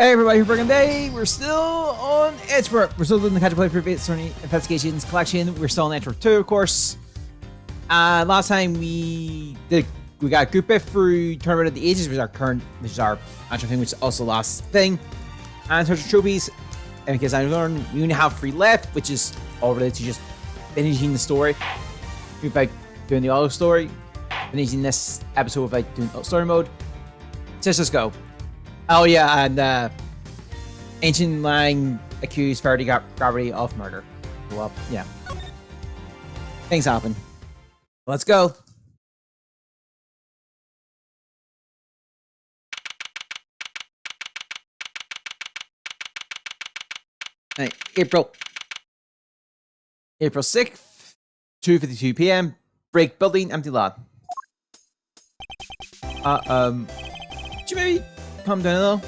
Hey everybody, here for day. We're still on Edgework. We're still doing the catch play for Sony Investigations Collection. We're still on Edgework 2, of course. Last time we got a good bit through Tournament of the Ages, which is our actual thing, which is also the last thing. And search for trophies. And because I learned we only have 3 left, which is all related to just finishing the story. Without doing the auto story. Finishing this episode without doing story mode. So let's just go. Oh yeah, and Ancient Lang accused Faraday Gravity of murder. Well, yeah. Things happen. Let's go. Right, April 6th, 2:52 p.m. Break building, empty lot. Could you maybe calm down a little?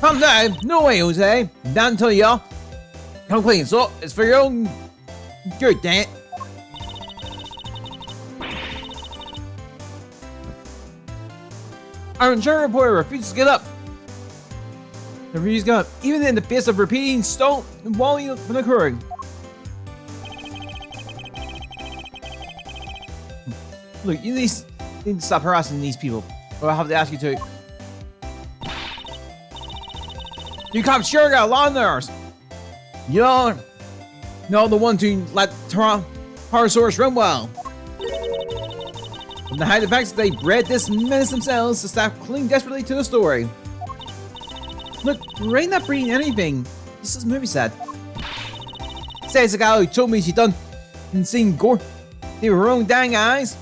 Calm down? No way, Jose. Down to you. Come clean, so it's for your own good, dang it. Our insurance reporter refuses to get up. The refuses to get up, even in the face of repeating stone and walling from occurring. Look, you need to stop harassing these people, or I'll have to ask you to. You cops sure got a lot of nerves. You're the one to let Parasaurus run well. From the high effects, they bred this menace themselves to staff cling desperately to the story. Look, we're not breeding anything. This is movie set. Says the guy who told me she done and seen gore through her own dang eyes.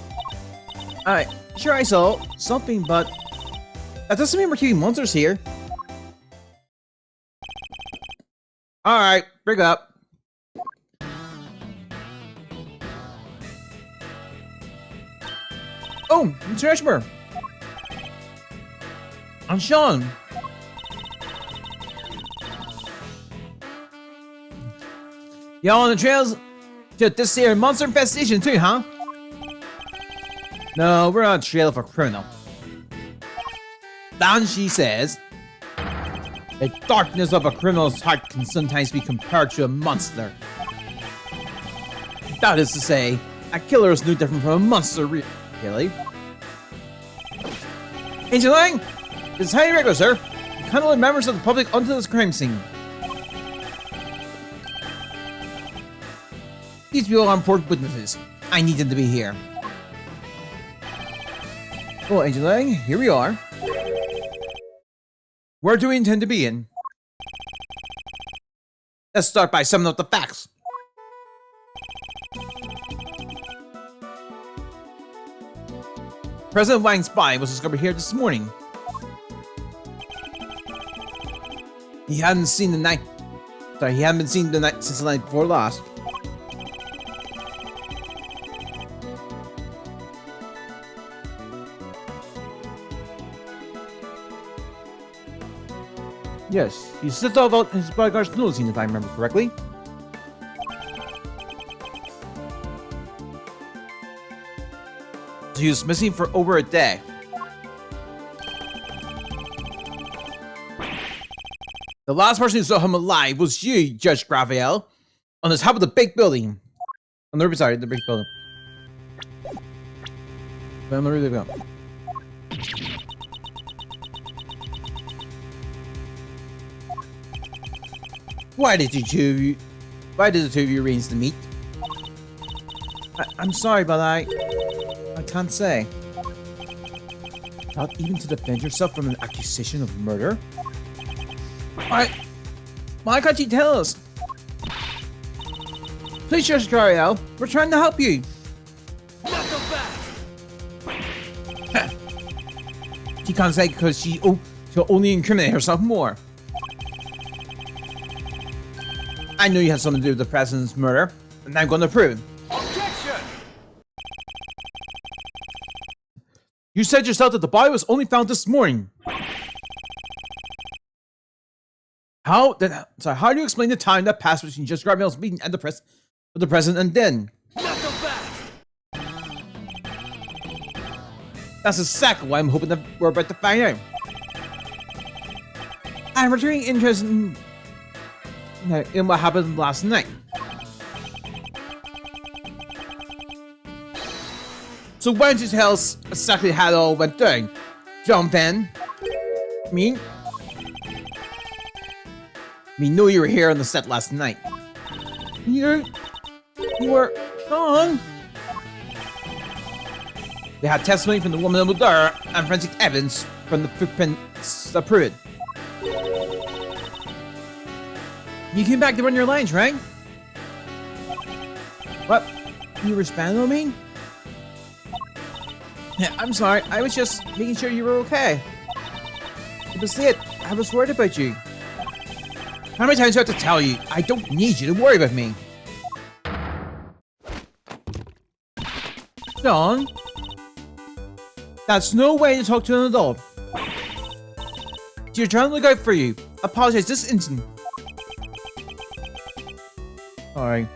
Alright, sure I saw something, but that doesn't mean we're keeping monsters here. Alright, bring up. Oh, Mr. Ashmore. I'm Sean. Y'all on the trails to this here monster infestation too, huh? No, we're on a trail of a criminal. Then she says, the darkness of a criminal's heart can sometimes be compared to a monster. That is to say, a killer is no different from a monster, really. Ancient Lang, this is highly regular, sir. You cannot let members of the public onto this crime scene. These people are important witnesses. I need them to be here. Well, Ancient Lang, here we are. Where do we intend to be in? Let's start by summing up the facts. President Wang's body was discovered here this morning. He hadn't been seen the night since the night before last. Yes, he slipped out about his bodyguard's noticing, if I remember correctly. So he was missing for over a day. The last person who saw him alive was you, Judge Raphael, on the top of the big building. On the side of the big building. Where did they go? Why did the two of you arrange to meet? I'm sorry, but I can't say. Not even to defend yourself from an accusation of murder? Why can't you tell us? Please, Judge Cariel, we're trying to help you. She can't say because she'll only incriminate herself more. I know you had something to do with the president's murder, and I'm going to prove it. Objection! You said yourself that the body was only found this morning. How do you explain the time that passed between Judge Garmel's meeting and with the president and then? That's exactly what I'm hoping that we're about to find out. I'm returning interest in what happened last night. So why don't you tell us exactly how it all went down, John Van? Me? We knew you were here on the set last night. You were gone. We had testimony from the woman in the door and forensic evidence from the footprints that prove it. You came back to run your lines, right? What? You were spying on me? Yeah, I'm sorry. I was just making sure you were okay. That was it. I was worried about you. How many times do I have to tell you? I don't need you to worry about me. John? That's no way to talk to an adult. You're trying to look out for you. Apologize this instant. Sorry.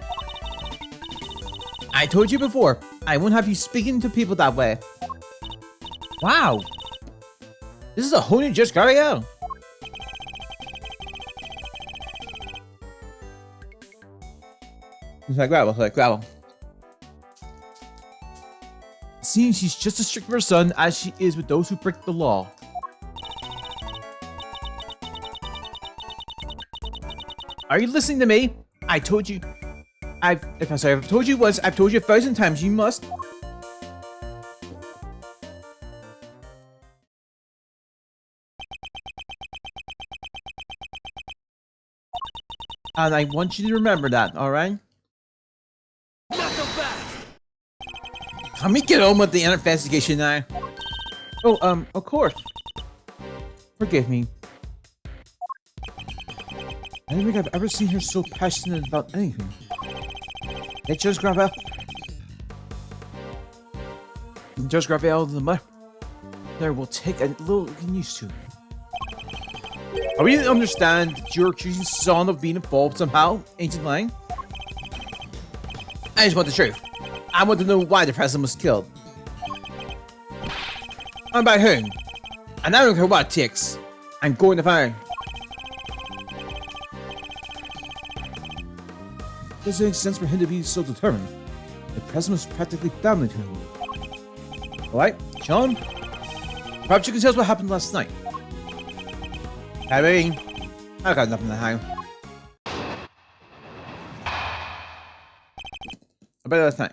I told you before, I won't have you speaking to people that way. Wow. This is a whole new Just Gabrielle. It's like gravel. Seems she's just as strict with her son as she is with those who break the law. Are you listening to me? I told you. I've told you once, I've told you 1,000 times, you must. And I want you to remember that, alright? Not so fast! Let me get on with the investigation now. Oh, of course. Forgive me. I don't think I've ever seen her so passionate about anything. Hey, just grab up. Just grab it out of the mud. There will take a little getting used to. I really understand that you're accusing Son of being involved somehow, Ancient Lang. I just want the truth. I want to know why the president was killed. And by whom. And I don't care what it takes. I'm going to find. Does it make sense for him to be so determined? The president was practically family to him. Alright, Sean? Perhaps you can tell us what happened last night. I got nothing to hide. About last night.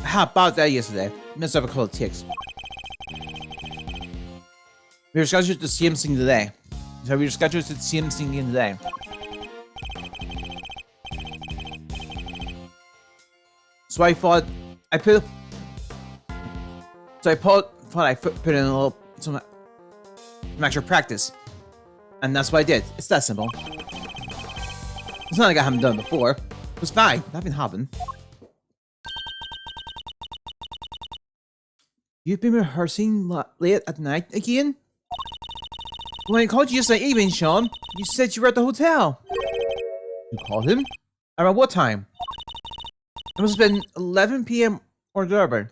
I had a bad day yesterday. Missed up a couple of ticks. We were scheduled to see him sing today. Today. So I thought I put in a little some extra practice, and that's what I did. It's that simple. It's not like I haven't done it before. It was fine. Nothing happened. You've been rehearsing late at night again? When I called you yesterday evening, Sean, you said you were at the hotel. You called him? Around what time? It must have been 11 p.m. or thereabout.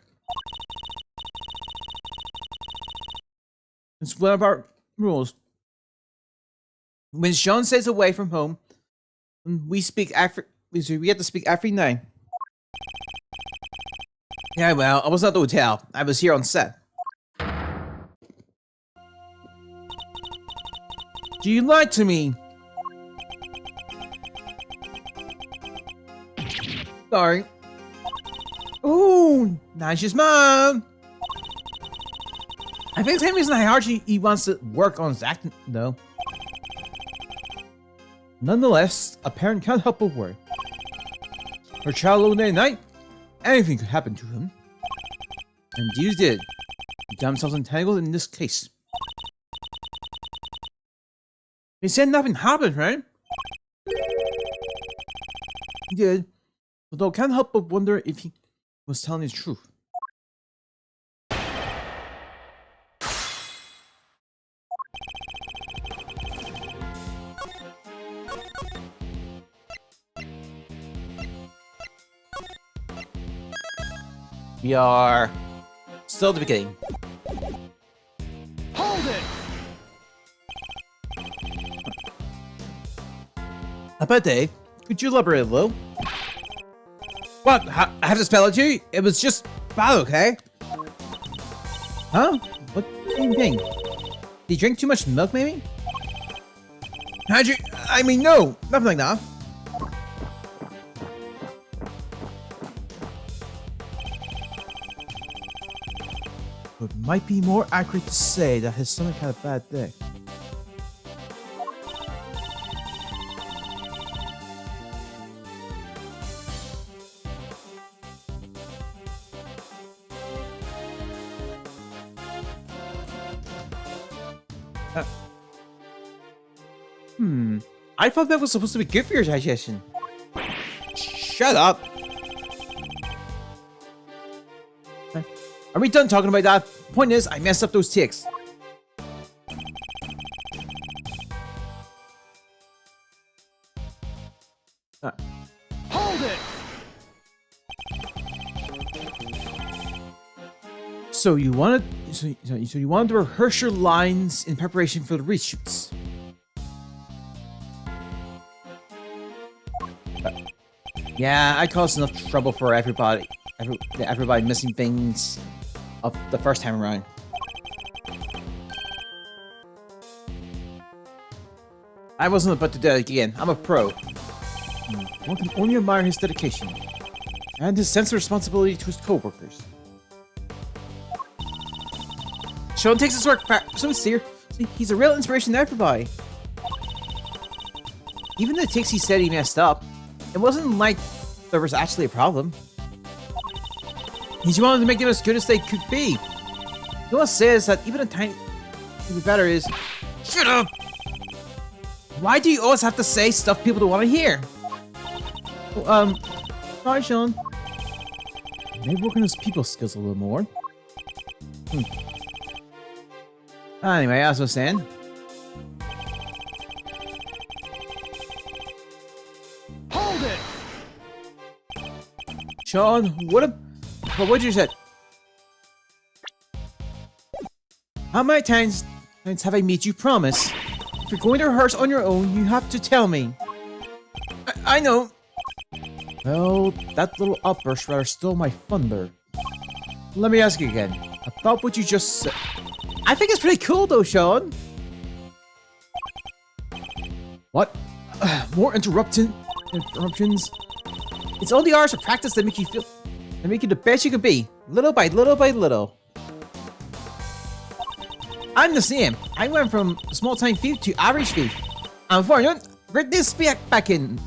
It's one of our rules. When Sean stays away from home, we have to speak every night. Yeah, well, I was at the hotel. I was here on set. Do you lie to me? Sorry. Ooh, nice just mom. I think the same reason Archie he wants to work on his acting, though. Nonetheless, a parent can't help but worry. Her child alone at night, anything could happen to him. And you did. You got themselves entangled in this case. They said nothing happened, right? He did. Although I can't help but wonder if he was telling the truth. We are still at the beginning. Hold it! bad day. Could you elaborate a little? What? I have to spell it to you? It was just bad, okay? Huh? What do you think? Did you drink too much milk, maybe? How'd you... I mean, no! Nothing like that. It might be more accurate to say that his stomach had a bad day. I thought that was supposed to be good for your digestion. Shut up. Are we done talking about that? Point is, I messed up those ticks. Hold it! So you wanted, so you wanted to rehearse your lines in preparation for the reshoots. Yeah, I caused enough trouble for everybody. Everybody missing things of the first time around. I wasn't about to do it again. I'm a pro. One can only admire his dedication and his sense of responsibility to his co-workers. Sean takes his work so sincere. He's a real inspiration to everybody. Even the ticks he said he messed up, it wasn't like there was actually a problem. He just wanted to make them as good as they could be. No one says that even a tiny bit better is... Shut up! Why do you always have to say stuff people don't want to hear? Oh, sorry, Sean. Maybe work on his people skills a little more. Anyway, as I was saying... Hold it! Sean, what what'd you say? How many times have I made you promise? If you're going to rehearse on your own, you have to tell me. I know. Well, that little outburst rather stole my thunder. Let me ask you again. About what you just said. I think it's pretty cool though, Sean. What? More interruptions? It's all the hours of practice that make you feel... that make you the best you could be. Little by little by little. I'm the same. I went from small-time thief to average thief. And for you, bring this back in.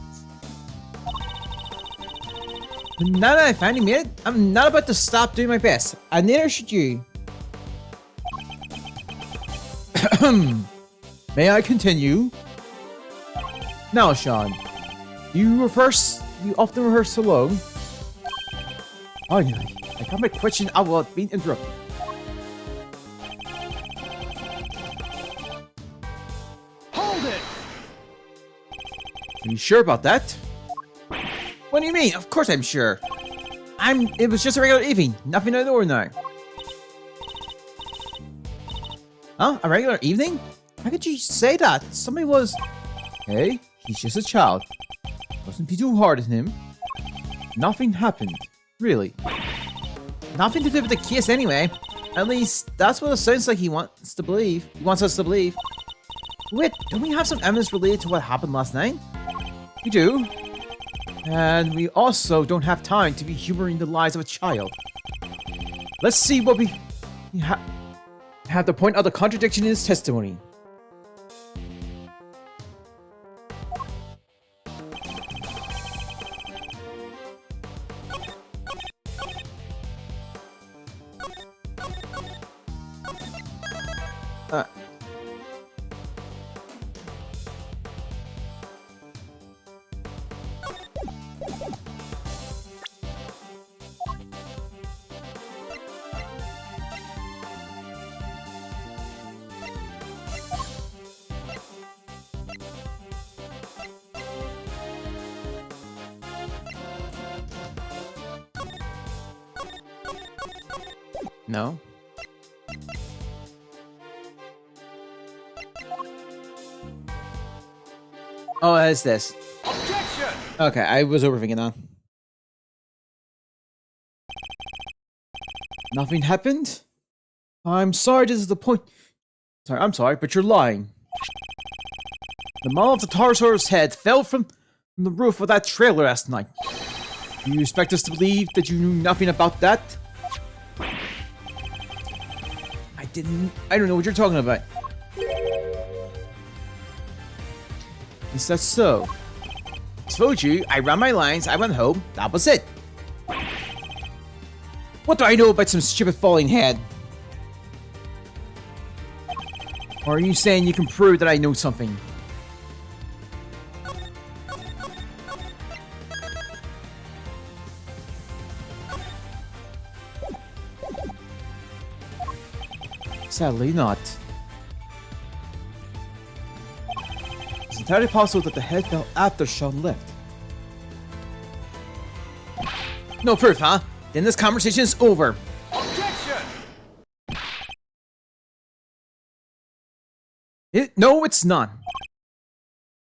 Now that I finally made it, I'm not about to stop doing my best. And neither should you. May I continue? Now, Sean. You often rehearse alone. Finally, I got my question out without being interrupted. Hold it! Are you sure about that? What do you mean? Of course I'm sure. It was just a regular evening. Nothing out of the ordinary. Huh? A regular evening? How could you say that? Somebody was... Hey, he's just a child. Mustn't be too hard on him. Nothing happened. Really. Nothing to do with the kiss anyway. At least, that's what it sounds like he wants to believe. He wants us to believe. Wait, don't we have some evidence related to what happened last night? We do. And we also don't have time to be humoring the lies of a child. Let's see what we have to point out the contradiction in his testimony. No. Oh, it's this. Okay, I was overthinking that. Nothing happened? I'm sorry, this is the point. Sorry, I'm sorry, but you're lying. The model of the Taurosaurus head fell from the roof of that trailer last night. Do you expect us to believe that you knew nothing about that? I don't know what you're talking about. Is that so? I told you, I ran my lines, I went home, that was it. What do I know about some stupid falling head? Or are you saying you can prove that I know something? Sadly not. It's entirely possible that the head fell after Sean left. No proof, huh? Then this conversation is over. Objection! No, it's not.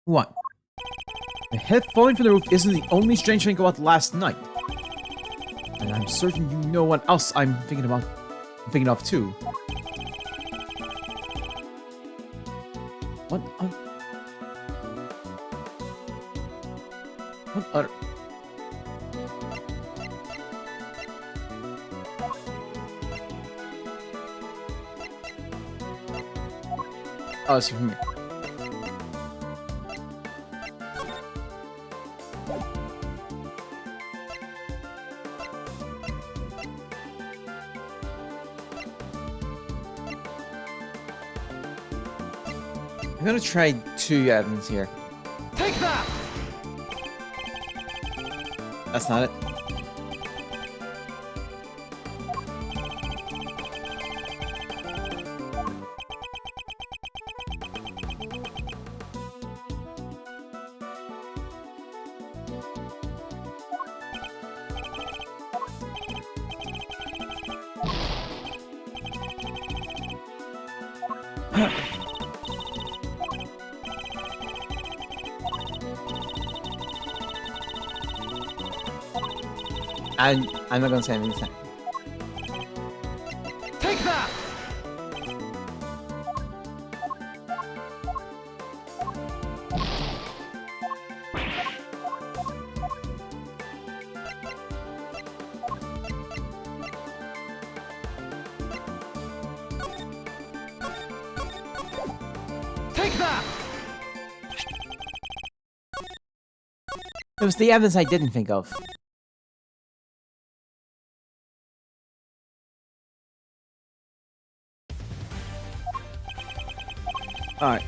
What? The head falling from the roof isn't the only strange thing about last night. And I'm certain you know what else I'm thinking of too. What other... Oh, it's for me. I'm gonna try 2 evidence here. Take that! That's not it. I'm not gonna say anything this time. Take that! Take that! It was the evidence I didn't think of. Alright.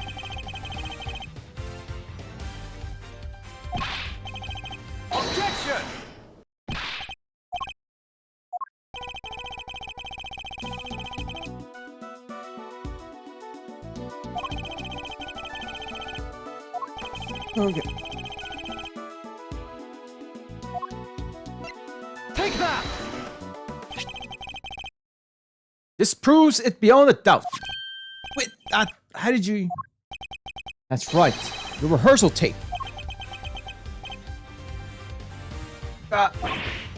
Objection! Okay. Take that! This proves it beyond a doubt. Wait, how did you... That's right. The rehearsal tape.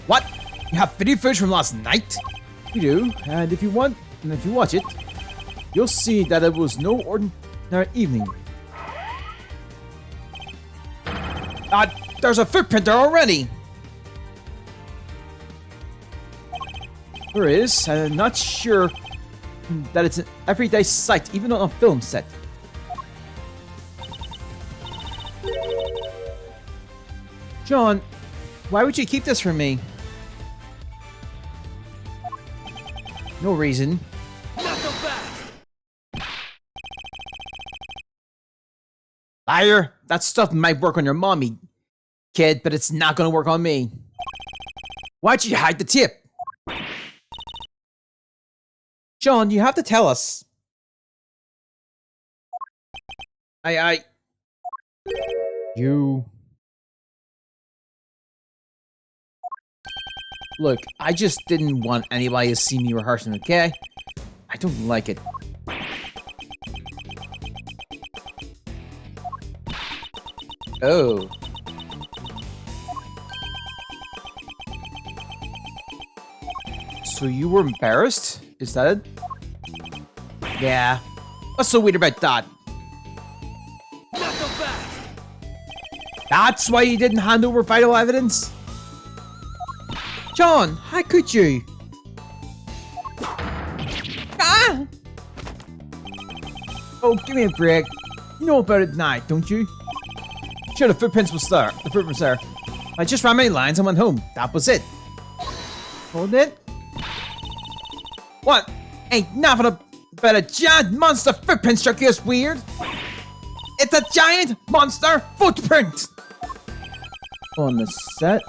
What? You have video footage from last night? You do, and if you watch it, you'll see that it was no ordinary evening. There's a footprint there already! There is, and I'm not sure that it's an everyday sight, even on a film set. John, why would you keep this from me? No reason. Not so fast! Liar! That stuff might work on your mommy, kid, but it's not gonna work on me. Why'd you hide the tip? John, you have to tell us. You... Look, I just didn't want anybody to see me rehearsing, okay? I don't like it. Oh. So you were embarrassed? Is that it? Yeah. What's so weird about that? Not so fast. That's why you didn't hand over vital evidence? John, how could you? Ah! Oh, give me a break. You know about it now, don't you? Sure, the footprints was there. The footprints there. I just ran my lines and went home. That was it. Hold it. What? Ain't nothing about a giant monster footprint struck you as weird. It's a giant monster footprint. On the set?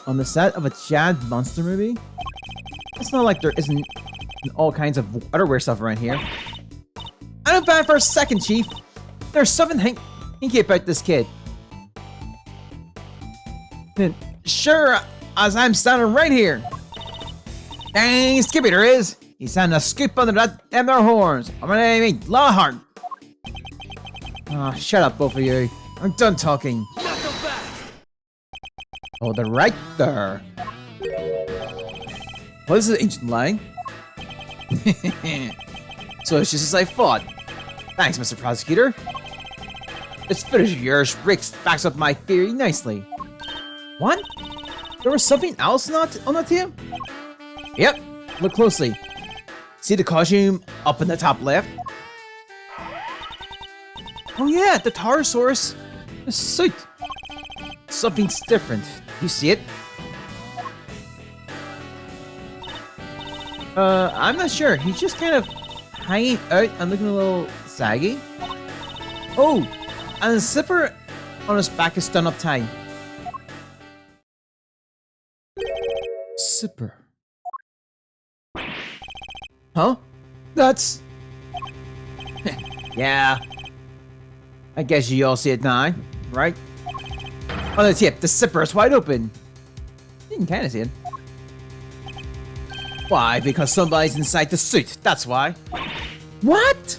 On the set of a giant monster movie? It's not like there isn't all kinds of otherware stuff around here. I don't buy for a second, Chief. There's something hinky about this kid. Sure, as I'm standing right here. Dang, Skippy there is. He's having a scoop under them their horns. I'm gonna name Lawhorn. Oh, shut up, both of you. I'm done talking. Not so fast. Oh, they're right there. Well, this is ancient line. So it's just as I thought. Thanks, Mr. Prosecutor. This footage of yours backs up my theory nicely. What? There was something else on that tape? Yep. Look closely. See the costume up in the top left? Oh yeah, the Taurosaurus. The suit. Something's different. You see it? I'm not sure. He's just kind of hanging out and looking a little saggy. Oh, and the zipper on his back is done up tight. Zipper. Huh? That's... yeah. I guess you all see it now, right? On the tip, the zipper is wide open. You can kind of see it. Why? Because somebody's inside the suit, that's why. What?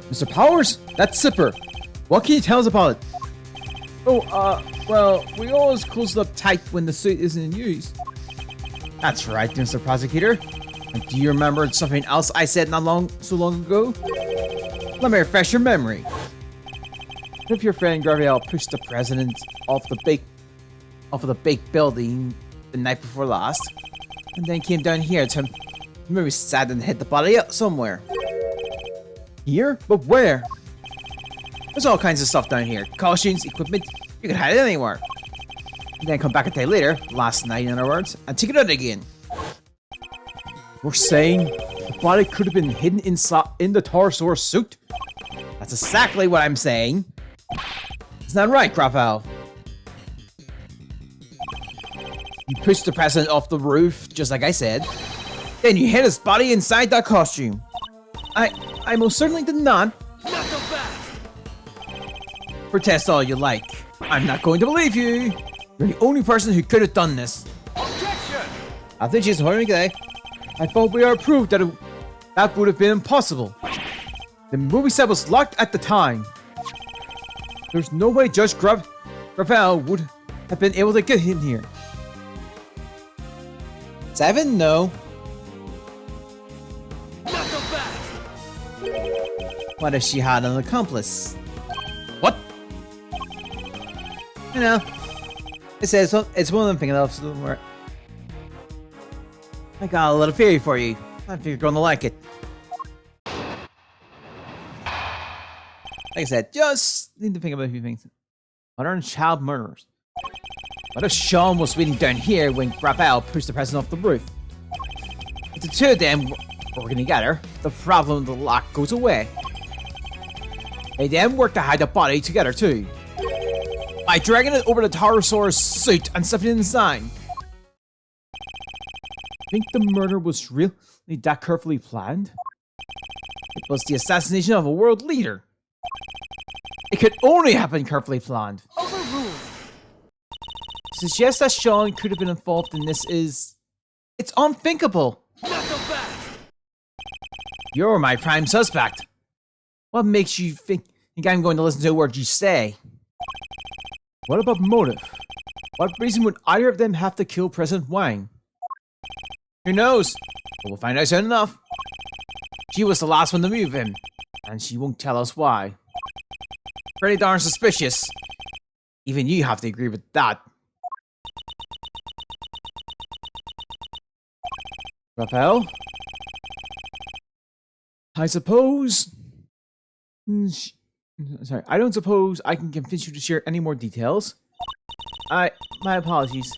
Mr. Powers, that's zipper. What can you tell us about it? Oh, well, we always close it up tight when the suit isn't in use. That's right, Mr. Prosecutor. And do you remember something else I said so long ago? Let me refresh your memory. If your friend Gabriel pushed the president off the big building the night before last, and then came down here to maybe sat and hit the body up somewhere. Here? But where? There's all kinds of stuff down here. Costumes, equipment, you can hide it anywhere. And then come back a day later, last night in other words, and take it out again. We're saying the body could have been hidden inside in the Taurosaurus suit? That's exactly what I'm saying. Isn't that right, Raphael? You pushed the president off the roof, just like I said. Then you hid his body inside that costume. I most certainly did not. Not so fast. Protest all you like. I'm not going to believe you. You're the only person who could have done this. Objection. I think she's holding today. I thought we already proved that that would have been impossible. The movie set was locked at the time. There's no way Judge Gravel would have been able to get him here. 7? No. Not so fast. What if she had an accomplice? What? You know, it's one of them things else somewhere. I got a little theory for you. I think you're gonna like it. Like I said, just need to think about a few things. Modern child murderers. What if Sean was waiting down here when Raphael pushed the president off the roof? If the two of them working together, the problem with the lock goes away. They then work to hide the body together too. By dragging it over the Taurosaurus suit and stuffing it inside. Think the murder was really that carefully planned? It was the assassination of a world leader. It could only have been carefully planned. Overruled. Suggest that Sean could have been involved in this it's unthinkable. Not so fast. You're my prime suspect. What makes you think I'm going to listen to a word you say? What about motive? What reason would either of them have to kill President Wang? Who knows? But we'll find out soon enough. She was the last one to move him, and she won't tell us why. Pretty darn suspicious. Even you have to agree with that. Raphael? I suppose... Sorry, I don't suppose I can convince you to share any more details. My apologies,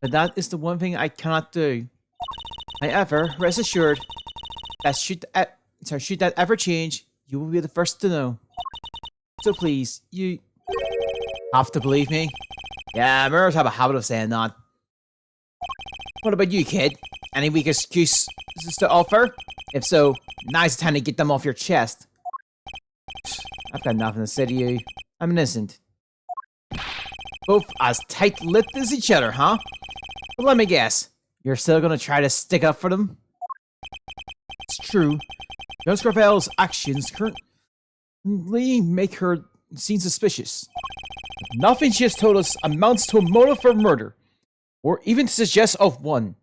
but that is the one thing I cannot do. However, rest assured that should that ever change, you will be the first to know. So please, you have to believe me. Yeah, murderers have a habit of saying that. What about you, kid? Any weak excuse to offer? If so, now's the time to get them off your chest. I've got nothing to say to you. I'm innocent. Both as tight-lipped as each other, huh? But let me guess, you're still gonna try to stick up for them? It's true. Young Raphael's actions currently make her seem suspicious. Nothing she has told us amounts to a motive for murder, or even to suggest of one.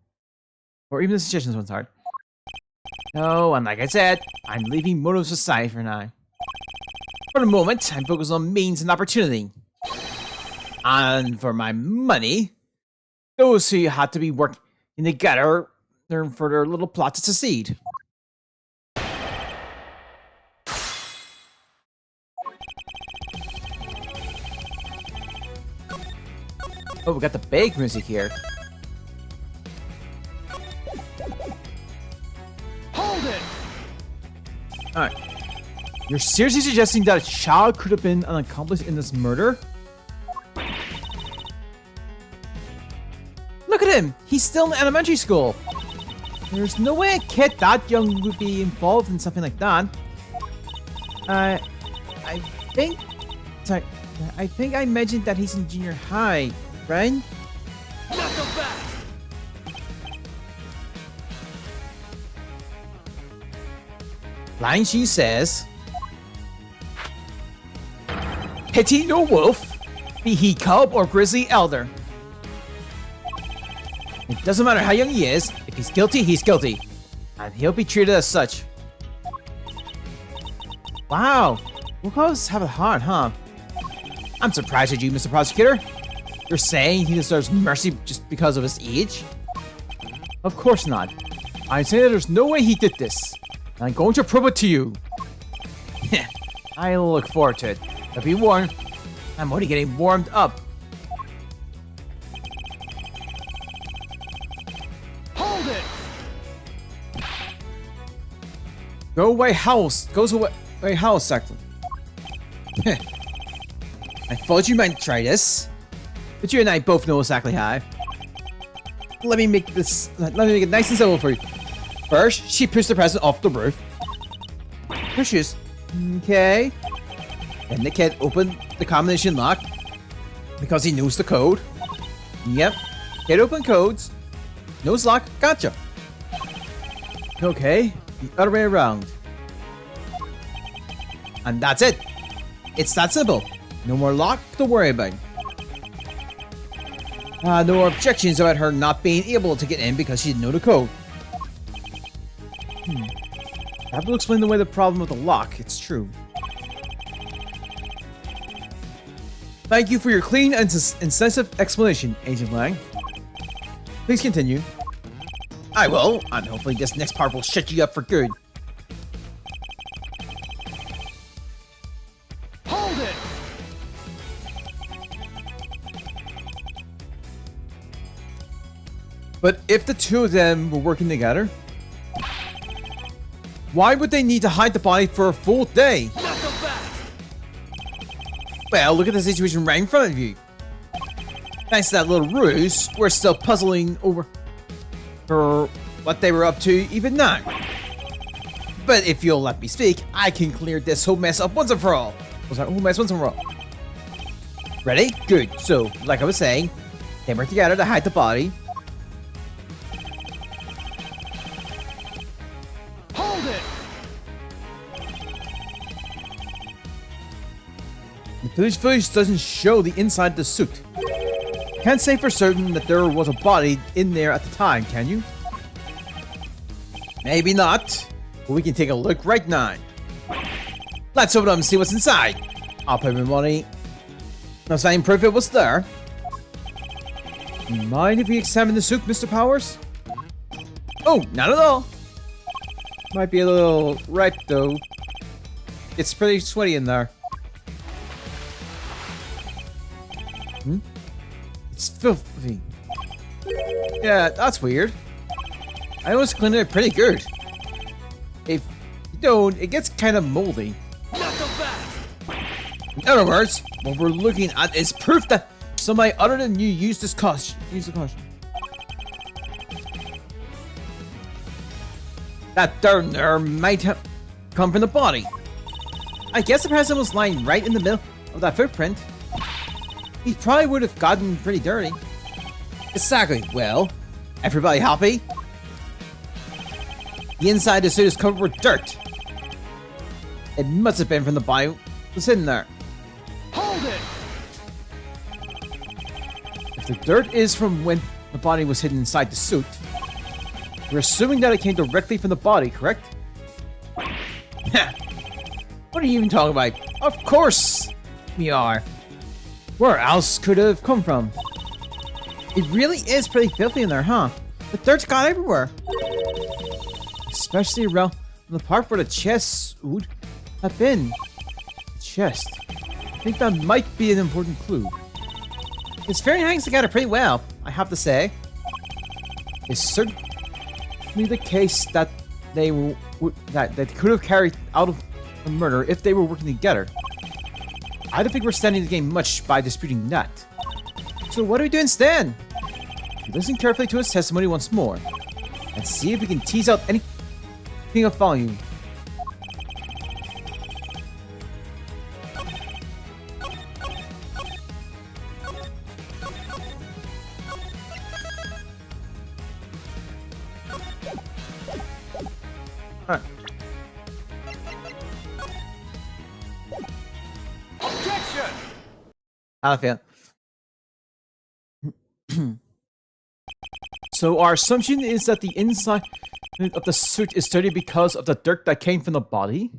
Or even the suggestions one, sorry. No, and like I said, I'm leaving motives aside for now. For the moment, I'm focused on means and opportunity. And for my money, those who had to be working together for their little plot to succeed. Oh, we got the big music here. Hold it! Alright. You're seriously suggesting that a child could have been an accomplice in this murder? Look at him! He's still in elementary school! There's no way a kid that young would be involved in something like that. I think... Sorry. I think I mentioned that he's in junior high, right? Not so fast! Liang Xi says... Pity no wolf, be he cub or grizzly elder. It doesn't matter how young he is, if he's guilty, he's guilty. And he'll be treated as such. Wow, Wilcox have it hard, huh? I'm surprised at you, Mr. Prosecutor. You're saying he deserves mercy just because of his age? Of course not. I'm saying that there's no way he did this. And I'm going to prove it to you. I look forward to it. But be warned, I'm only getting warmed up. Hold it! Go away, house. Goes away, house, Sackler. I thought you might try this, but you and I both know exactly how. Let me make it nice and simple for you. First, she pushed the present off the roof. Pushes. Okay. Then the kid opened the combination lock because he knows the code. Yep. Kid opened codes. Knows lock. Gotcha. Okay. The other way around. And that's it. It's that simple. No more lock to worry about. No more objections about her not being able to get in because she didn't know the code. That will explain away the problem with the lock. It's true. Thank you for your clean and incisive explanation, Agent Lang. Please continue. I will, and hopefully this next part will shut you up for good. Hold it! But if the two of them were working together, why would they need to hide the body for a full day? Not so fast! Well, look at the situation right in front of you. Thanks to that little ruse, we're still puzzling over what they were up to even now. But if you'll let me speak, I can clear this whole mess up once and for all. Ready? Good. So, like I was saying, they worked together to hide the body. Hold it! The police footage doesn't show the inside of the suit. Can't say for certain that there was a body in there at the time, can you? Maybe not, but we can take a look right now. Let's open up and see what's inside. I'll pay my money. No sign proof it was there. Mind if we examine the suit, Mr. Powers? Oh, not at all. Might be a little ripe though. It's pretty sweaty in there. It's filthy. Yeah, that's weird. I always cleaned it pretty good. If you don't, it gets kind of moldy. Not so fast. In other words, what we're looking at is proof that somebody other than you used this caution. Use the caution. That dirt there might have come from the body. I guess the person was lying right in the middle of that footprint. He probably would have gotten pretty dirty. Exactly. Well, everybody happy? The inside of the suit is covered with dirt. It must have been from the body that was sitting there. Hold it. If the dirt is from when the body was hidden inside the suit, we're assuming that it came directly from the body, correct? What are you even talking about? Of course we are. Where else could it have come from? It really is pretty filthy in there, huh? The dirt's got everywhere. Especially around the part where the chest would have been. The chest. I think that might be an important clue. This fairy hangs together pretty well, I have to say. It's certainly the case that they could have carried out of a murder if they were working together. I don't think we're standing to gain much by disputing that. So what do we do instead? Listen carefully to his testimony once more, and see if we can tease out anything of value. Alright. Objection. How I feel. So our assumption is that the inside of the suit is dirty because of the dirt that came from the body?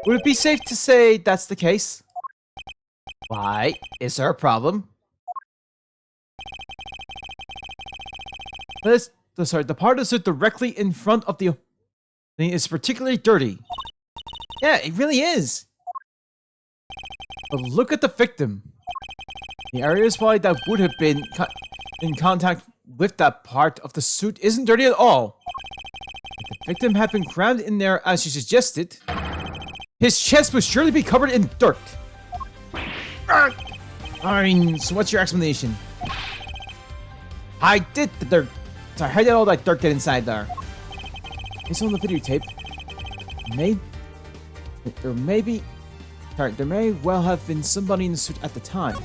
Would it be safe to say that's the case? Why? Is there a problem? The part of the suit directly in front of the thing is particularly dirty. Yeah, it really is. But look at the victim. The area's body that would have been in contact with that part of the suit isn't dirty at all. If the victim had been crammed in there as you suggested, his chest would surely be covered in dirt. I mean, so what's your explanation? I did the dirt. So how did all that dirt get inside there? Based on the videotape, there may well have been somebody in the suit at the time.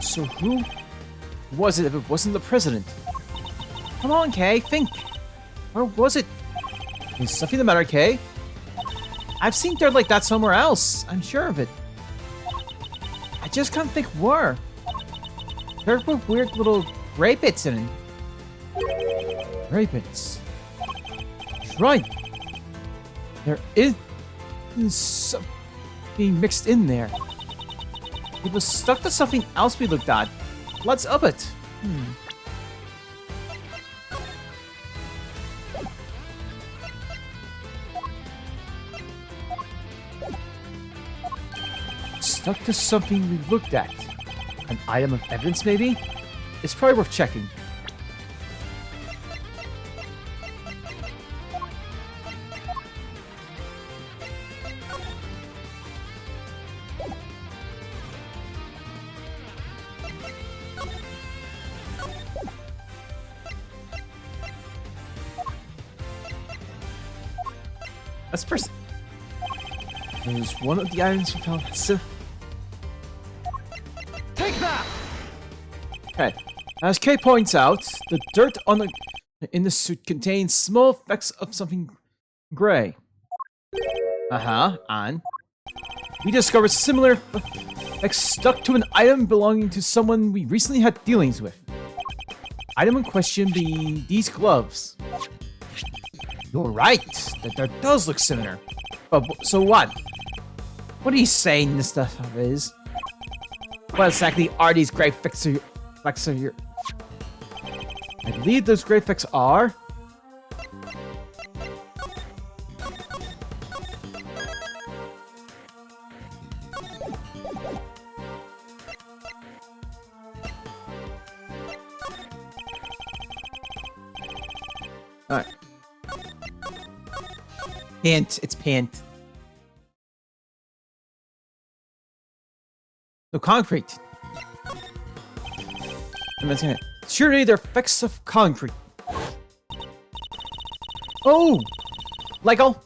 So who was it if it wasn't the president? Come on, Kay, think. Or was it? Is something the matter, Kay? I've seen dirt like that somewhere else. I'm sure of it. I just can't think where. There were weird little gray bits in it. Gray bits. That's right. There is something mixed in there. It was stuck to something else we looked at. Let's up it. Stuck to something we looked at. An item of evidence, maybe? It's probably worth checking. That's first. There's one of the items we found. So, Take that. okay. As Kay points out, the dirt in the suit contains small flecks of something gray. And we discovered similar like stuck to an item belonging to someone we recently had dealings with. Item in question being these gloves. You're right, that does look similar. But so what? What are you saying this stuff is? What exactly are these great fix here? I believe those great fix are... Alright. Paint. It's paint. No concrete. Surely they're fecks of concrete. Oh! Lego!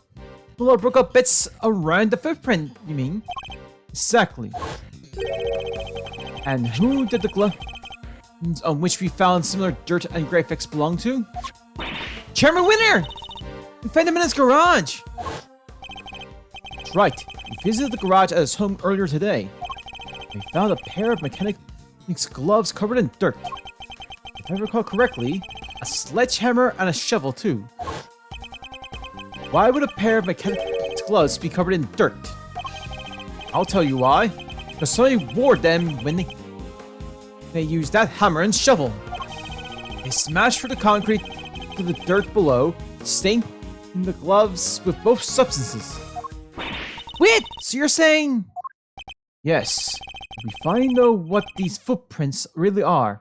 Blood broke up bits around the footprint, you mean? Exactly. And who did the gloves on which we found similar dirt and graphics belong to? Chairman Winner! We found him in his garage! That's right. We visited the garage at his home earlier today. We found a pair of mechanic's gloves covered in dirt. If I recall correctly, a sledgehammer and a shovel too. Why would a pair of mechanic's gloves be covered in dirt? I'll tell you why. Because somebody wore them when they used that hammer and shovel. They smashed through the concrete to the dirt below, staining the gloves with both substances. Wait! So you're saying... Yes. We finally know what these footprints really are.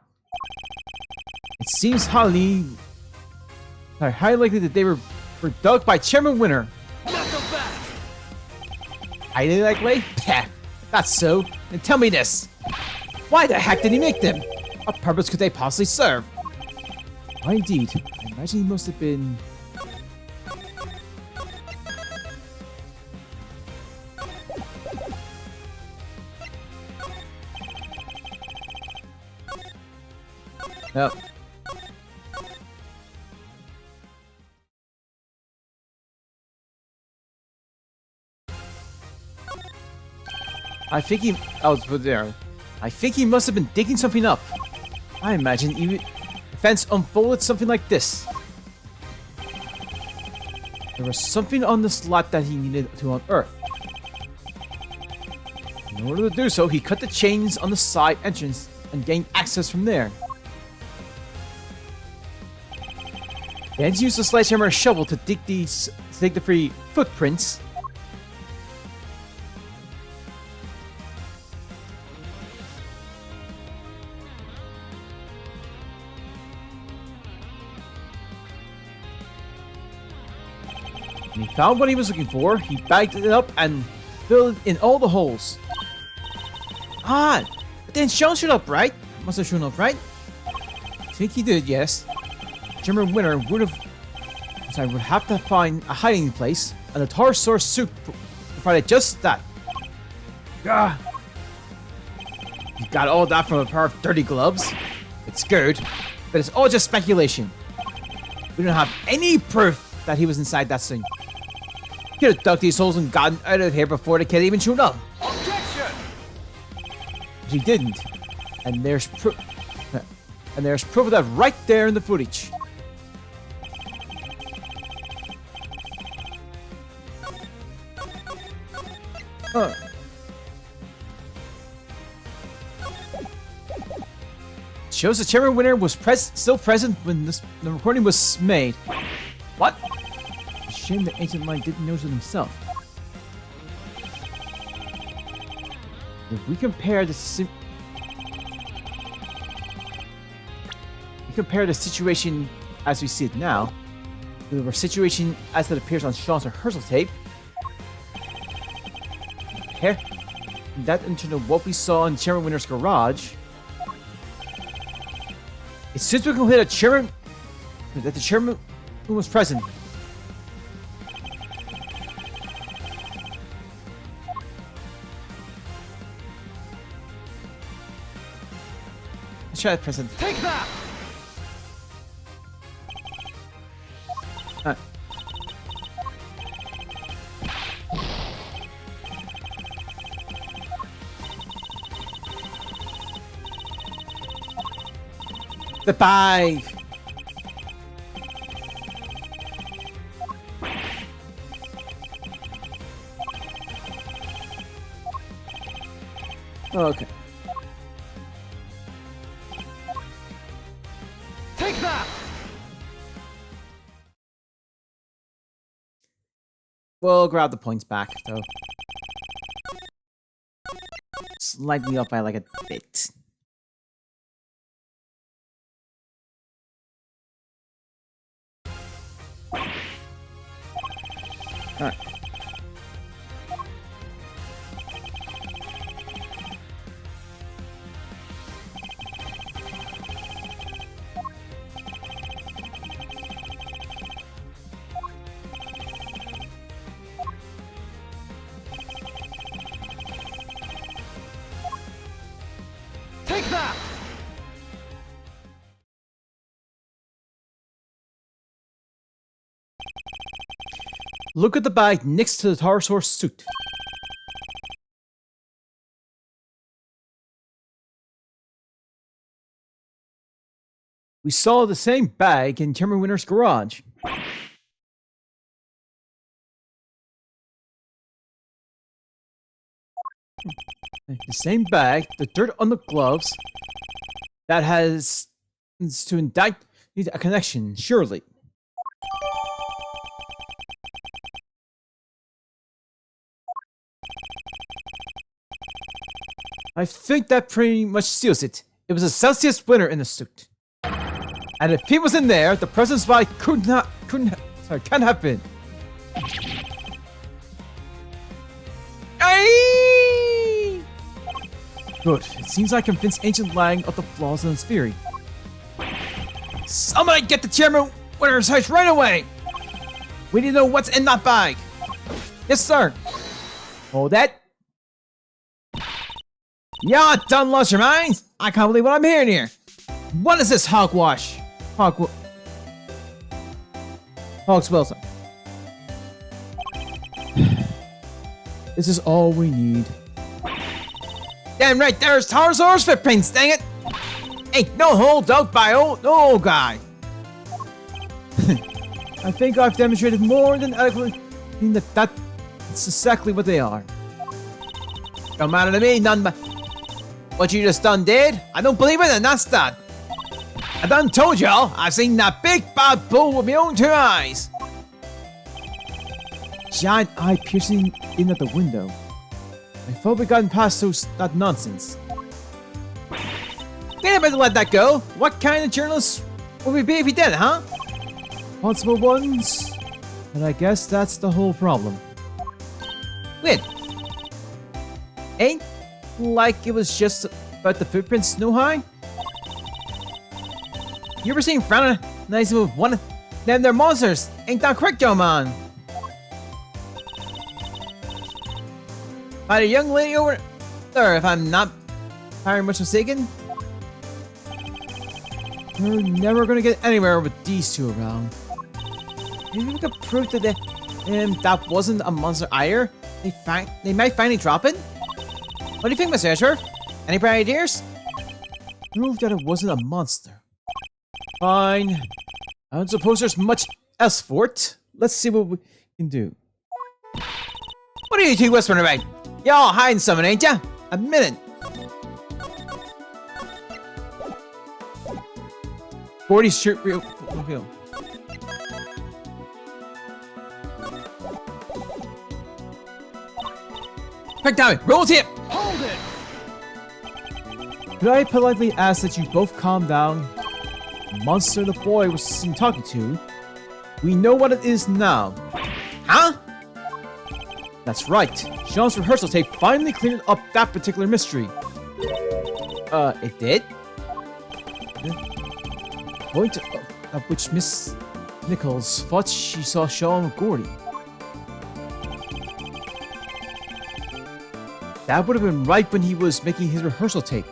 It seems highly likely that they were dug by Chairman Winner. Highly likely? Pah, that's so. And tell me this. Why the heck did he make them? What purpose could they possibly serve? Why indeed. I imagine he must have been... Yep. I think he... I was there. I think he must have been digging something up. I imagine even events unfolded something like this. There was something on the slot that he needed to unearth. In order to do so, he cut the chains on the side entrance and gained access from there. Then he used the sledgehammer and shovel to dig the free footprints. When he found what he was looking for, he bagged it up and filled in all the holes. Ah, but then Sean showed up, right? Must have shown up, right? I think he did, yes. Chairman Winner would have to find a hiding place, and the tar source soup provided just that. Gah! You got all that from a pair of dirty gloves? It's good, but it's all just speculation. We don't have any proof that he was inside that thing. He could have dug these holes and gotten out of here before the kid even showed up. Objection! But he didn't, and there's proof of that right there in the footage. Shows the Chairman Winner was still present when the recording was made. What? A shame that Ancient Mind didn't notice it himself. If we compare the situation as we see it now to the situation as it appears on Sean's rehearsal tape, that into what we saw in Chairman Winner's garage, it seems we can hit that the Chairman who was present. Let's try that present. Take that! The bag! Okay. Take that! We'll grab the points back, though. Slightly up by like a bit. Alright. Take that! Look at the bag next to the Taurosaurus suit. We saw the same bag in Cameron Winter's garage. The same bag, the dirt on the gloves, that has to indict need a connection, surely. I think that pretty much seals it. It was a Celsius winner in the suit. And if he was in there, the presence spy can't have been. Aye! Good. It seems I convinced Ancient Lang of the flaws in his theory. Somebody get the Chairman Winter's house right away! We need to know what's in that bag. Yes, sir. Hold that. Yeah, done lost your mind? I can't believe what I'm hearing here. What is this hogwash? Hogs Wilson. This is all we need. Damn right, there's Taurosaurus footprints, dang it! Ain't no holdout by old guy. I think I've demonstrated more than adequately that's exactly what they are. Don't matter to me, none but what you just done did. I don't believe it, and that's that. I done told y'all I've seen that big bad bull with my own two eyes. Giant eye piercing in at the window. I thought we gotten past that nonsense. Can't better let that go. What kind of journalist would we be if we did, huh? Possible ones, and I guess that's the whole problem. Wait. Ain't like it was just about the footprints, Snow High? You ever seen Frana nice with one of them? They're monsters. Ain't that correct, Joe man? By the young lady over there, if I'm not very much mistaken. We're never gonna get anywhere with these two around. Maybe we could prove to them that wasn't a monster either. They might finally drop it. What do you think, Mr. Ashworth? Any bright ideas? Prove that it wasn't a monster. Fine. I don't suppose there's much else for it. Let's see what we can do. What are you two whispering about? Y'all hiding something, ain't ya? A minute. Gordy's shirt reveal. Quick, Tommy, roll tape! Hold it! Could I politely ask that you both calm down? The monster the boy was seen talking to. We know what it is now. Huh? That's right. Sean's rehearsal tape finally cleared up that particular mystery. It did? The point at which Miss Nichols thought she saw Sean with Gordy. That would have been right when he was making his rehearsal tape.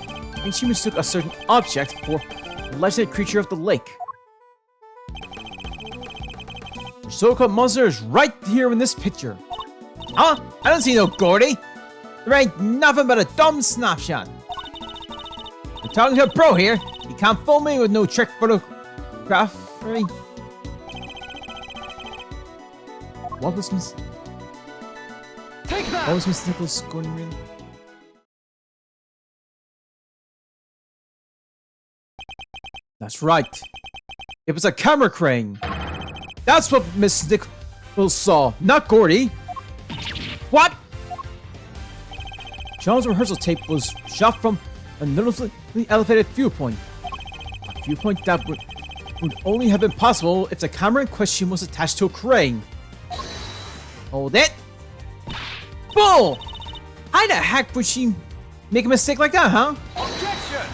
I think she mistook a certain object for the legendary creature of the lake. The so-called monster is right here in this picture. Huh? I don't see no Gordy. There ain't nothing but a dumb snapshot. We're talking to a pro here. You can't fool me with no trick photography. What was Miss? Take that! What was Miss Nichols scoring really? That's right. It was a camera crane. That's what Miss Nichols saw, not Gordy. What? Sean's rehearsal tape was shot from a noticeably elevated viewpoint. A viewpoint that would only have been possible if the camera in question was attached to a crane. Hold it. Bull! How the heck would she make a mistake like that, huh? Objection!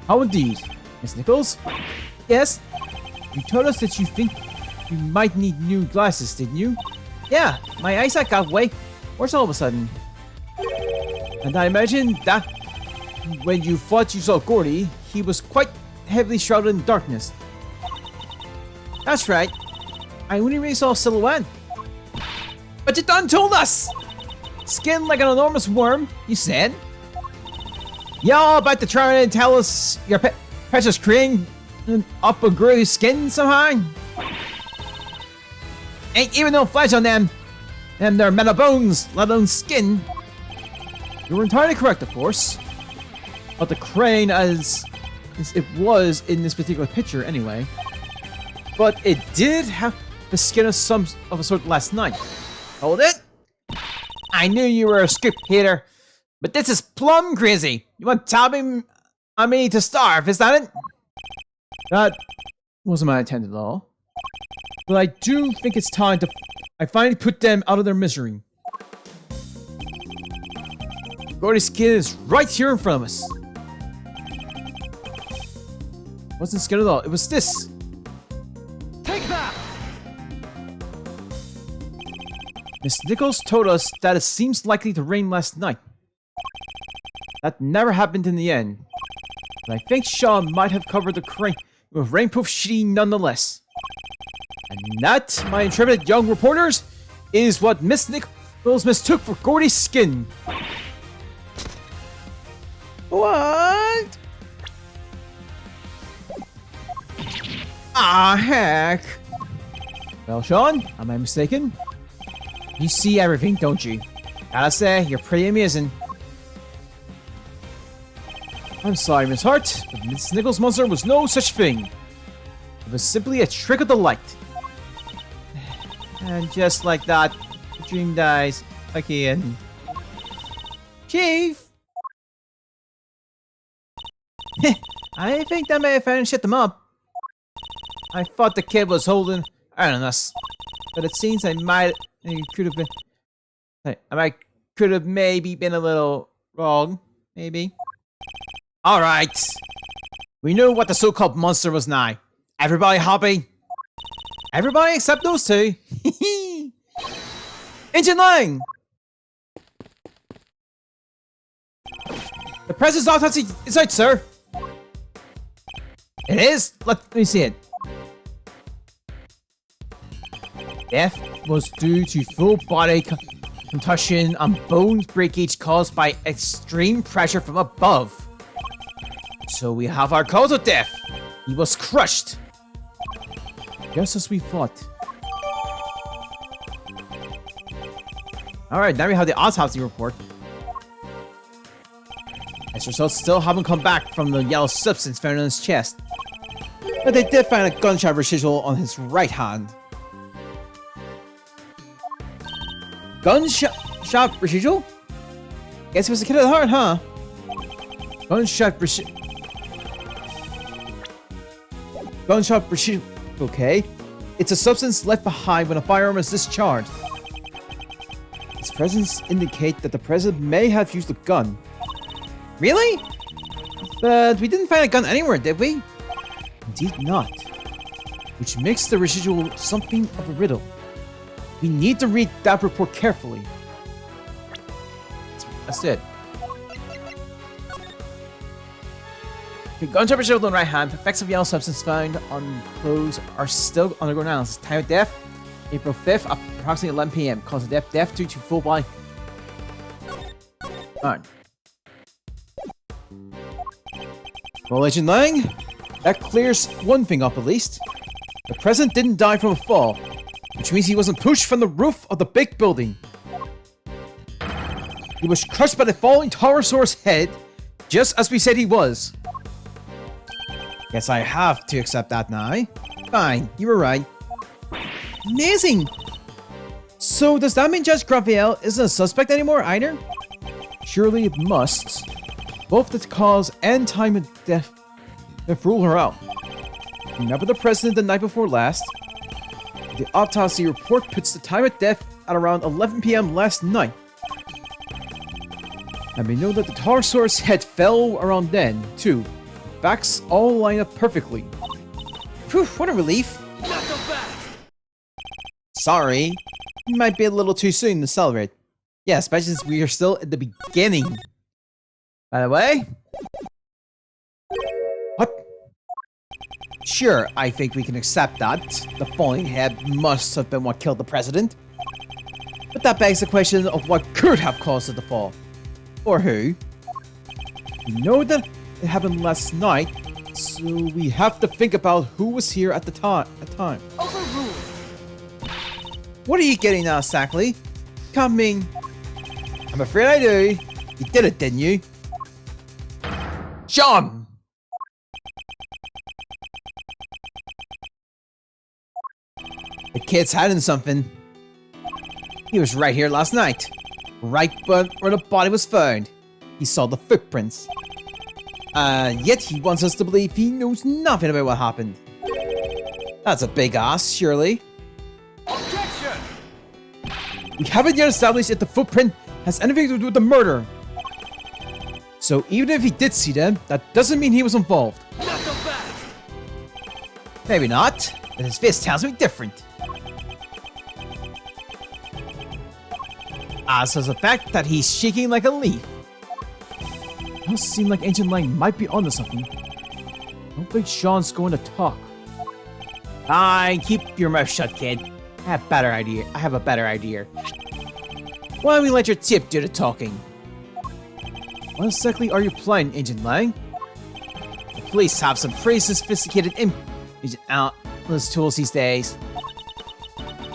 How indeed. Miss Nichols? Yes? You told us that you think you might need new glasses, didn't you? Yeah, my eyesight got way worse all of a sudden. And I imagine that when you thought you saw Gordy, he was quite heavily shrouded in darkness. That's right. I only really saw a silhouette. But you done told us! Skin like an enormous worm, you said. Y'all about to try and tell us your precious crane up a Gordy's skin somehow? Ain't even no flesh on them, and they're metal bones, let alone skin. You were entirely correct, of course. But the crane, as it was in this particular picture, anyway. But it did have the skin of some of a sort last night. Hold it! I knew you were a scoop hater, but this is plumb crazy. You want Tommy on me to starve, is that it? That wasn't my intent at all. But I do think it's time to I finally put them out of their misery. Gordy's skin is right here in front of us. Wasn't skin at all, it was this. Take that! Miss Nichols told us that it seems likely to rain last night. That never happened in the end. But I think Sean might have covered the crane with rainproof sheeting nonetheless. And that, my intrepid young reporters, is what Miss Nichols mistook for Gordy's skin. What? Ah, heck. Well, Sean, am I mistaken? You see everything, don't you? Gotta say, you're pretty amazing. I'm sorry, Miss Hart, but Miss Nichols' monster was no such thing. It was simply a trick of the light. And just like that, the dream dies again. Chief! I think that may have finally shut them up. I thought the kid was holding on us, but it seems I could have maybe been a little wrong, maybe. All right, we knew what the so-called monster was now. Everybody happy? Everybody except those two. Engine line. The president's autopsy is out, sir. It is? Let me see it. Death was due to full body contusion and bone breakage caused by extreme pressure from above. So we have our cause of death. He was crushed. Just as we thought. Alright, now we have the autopsy report. Its results still haven't come back from the yellow substance found on his chest. But they did find a gunshot residual on his right hand. Gunshot residual? Guess it was a kid at heart, huh? Gunshot residual. Okay. It's a substance left behind when a firearm is discharged. Its presence indicates that the president may have used a gun. Really? But we didn't find a gun anywhere, did we? Indeed not. Which makes the residual something of a riddle. We need to read that report carefully. That's it. Okay, gunshot residual on right hand. Effects of yellow substance found on clothes are still undergoing analysis. Time of death, April 5th, approximately 11 p.m. Cause of death due to full body. Alright. Well, Agent Lang, that clears one thing up at least. The president didn't die from a fall, which means he wasn't pushed from the roof of the big building. He was crushed by the falling Taurosaurus head, just as we said he was. Guess I have to accept that now. Fine, you were right. Amazing! So does that mean Judge Graviel isn't a suspect anymore either? Surely it must. Both the cause and time of death rule her out. Remember the president the night before last? The autopsy report puts the time of death at around 11 p.m. last night. And we know that the Taurosaurus head fell around then, too. Facts all line up perfectly. Whew, what a relief. Not so fast. Sorry. It might be a little too soon to celebrate. Yeah, especially since we are still at the beginning. By the way... What? Sure, I think we can accept that. The falling head must have been what killed the president. But that begs the question of what could have caused the fall. Or who? We know that it happened last night, so we have to think about who was here at the time. Overruled. What are you getting at exactly? Coming. I'm afraid I do. You did it, didn't you? John! The kid's hiding something. He was right here last night. Right where the body was found. He saw the footprints. Yet he wants us to believe he knows nothing about what happened. That's a big ass, surely. Objection. We haven't yet established if the footprint has anything to do with the murder. So even if he did see them, that doesn't mean he was involved. Not so fast. Maybe not, but his face tells me different. As does the fact that he's shaking like a leaf. It does seem like Agent Lang might be onto something. I don't think Sean's going to talk. Fine, keep your mouth shut, kid. I have a better idea. Why don't we let your tip do the talking? What exactly are you planning, Agent Lang? The police have some pretty sophisticated analyst tools these days.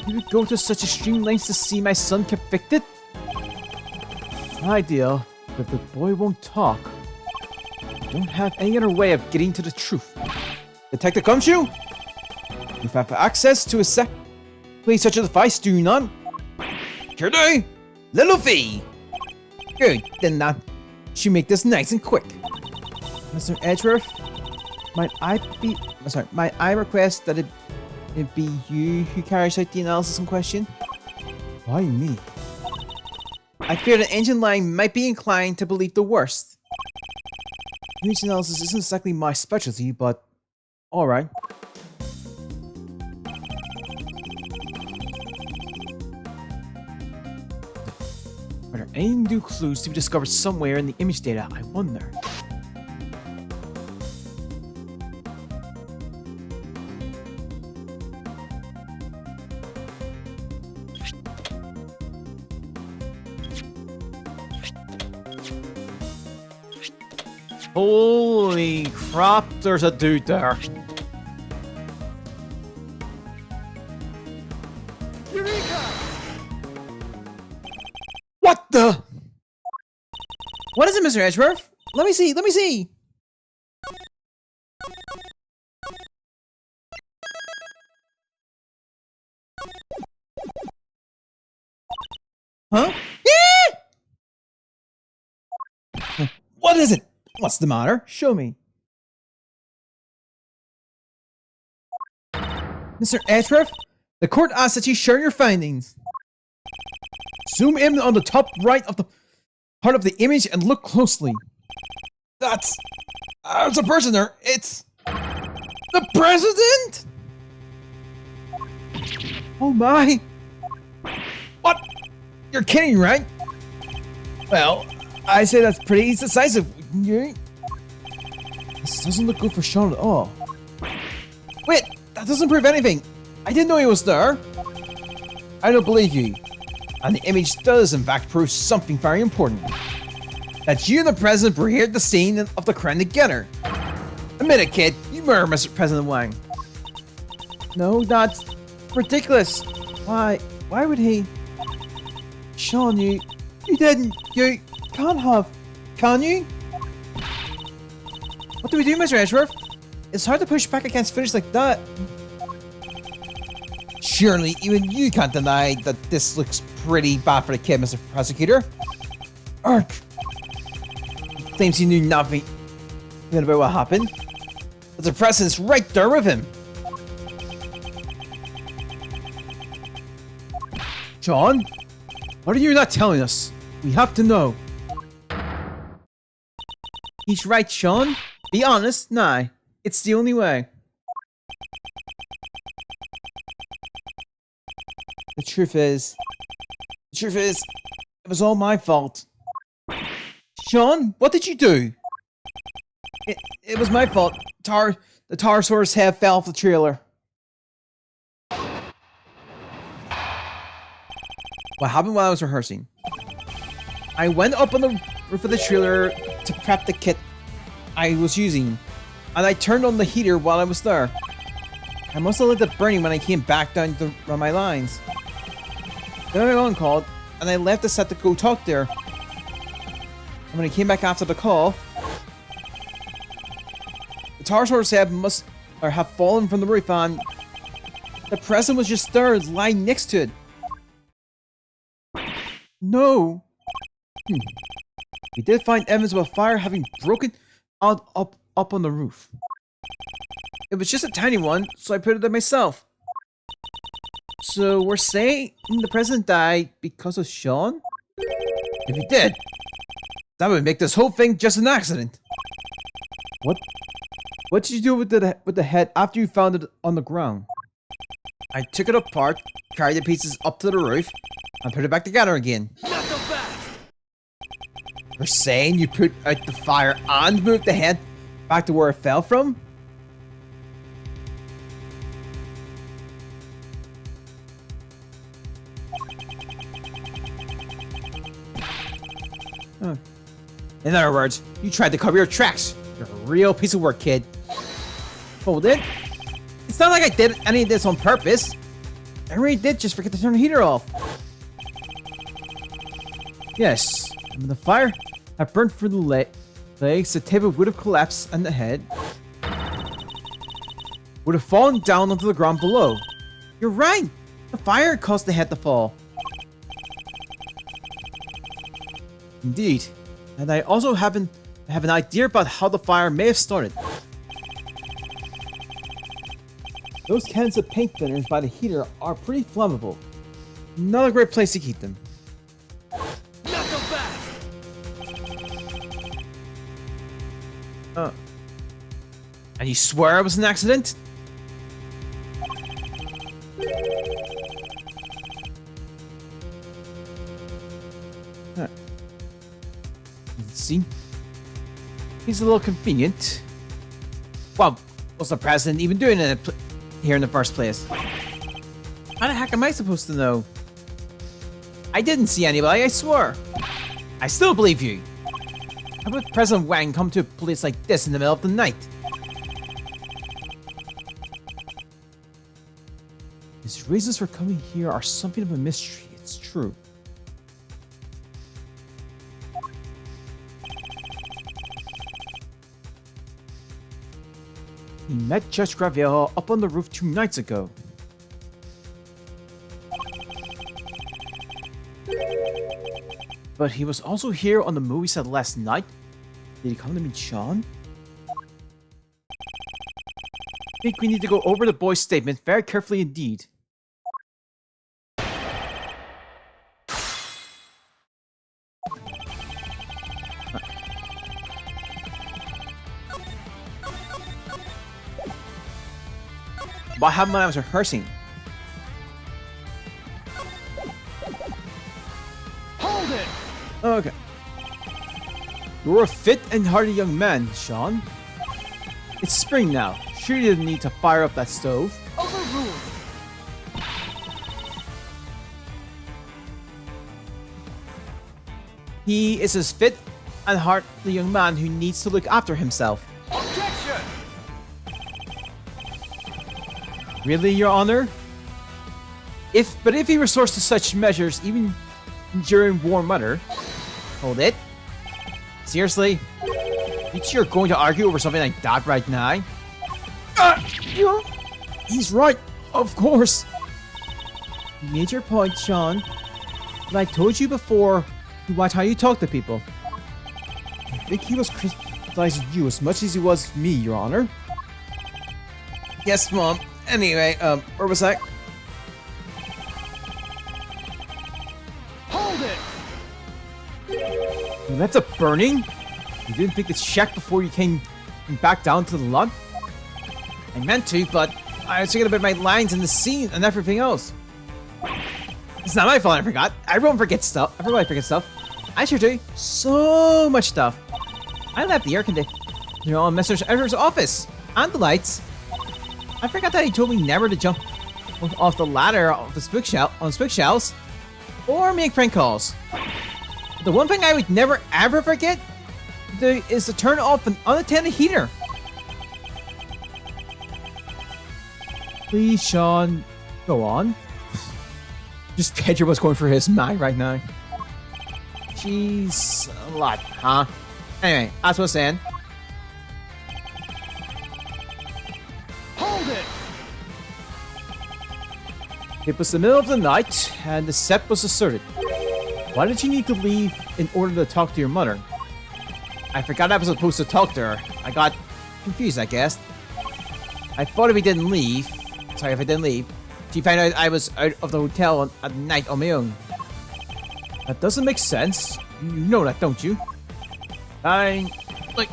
You would go to such extreme lengths to see my son convicted? It's an idea, but if the boy won't talk, I don't have any other way of getting to the truth. Detective Gumshoe? You have access to a please such a device, do you not? Sure do! Little V! Good, then that should make this nice and quick. Mr. Edgeworth, might I request that it be you who carries out the analysis in question? Why me? I fear that Agent Lang might be inclined to believe the worst. Image analysis isn't exactly my specialty, but alright. Are there any new clues to be discovered somewhere in the image data? I wonder. Holy crap, there's a dude there. Eureka! What the? What is it, Mr. Edgeworth? Let me see. Huh? Yeah! What is it? What's the matter? Show me. Mr. Edgeworth, the court asks that you share your findings. Zoom in on the top right of the part of the image and look closely. That's a person there. It's the president? Oh my. What? You're kidding, right? Well, I say that's pretty decisive. Yeah. This doesn't look good for Sean at all. Wait, that doesn't prove anything. I didn't know he was there. I don't believe you. And the image does in fact prove something very important. That you and the president were here at the scene of the crime together. A minute, kid. You murder Mr. President Wang. No, that's ridiculous. Why? Why would he? Sean, you didn't. You can't have. Can you? What do we do, Mr. Edgeworth? It's hard to push back against footage like that. Surely, even you can't deny that this looks pretty bad for the kid, Mr. Prosecutor. Ark claims he knew nothing about what happened. But the president's right there with him. John, what are you not telling us? We have to know. He's right, Sean. Be honest, nah. It's the only way. The truth is, it was all my fault. Sean, what did you do? It was my fault. The Tarasaurus head fell off the trailer. What happened while I was rehearsing? I went up on the roof of the trailer to prep the kit I was using, and I turned on the heater while I was there. I must have left it burning when I came back down to run my lines. Then my mom called, and I left the set to go talk there. And when I came back after the call, the Tarasaurus head must have fallen from the roof, and the president was just there, lying next to it. No. We did find evidence of a fire having broken out up on the roof. It was just a tiny one, so I put it there myself. So we're saying the president died because of Sean? If he did, that would make this whole thing just an accident. What did you do with the head after you found it on the ground? I took it apart, carried the pieces up to the roof, and put it back together again. Not so fast! You're saying you put out the fire and moved the head back to where it fell from? Huh. In other words, you tried to cover your tracks. You're a real piece of work, kid. Hold it. It's not like I did any of this on purpose. I really did just forget to turn the heater off. Yes, and when the fire had burnt through the legs, the table would have collapsed and the head would have fallen down onto the ground below. You're right! The fire caused the head to fall. Indeed. And I also happen to have an idea about how the fire may have started. Those cans of paint thinners by the heater are pretty flammable. Not a great place to keep them. Not so fast! And you swear it was an accident? Huh. See? He's a little convenient. Well, what's the president even doing here in the first place? How the heck am I supposed to know? I didn't see anybody, I swear. I still believe you. How would President Wang come to a place like this in the middle of the night? His reasons for coming here are something of a mystery, it's true. He met Judge Gravier up on the roof 2 nights ago. But he was also here on the movie set last night. Did he come to meet Sean? I think we need to go over the boy's statement very carefully indeed. What happened when I was rehearsing? Hold it! Okay. You're a fit and hearty young man, Sean. It's spring now. Sure you didn't need to fire up that stove. Overruled! He is a fit and hearty young man who needs to look after himself. Objection! Really, Your Honor? But if he resorts to such measures, even during warm weather, hold it. Seriously, you two are going to argue over something like that right now? Yeah, he's right, of course. You made your point, Sean. But I told you before to watch how you talk to people. I think he was criticizing you as much as he was me, Your Honor. Yes, Mom. Anyway, where was I? Hold it! You left it burning? You didn't think to check before you came back down to the lot? I meant to, but I was thinking about my lines in the scene and everything else. It's not my fault I forgot. Everyone forgets stuff. Everybody forgets stuff. I sure do. So much stuff. I left the air conditioner on Mr. Edwards' office. And the lights. I forgot that he told me never to jump off the ladder of the bookshelves or make prank calls. The one thing I would never ever forget is to turn off an unattended heater. Please, Sean, go on. Just picture what's going through his mind right now. Jeez, a lot, huh? Anyway, as I was saying. Hold it! It was the middle of the night, and the set was deserted. Why did you need to leave in order to talk to your mother? I forgot I was supposed to talk to her. I got confused, I guess. I thought if I didn't leave, she found out I was out of the hotel at night on my own. That doesn't make sense. You know that, don't you? Like,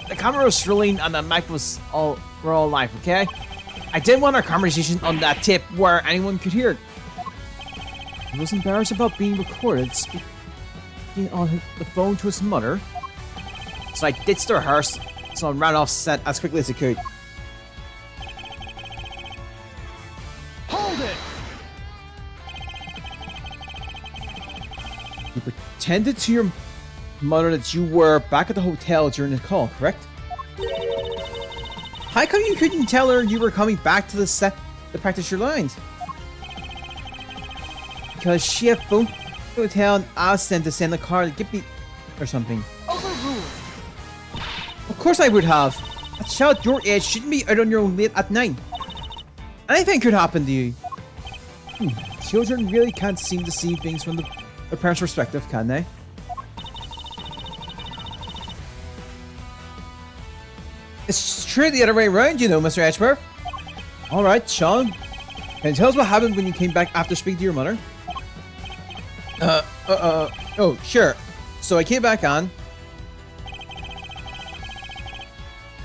the camera was rolling and the mic we're all live, okay? I didn't want our conversation on that tip where anyone could hear it. He was embarrassed about being recorded speaking on the phone to his mother. So I ditched the rehearse, so I ran off set as quickly as I could. Hold it! You pretended to your mother that you were back at the hotel during the call, correct? How come you couldn't tell her you were coming back to the set to practice your lines? Because she had phoned the hotel and asked them to send a car to get me or something. Overruled! Of course I would have. A child your age shouldn't be out on your own late at night. Anything could happen to you. Children really can't seem to see things from their parents' perspective, can they? It's true the other way around, you know, Mr. Edgeworth. Alright, Sean. Can you tell us what happened when you came back after speaking to your mother? Oh, sure. So I came back on.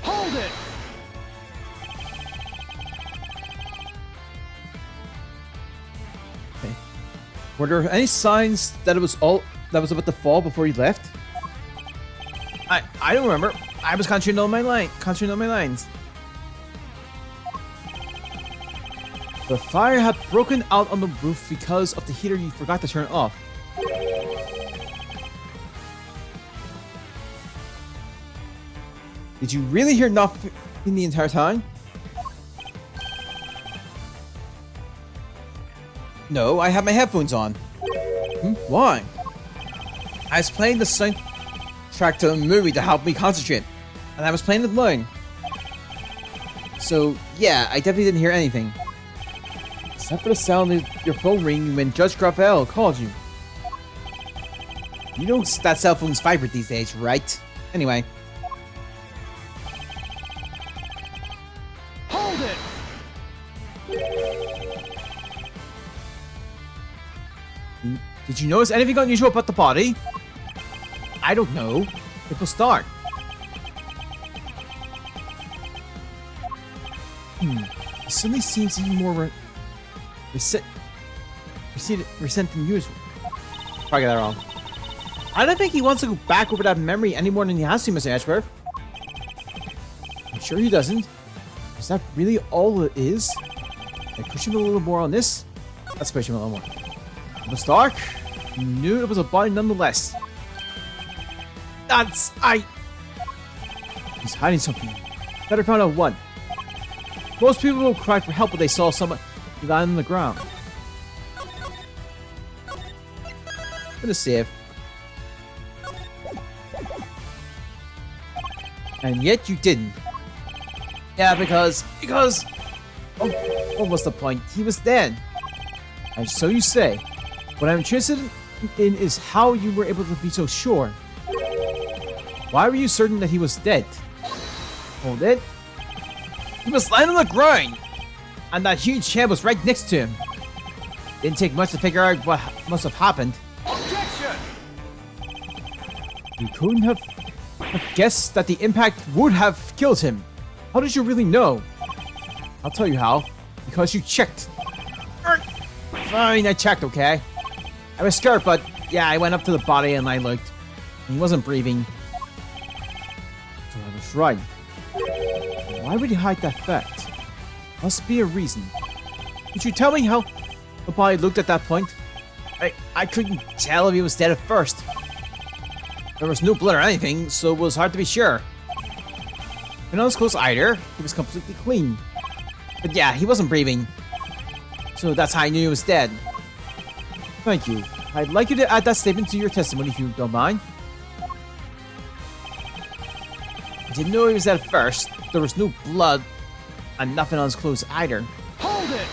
Hold it! Okay. Were there any signs that it was about to fall before you left? I don't remember. I was concentrating on my lines. The fire had broken out on the roof because of the heater you forgot to turn off. Did you really hear nothing the entire time? No, I had my headphones on. Why? I was playing the soundtrack to a movie to help me concentrate, and I was playing it alone. So, yeah, I definitely didn't hear anything. Except for the sound of your phone ringing when Judge Gravel called you. You know that cell phones vibrate these days, right? Anyway. Hold it! Did you notice anything unusual about the body? I don't know. It was dark. It suddenly seems even more recent than usual. Probably got that wrong. I don't think he wants to go back over that memory any more than he has to, Mr. Edgeworth. I'm sure he doesn't. Is that really all it is? Can I push him a little more on this? Let's push him a little more. It was dark. He knew it was a body nonetheless. He's hiding something. Better find out what. Most people will cry for help when they saw someone You land on the ground. Gonna save. And yet you didn't. Yeah, because oh, what was the point? He was dead. And so you say. What I'm interested in is how you were able to be so sure. Why were you certain that he was dead? Hold it. He was lying on the ground, and that huge head was right next to him. Didn't take much to figure out what must have happened. Objection! You couldn't have guessed that the impact would have killed him. How did you really know? I'll tell you how. Because you checked. Fine, I checked, okay? I was scared, but yeah, I went up to the body and I looked. And he wasn't breathing. So I was right. Why would he hide that fact? Must be a reason. Could you tell me how the body looked at that point? I couldn't tell if he was dead at first. There was no blood or anything, so it was hard to be sure. And not as close either. He was completely clean. But yeah, he wasn't breathing. So that's how I knew he was dead. Thank you. I'd like you to add that statement to your testimony if you don't mind. I didn't know he was dead at first. There was no blood and nothing on his clothes either. Hold it!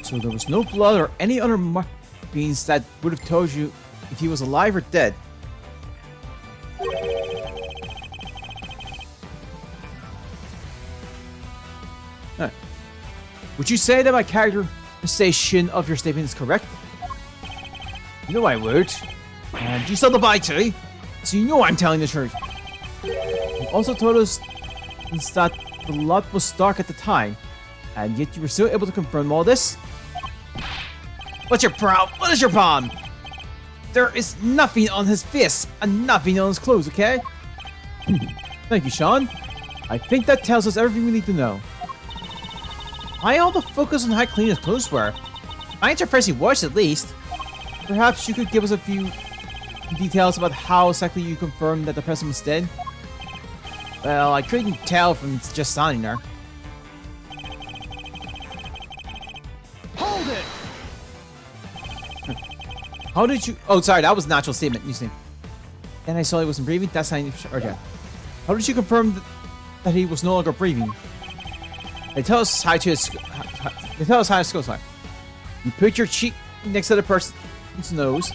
So there was no blood or any other markings that would have told you if he was alive or dead. Huh. Would you say that my characterization of your statement is correct? You know I would. And you saw the body too, so you know I'm telling the truth. You also told us that the lot was dark at the time, and yet you were still able to confirm all this? What's your problem? What is your problem? There is nothing on his face and nothing on his clothes, okay? Thank you, Sean. I think that tells us everything we need to know. Why all the focus on how clean his clothes were? I surprised he was, at least. Perhaps you could give us a few details about how exactly you confirmed that the person was dead? Well, I couldn't tell from just standing there. Hold it! How did you... Oh, sorry, that was a natural statement. You see. Then I saw he wasn't breathing. That's how you... Okay. How did you confirm that he was no longer breathing? They tell us how to... They tell us how his goes like. You put your cheek next to the person's nose,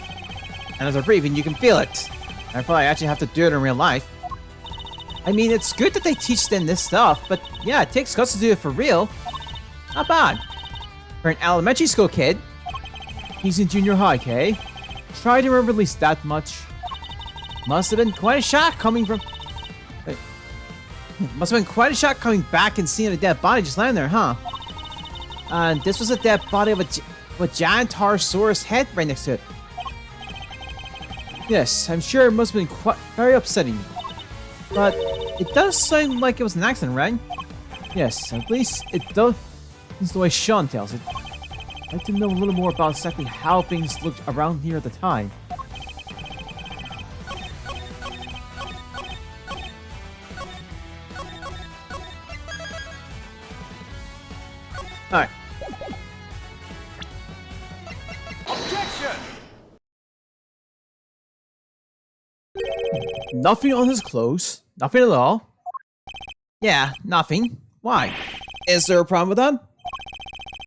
and as they're breathing, you can feel it. I thought I actually have to do it in real life. I mean, it's good that they teach them this stuff, but yeah, it takes guts to do it for real. Not bad. For an elementary school kid, he's in junior high, okay? Try to remember at least that much. Must have been quite a shock coming from... Must have been quite a shock coming back and seeing a dead body just lying there, huh? And this was a dead body of a giant Taurosaurus head right next to it. Yes, I'm sure it must have been quite very upsetting. But it does sound like it was an accident, right? Yes, at least it does the way Sean tells it. I'd like to know a little more about exactly how things looked around here at the time. Alright. Objection! Nothing on his clothes. Nothing at all. Yeah, nothing. Why? Is there a problem with that?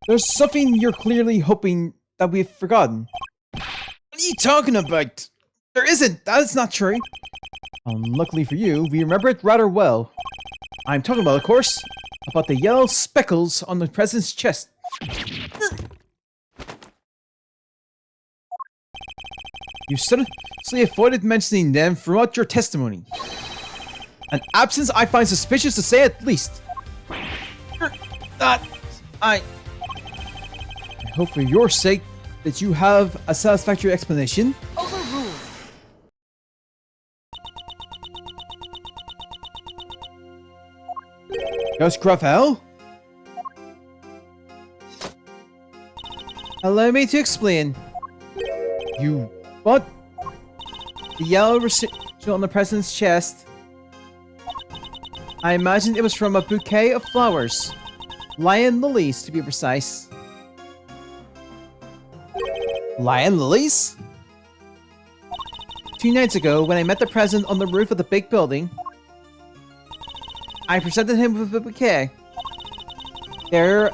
There's something you're clearly hoping that we've forgotten. What are you talking about? There isn't. That is not true. Luckily for you, we remember it rather well. I'm talking about, of course, about the yellow speckles on the president's chest. You studiously avoided mentioning them throughout your testimony. An absence I find suspicious to say at least. I hope for your sake that you have a satisfactory explanation. Overruled! Ghost Gravel? Allow me to explain. You bought the yellow residual on the president's chest. I imagine it was from a bouquet of flowers. Lion lilies, to be precise. Lion lilies? 2 nights ago, when I met the president on the roof of the big building, I presented him with a bouquet. They're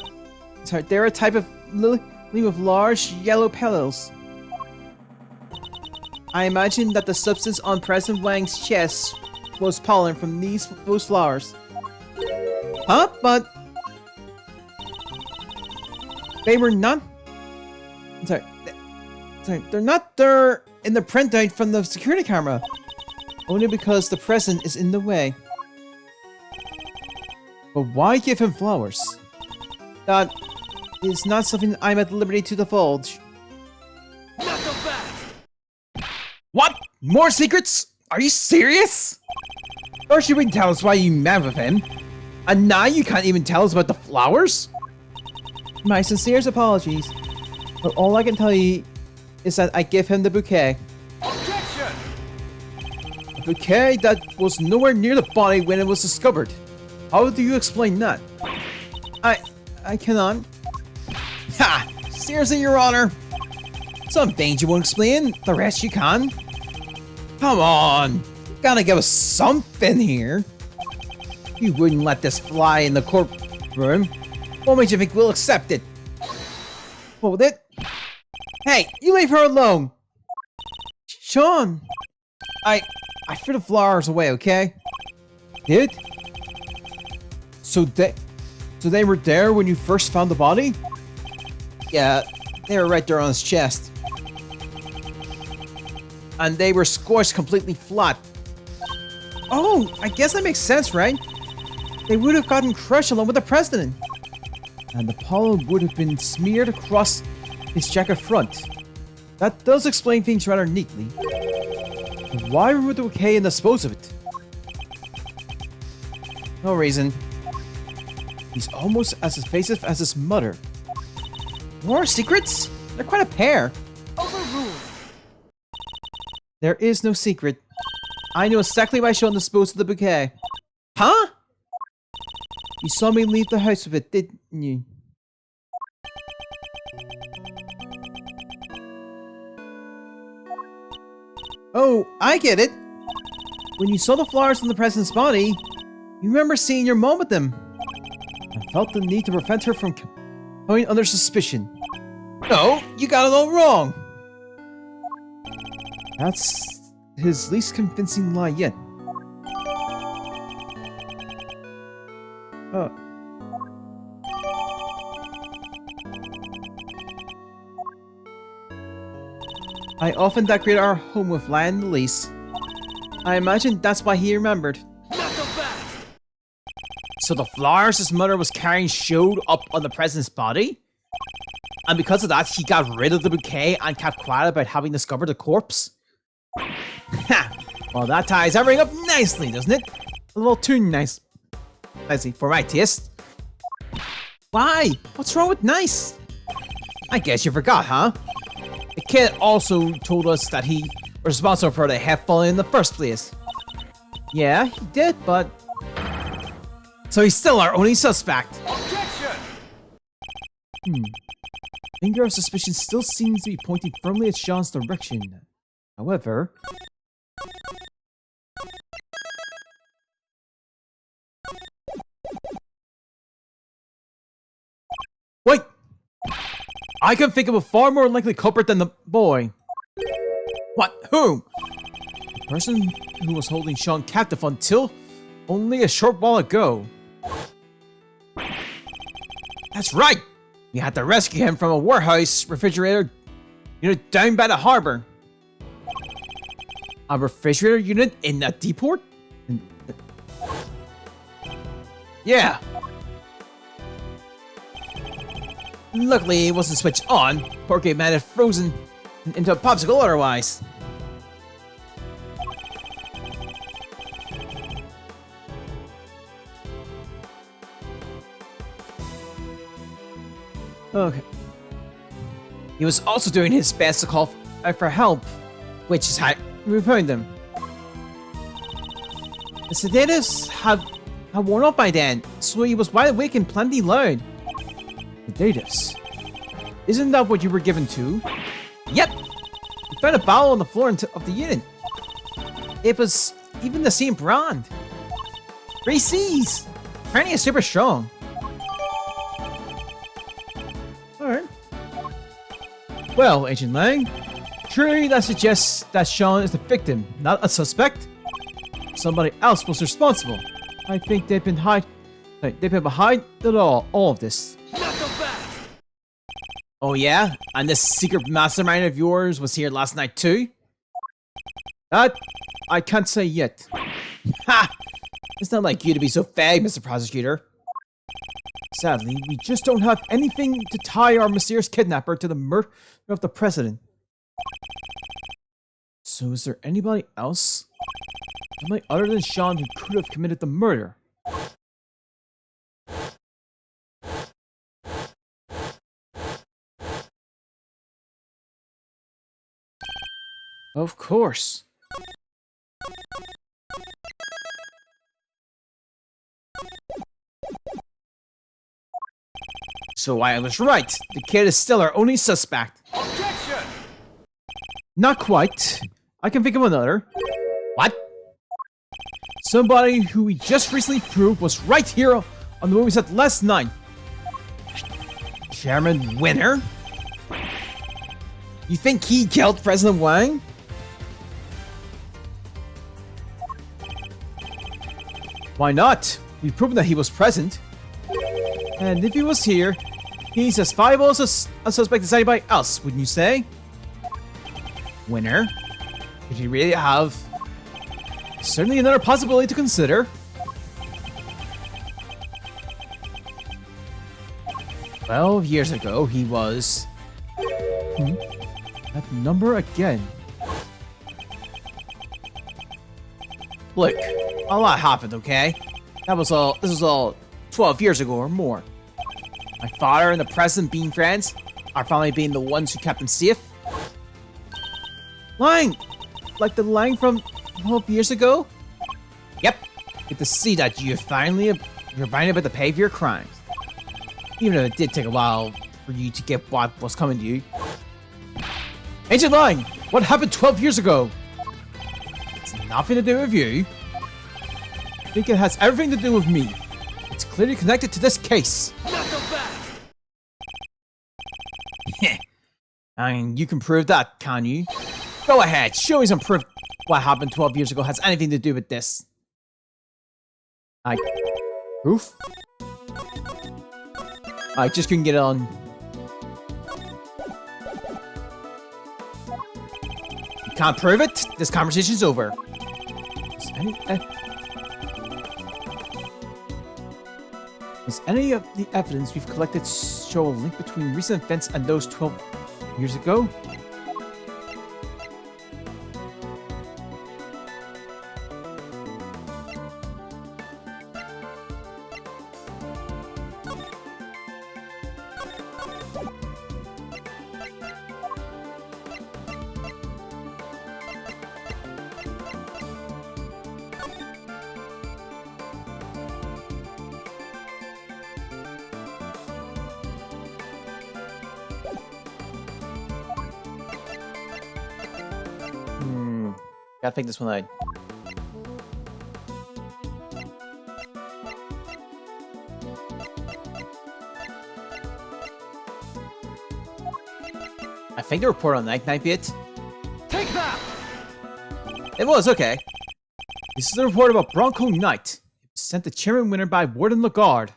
a type of lily with large yellow petals. I imagine that the substance on President Wang's chest was pollen from those flowers. Huh? But they were not. Sorry, they're not there in the printout from the security camera. Only because the president is in the way. But why give him flowers? That is not something I'm at liberty to divulge. Not the best. What? More secrets? Are you serious? First you wouldn't tell us why you met with him, and now you can't even tell us about the flowers? My sincerest apologies, but all I can tell you is that I give him the bouquet. Objection. A bouquet that was nowhere near the body when it was discovered. How do you explain that? I cannot. Ha! Seriously, Your Honor? Some things you won't explain, the rest you can. Come on! You gotta give us something here. You wouldn't let this fly in the courtroom. What makes you think we'll accept it? Hold it. Hey, you leave her alone! Sean! I threw the flowers away, okay? Did? So they were there when you first found the body? Yeah, they were right there on his chest. And they were squashed completely flat. Oh, I guess that makes sense, right? They would have gotten crushed along with the president. And the pollen would have been smeared across his jacket front. That does explain things rather neatly. But why would the bouquet dispose of it? No reason. He's almost as evasive as his mother. More secrets? They're quite a pair. Overruled. There is no secret. I know exactly why Sean disposed of the bouquet. Huh? You saw me leave the house with it, didn't you? Oh, I get it. When you saw the flowers on the president's body, you remember seeing your mom with them. I felt the need to prevent her from coming under suspicion. No, you got it all wrong. That's his least convincing lie yet. I often decorate our home with lion lilies. I imagine that's why he remembered. Not the best. So the flowers his mother was carrying showed up on the president's body? And because of that, he got rid of the bouquet and kept quiet about having discovered the corpse? Ha! Well, that ties everything up nicely, doesn't it? A little too nice. Nicely, for my taste. Why? What's wrong with nice? I guess you forgot, huh? The kid also told us that he was responsible for the head falling in the first place. Yeah, he did, but... So he's still our only suspect. Objection. Finger of suspicion still seems to be pointing firmly at Sean's direction. However... Wait! I can think of a far more likely culprit than the boy. What? Who? The person who was holding Sean captive until only a short while ago. That's right! We had to rescue him from a warehouse refrigerator unit down by the harbor. A refrigerator unit in a depot? Yeah. Luckily, it wasn't switched on. Porky might have frozen into a popsicle otherwise. Okay. He was also doing his best to call out for help, which is how we found him. The sedatives have had worn off by then, so he was wide awake and plenty loud. Sedatives. Isn't that what you were given to? Yep! We found a bottle on the floor of the unit. It was even the same brand. 3 C's! Apparently it's super strong. Alright. Well, Agent Lang, surely that suggests that Sean is the victim, not a suspect? Somebody else was responsible. I think they've been behind it all of this. Not so fast. Oh yeah? And this secret mastermind of yours was here last night too? That I can't say yet. Ha! It's not like you to be so vague, Mr. Prosecutor. Sadly, we just don't have anything to tie our mysterious kidnapper to the murder of the president. So is there anybody else? Somebody other than Sean who could have committed the murder? Of course. So I was right. The kid is still our only suspect. Objection. Not quite. I can think of another. What? Somebody who we just recently proved was right here on the movie set last night. Chairman Winner? You think he killed President Wang? Why not? We've proven that he was present. And if he was here, he's as viable as a suspect as anybody else, wouldn't you say? Winner? Did you really have... Certainly another possibility to consider. Well, years ago, he was... That number again. Look, a lot happened, okay? This was all 12 years ago or more. My father and the president being friends, our family being the ones who kept him safe. Lang! Like the Lang from 12 years ago? Yep. Good to see that you're finally about to pay for your crimes. Even though it did take a while for you to get what was coming to you. Agent Lang! What happened 12 years ago? It's nothing to do with you. I think it has everything to do with me. It's clearly connected to this case. Not so fast. I mean, you can prove that, can you? Go ahead, show me some proof what happened 12 years ago has anything to do with this. Proof? I just couldn't get it on. You can't prove it? This conversation's over. Does any of the evidence we've collected show a link between recent events and those 12 years ago? Gotta think this one out. I think the report on Night Night bit. Take that. It was okay. This is the report about Bronco Knight. It was sent to Chairman Winner by Warden Lagarde.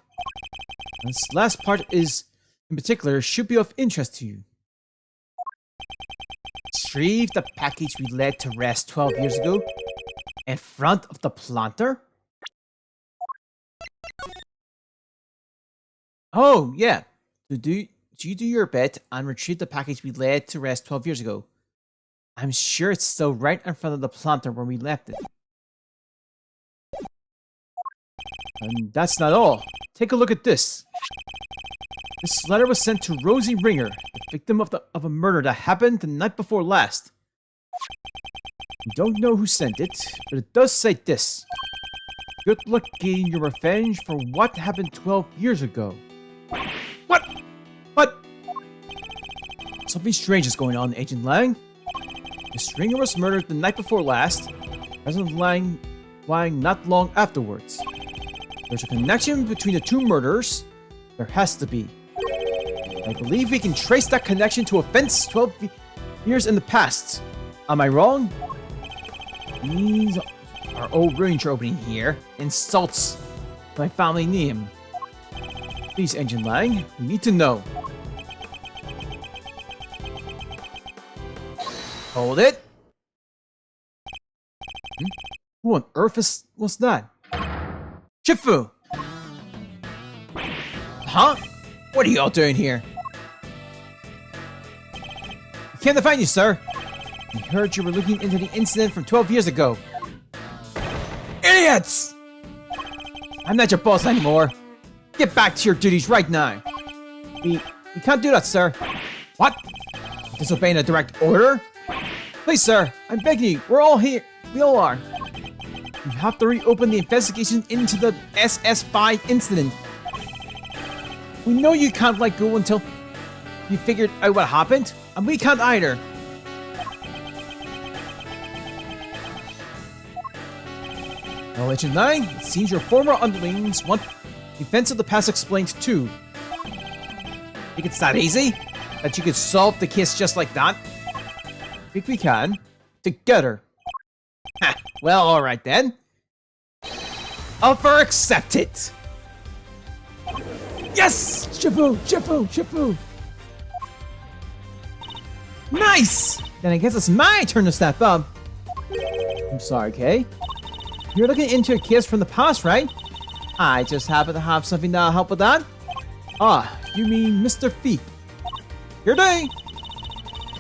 And this last part is, in particular, should be of interest to you. Retrieve the package we laid to rest 12 years ago in front of the planter? Oh, yeah. So do you do your bit and retrieve the package we laid to rest 12 years ago? I'm sure it's still right in front of the planter where we left it. And that's not all. Take a look at this. This letter was sent to Rosie Ringer, the victim of a murder that happened the night before last. We don't know who sent it, but it does say this. Good luck getting your revenge for what happened 12 years ago. What? What? Something strange is going on, Agent Lang. Miss Stringer was murdered the night before last. President Lang lying not long afterwards. There's a connection between the two murders. There has to be. I believe we can trace that connection to events 12 years in the past. Am I wrong? These are old ruins you're opening here. Insults my family name. Please, Agent Lang, we need to know. Hold it. Who on earth was that? Shifu! Huh? What are y'all doing here? We came to find you, sir. We heard you were looking into the incident from 12 years ago. Idiots! I'm not your boss anymore. Get back to your duties right now. We can't do that, sir. What? Disobeying a direct order? Please, sir, I'm begging you. We're all here. We all are. You have to reopen the investigation into the SS5 incident. We know you can't let go until you figured out what happened, and we can't either. Well, Agent 9, it seems your former underlings want events of the past explained too. Think it's that easy? That you could solve the case just like that? Think we can. Together. Ha, well, alright then. Offer accepted. Yes! Shifu! Shifu! Shifu! Nice! Then I guess it's my turn to step up. I'm sorry, Kay. You're looking into a case from the past, right? I just happen to have something that'll help with that. Ah, you mean Mr. Thief. Your day!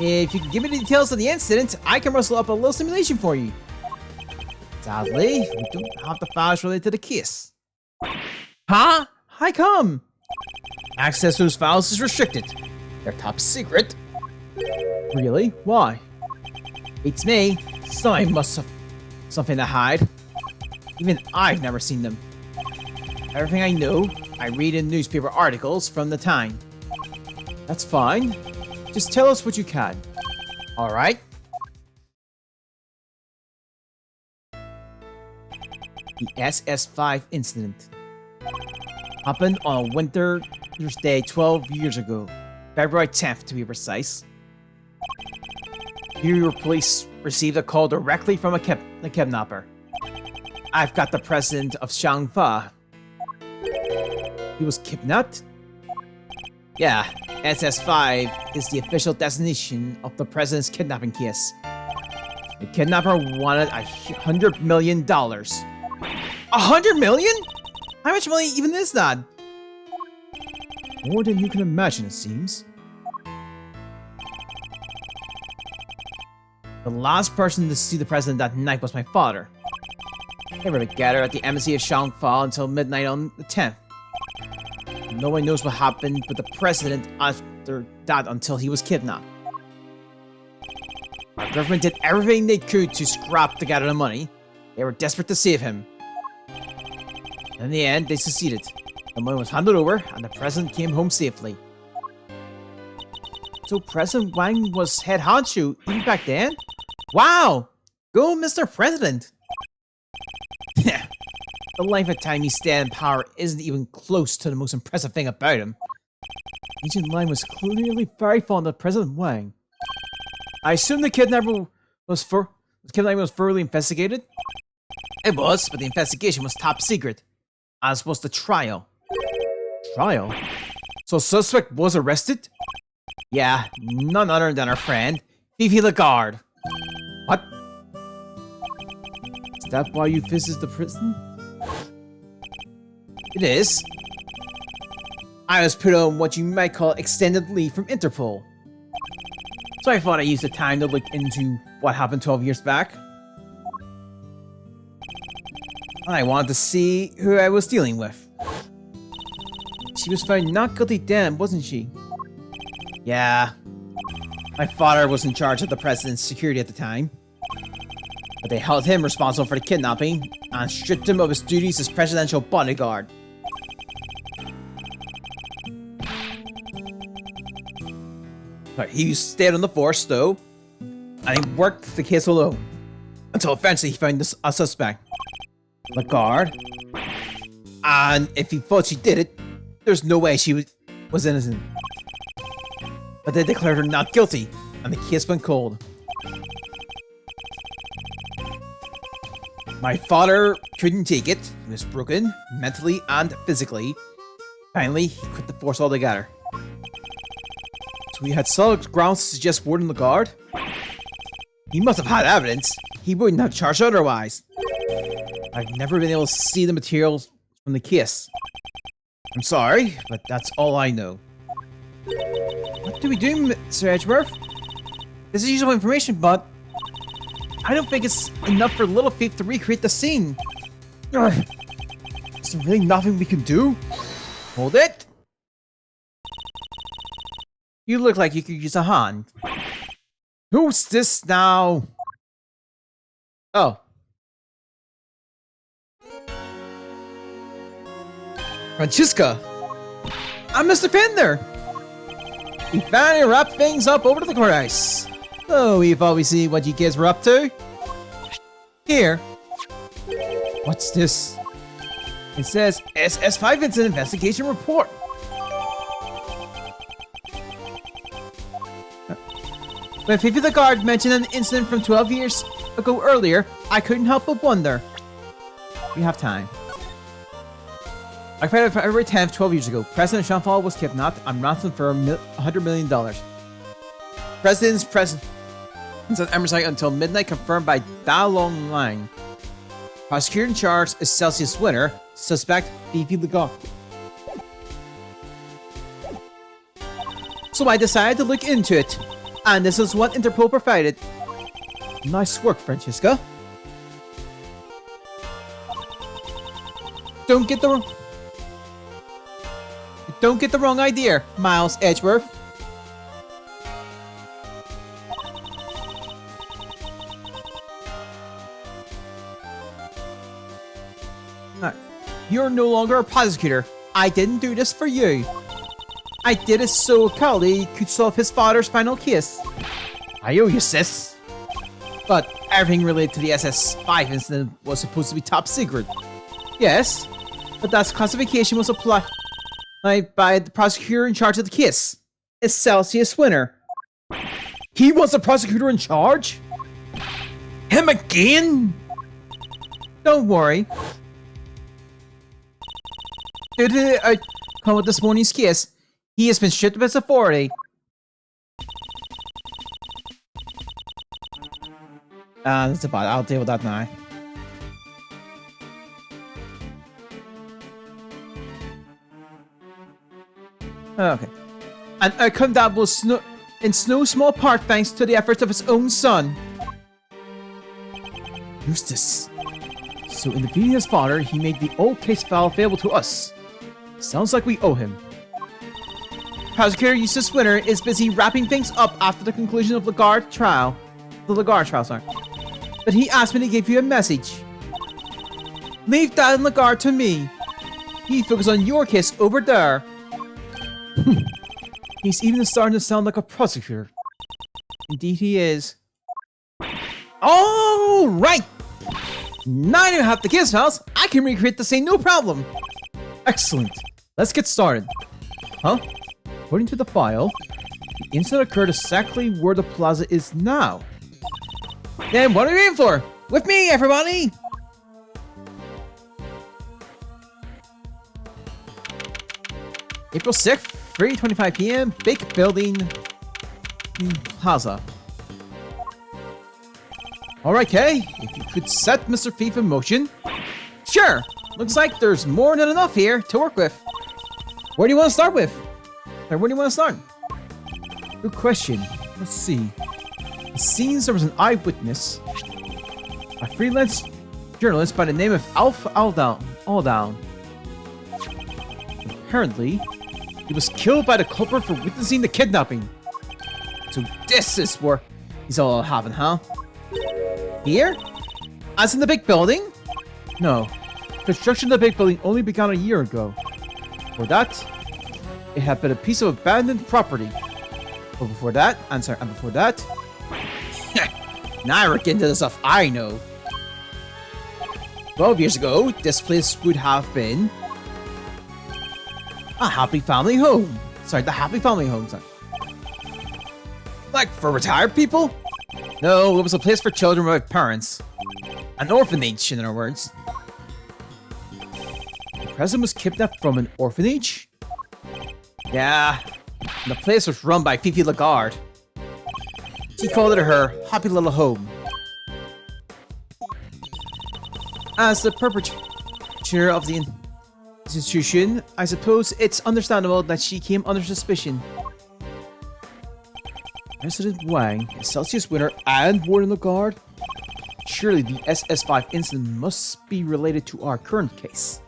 If you can give me the details of the incident, I can rustle up a little simulation for you. Sadly, we don't have the files related to the case. Huh? How come? Access to those files is restricted. They're top secret. Really? Why? It's me. Somebody must have something to hide. Even I've never seen them. Everything I know, I read in newspaper articles from the time. That's fine. Just tell us what you can. Alright? The SS5 incident happened on a winter's day 12 years ago. February 10th to be precise. Your police received a call directly from the kidnapper. I've got the president of Shangfa. He was kidnapped? Yeah, SS5 is the official designation of the president's kidnapping case. The kidnapper wanted $100 million. $100 million? How much money even is that? More than you can imagine, it seems. The last person to see the president that night was my father. They were together at the embassy of Shangfa until midnight on the 10th. No one knows what happened with the president after that until he was kidnapped. Our government did everything they could to scrap together the money. They were desperate to save him. In the end, they succeeded. The money was handed over, and the president came home safely. So President Wang was head honcho even back then? Wow! Go, Mr. President! The length of time he stayed in power isn't even close to the most impressive thing about him. Agent Lang was clearly very fond of President Wang. I assume the kidnapping was thoroughly investigated? It was, but the investigation was top secret, as was the trial. Trial? So suspect was arrested? Yeah, none other than our friend, Fifi Lagarde. What? Is that why you visited the prison? It is. I was put on what you might call extended leave from Interpol. So I thought I'd use the time to look into what happened 12 years back. And I wanted to see who I was dealing with. She was found not guilty then, wasn't she? Yeah. My father was in charge of the president's security at the time. But they held him responsible for the kidnapping and stripped him of his duties as presidential bodyguard. But he stayed on the force, though, and he worked the case alone until eventually he found a suspect, Lagarde. And if he thought she did it, there's no way she was innocent. But they declared her not guilty, and the case went cold. My father couldn't take it. He was broken, mentally and physically. Finally, he quit the force altogether. So we had solid grounds to suggest Warden Lagarde. He must have had evidence. He wouldn't have charged otherwise. I've never been able to see the materials from the case. I'm sorry, but that's all I know. What do we do, Mr. Edgeworth? This is useful information, but I don't think it's enough for Little Thief to recreate the scene. Ugh. Is there really nothing we can do? Hold it! You look like you could use a hand. Who's this now? Oh. Francesca! I'm Mr. Fender! We finally wrapped things up over to the courthouse. So we've always seen what you kids were up to. Here. What's this? It says SS5 Incident Investigation Report. When Fifi the Guard mentioned an incident from 12 years ago earlier, I couldn't help but wonder. We have time. On February 10th, 12 years ago, President Jean-Paul was kidnapped and ransomed for $100 million. President's presence on Emerside until midnight confirmed by Da Long Lang. Prosecutor in charge is Celsius Winner, suspect Fifi Lagarde. So I decided to look into it, and this is what Interpol provided. Nice work, Francesca. Don't get the wrong idea, Miles Edgeworth. You're no longer a prosecutor. I didn't do this for you. I did it so Callie could solve his father's final case. I owe you, sis. But everything related to the SS5 incident was supposed to be top secret. Yes, but that classification was applied by the prosecutor in charge of the case. It's Celsius Winner. He was the prosecutor in charge? Him again? Don't worry. Due to the outcome of this morning's case, he has been stripped of his authority. That's about it. I'll deal with that now. Okay. An outcome that was in no small part thanks to the efforts of his own son. Eustace. So in defeating his father, he made the old case file available to us. Sounds like we owe him. Prosecutor Eustace Winner is busy wrapping things up after the conclusion of Lagarde trial. The Lagarde trial, sorry. But he asked me to give you a message. Leave Dad and Lagarde to me. He focused on your case over there. He's even starting to sound like a prosecutor. Indeed he is. All right! Now I have the case files. I can recreate the scene no problem. Excellent. Let's get started. Huh? According to the file, the incident occurred exactly where the plaza is now. Then what are we waiting for? With me, everybody! April 6th, 3:25 p.m. Big Building Plaza. Alright, Kay. If you could set Mr. Thief in motion. Sure! Looks like there's more than enough here to work with. Where do you want to start with? Or where do you want to start? Good question. Let's see. It seems there was an eyewitness. A freelance journalist by the name of Alf Aldown. Apparently, he was killed by the culprit for witnessing the kidnapping. So this is where he's all having, huh? Here? As in the big building? No. Construction of the big building only began a year ago. For that, it had been a piece of abandoned property. But before that, and before that... now we're getting to the stuff I know. 12 years ago, this place would have been... a happy family home. Sorry, the happy family home, sorry. Like, for retired people? No, it was a place for children without parents. An orphanage, in other words. The president was kidnapped from an orphanage? Yeah, and the place was run by Fifi Lagarde. She called it her happy little home. As the perpetrator of the institution, I suppose it's understandable that she came under suspicion. President Wang, a Celsius winner and Warden Lagarde? Surely the SS5 incident must be related to our current case.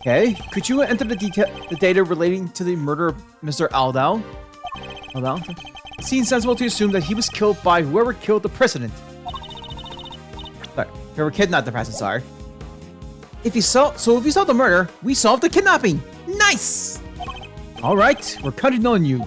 Okay, could you enter the data relating to the murder of Mr. Aldao? It seems sensible to assume that he was killed by whoever killed the president. Sorry, whoever kidnapped the president, sorry. If you saw the murder, we solved the kidnapping! Nice! Alright, we're counting on you.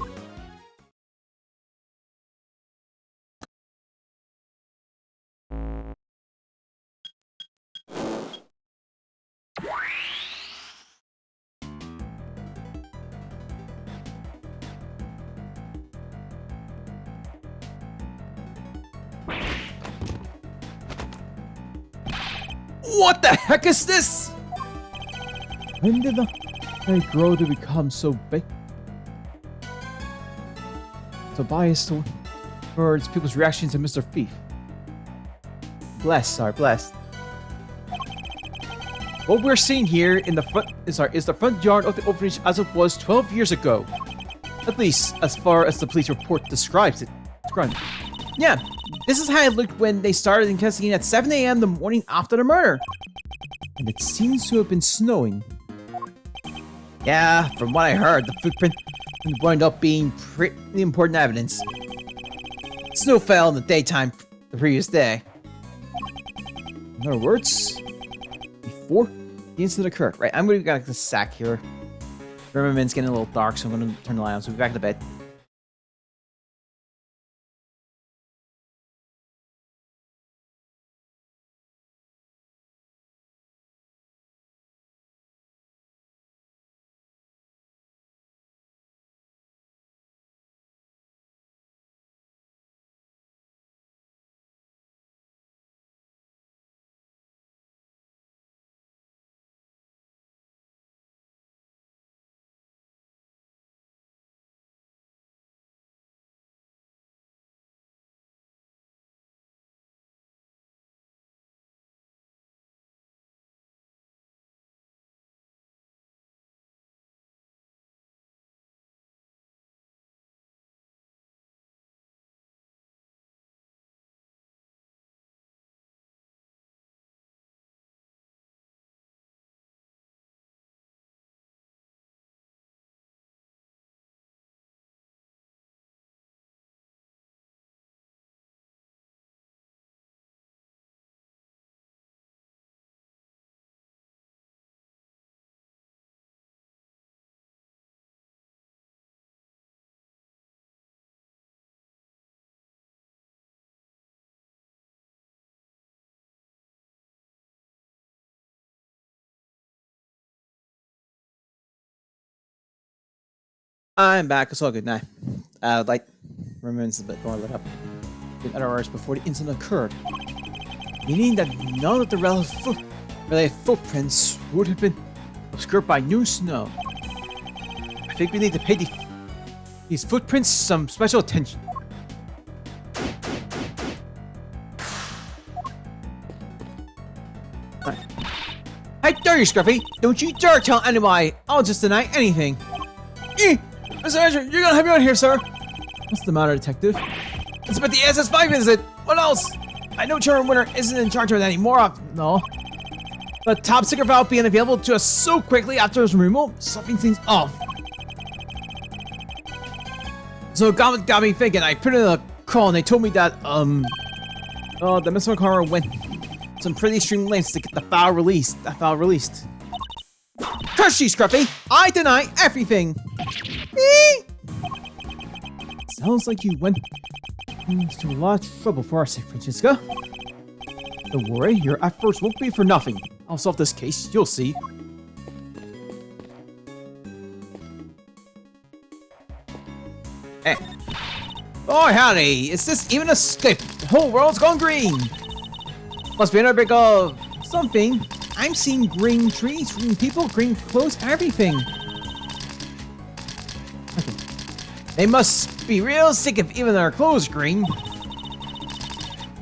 What the heck is this? When did they grow to become so big? So biased towards people's reaction to Mr. Thief. Blessed. What we're seeing here in the front is the front yard of the orphanage as it was 12 years ago. At least as far as the police report describes it. Yeah, this is how it looked when they started investigating at 7 a.m. the morning after the murder. And it seems to have been snowing. Yeah, from what I heard, the footprint wound up being pretty important evidence. Snow fell in the daytime the previous day. In other words, before the incident occurred. Right, I'm going to get the sack here. Remember, it's getting a little dark, so I'm going to turn the light on. So we'll be back to bed. I'm back. It's all good now. Like, remains a bit more lit up. In other words, before the incident occurred. Meaning that none of the related footprints would have been obscured by new snow. I think we need to pay these footprints some special attention. Right. Hey, dare you, Scruffy! Don't you dare tell anybody! I'll just deny anything! Mr. Sergeant, you're gonna have me on here, sir! What's the matter, Detective? It's about the SS5 visit! What else? I know Chairman Winter isn't in charge of it anymore, no. But top secret valve being available to us so quickly after his removal, something seems off. So got me thinking. I put in a call and they told me that, Oh, the Mr. Karma went some pretty extreme lengths to get the file released. Curse you, Scruffy! I deny everything! Eee! Sounds like you went into a lot of trouble for our sake, Francesca. Don't worry, your efforts won't be for nothing. I'll solve this case, you'll see. Hey. Oh, howdy! Is this even a skip? The whole world's gone green! Must be another big of something. I'm seeing green trees, green people, green clothes, everything. Okay. They must be real sick if even their clothes green.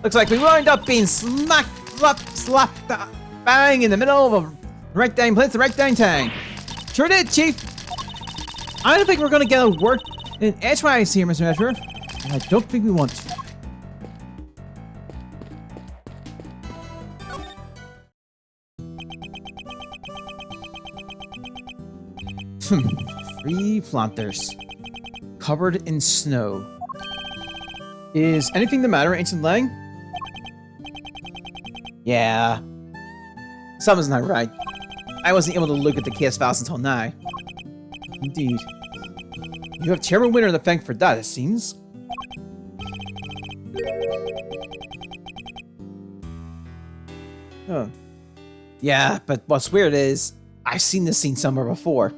Looks like we wind up being slap bang in the middle of a right dang place, the right dang tang. Sure did, Chief. I don't think we're gonna get a word in edgewise here, Mr. Edgeworth. And I don't think we want to. Three planters. Covered in snow. Is anything the matter, Ancient Lang? Yeah. Something's not right. I wasn't able to look at the case files until now. Indeed. You have Chairman Winter to thank for that, it seems. Oh. Yeah, but what's weird is, I've seen this scene somewhere before.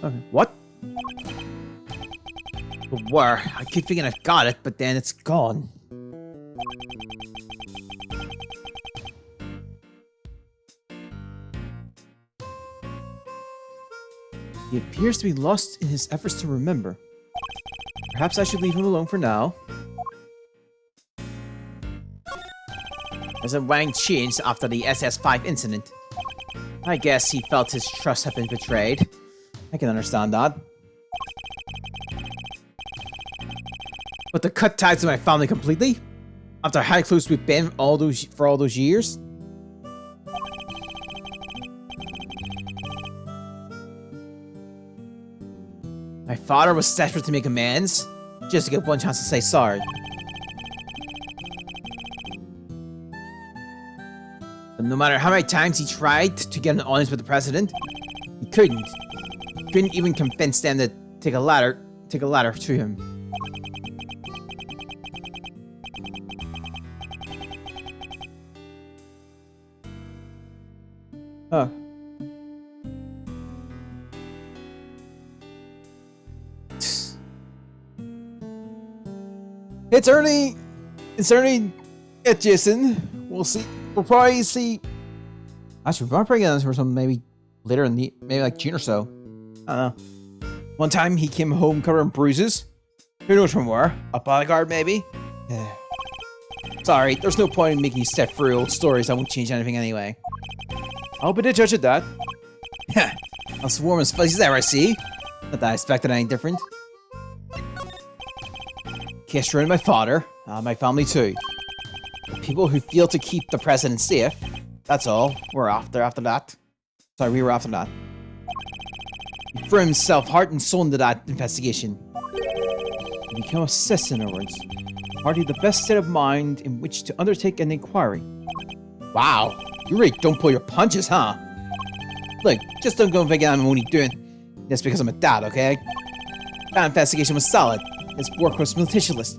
Okay, what? The war. I keep thinking I've got it, but then it's gone. He appears to be lost in his efforts to remember. Perhaps I should leave him alone for now. President Wang changed after the SS5 incident. I guess he felt his trust had been betrayed. I can understand that. But to cut ties with my family completely? After how close we've been for all those years? My father was desperate to make amends, just to get one chance to say sorry. But no matter how many times he tried to get an audience with the president, he couldn't. He couldn't even convince them to take a ladder to him. Oh. It's early at Jason. We'll see. We'll probably see. Actually, we're probably getting this for some maybe later in the maybe like June or so. I don't know. One time he came home covered in bruises. Who knows from where? A bodyguard maybe? Sorry, there's no point in making you step through old stories that won't change anything anyway. I'll be the judge of that. Heh. As warm as fuzzy as ever, I see. Not that I expected anything different. Kester and my father, my family too. The people who fail to keep the president safe. That's all. We're after that. Sorry, we were after that. He threw himself heart and soul into that investigation. He became obsessed in other words. Hardly the best state of mind in which to undertake an inquiry. Wow, you really don't pull your punches, huh? Look, just don't go thinking I'm only doing this because I'm a dad, okay? That investigation was solid. His work was meticulous,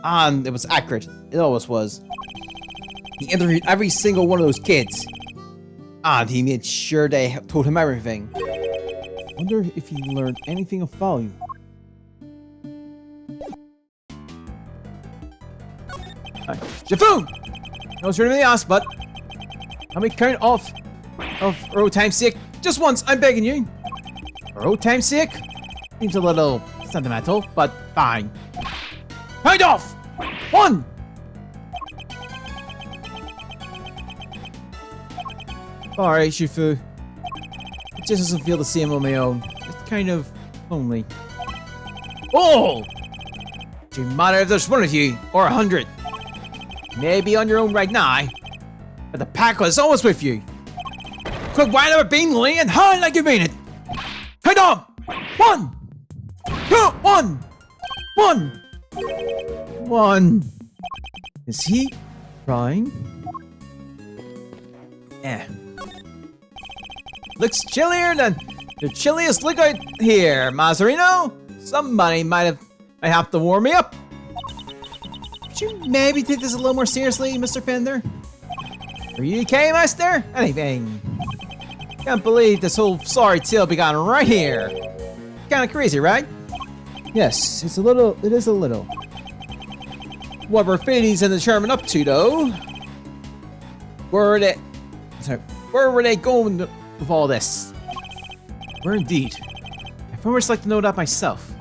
and it was accurate. It always was. He interviewed every single one of those kids, and he made sure they told him everything. Wonder if he learned anything of value. Jaffoon! I was really asked, but how many count of old time's sake? Just once, I'm begging you. For old time's sake? Seems a little sentimental, but fine. Count off! 1! Alright, Shifu. It just doesn't feel the same on my own. It's kind of lonely. Oh! Doesn't matter if there's one of you, or 100. You may be on your own right now, but the pack was always with you. Quit whining about being late and high like you mean it. Count on. 1, 2, 1, 1, 1. Is he crying? Yeah. Looks chillier than the chilliest liquid here, Mazarino. Somebody might have to warm me up. Could you maybe take this a little more seriously, Mr. Fender? Are you okay, Master? Anything? Can't believe this whole sorry tale began right here. Kinda crazy, right? Yes, it is a little. What were Fades and the Chairman up to, though? Where were they going with all this? Where indeed? I'd very much like to know that myself.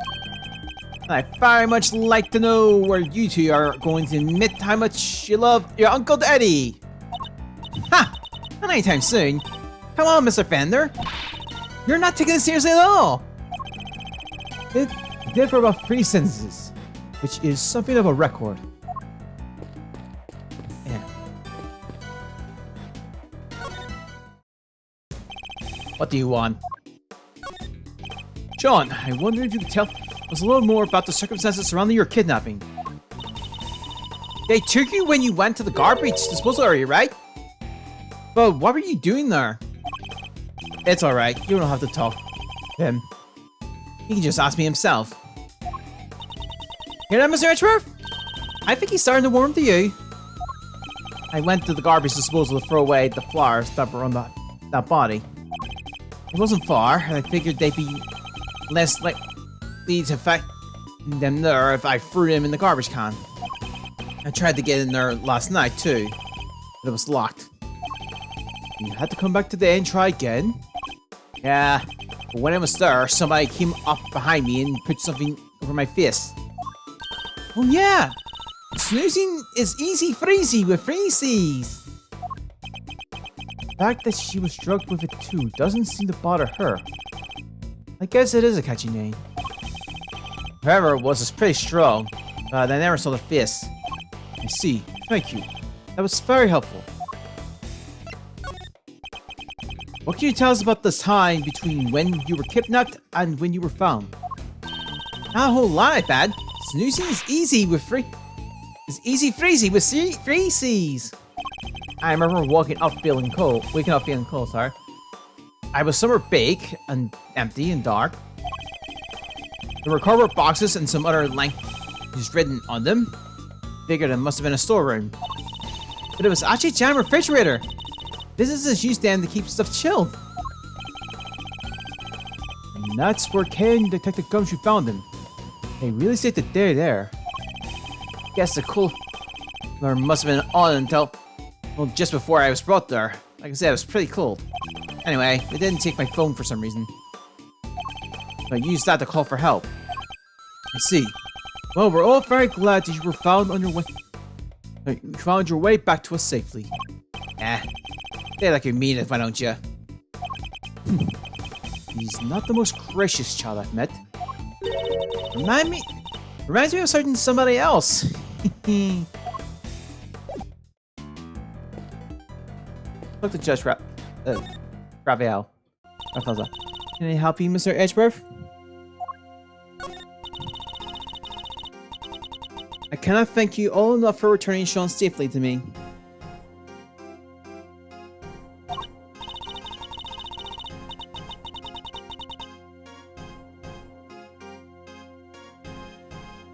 I'd very much like to know where you two are going to admit how much you love your Uncle Eddie. Ha! Not anytime soon. Come on, Mr. Fender. You're not taking this seriously at all. It did for about 3 sentences, which is something of a record. Yeah. What do you want? Sean, I wonder if you could tell us a little more about the circumstances surrounding your kidnapping. They took you when you went to the garbage disposal area, right? But what were you doing there? It's alright, you don't have to talk to him. He can just ask me himself. Hear that, Mr. Edgeworth? I think he's starting to warm to you. I went to the garbage disposal to throw away the flowers that were on that body. It wasn't far, and I figured they'd be less likely to affect them there if I threw them in the garbage can. I tried to get in there last night too, but it was locked. You had to come back today and try again? Yeah, but when I was there, somebody came up behind me and put something over my face. Oh yeah! Snoozing is easy freezy with freezies! The fact that she was drugged with it too doesn't seem to bother her. I guess it is a catchy name. However, it was pretty strong, but I never saw the face. I see. Thank you. That was very helpful. What can you tell us about the time between when you were kidnapped and when you were found? Not a whole lot, I bet. Snoozing is easy with freezy with freezies. I remember waking up feeling cold, sorry. I was somewhere big and empty and dark. There were cardboard boxes and some other languages written on them. Figured it must have been a storeroom. But it was actually a giant refrigerator. Businesses use them to keep stuff chilled. And that's where Ken Detective Gumshoe found them. They really saved the day there. Guess the cooler must have been on until, well, just before I was brought there. Like I said, it was pretty cold. Anyway, they didn't take my phone for some reason. I used that to call for help. I see. Well, we're all very glad that you were found on your way. You found your way back to us safely. Say like you mean it, why don't you? He's not the most gracious child I've met. Reminds me of certain somebody else. Look to Judge Raphael. Can I help you, Mr. Edgeworth? I cannot thank you all enough for returning Sean safely to me.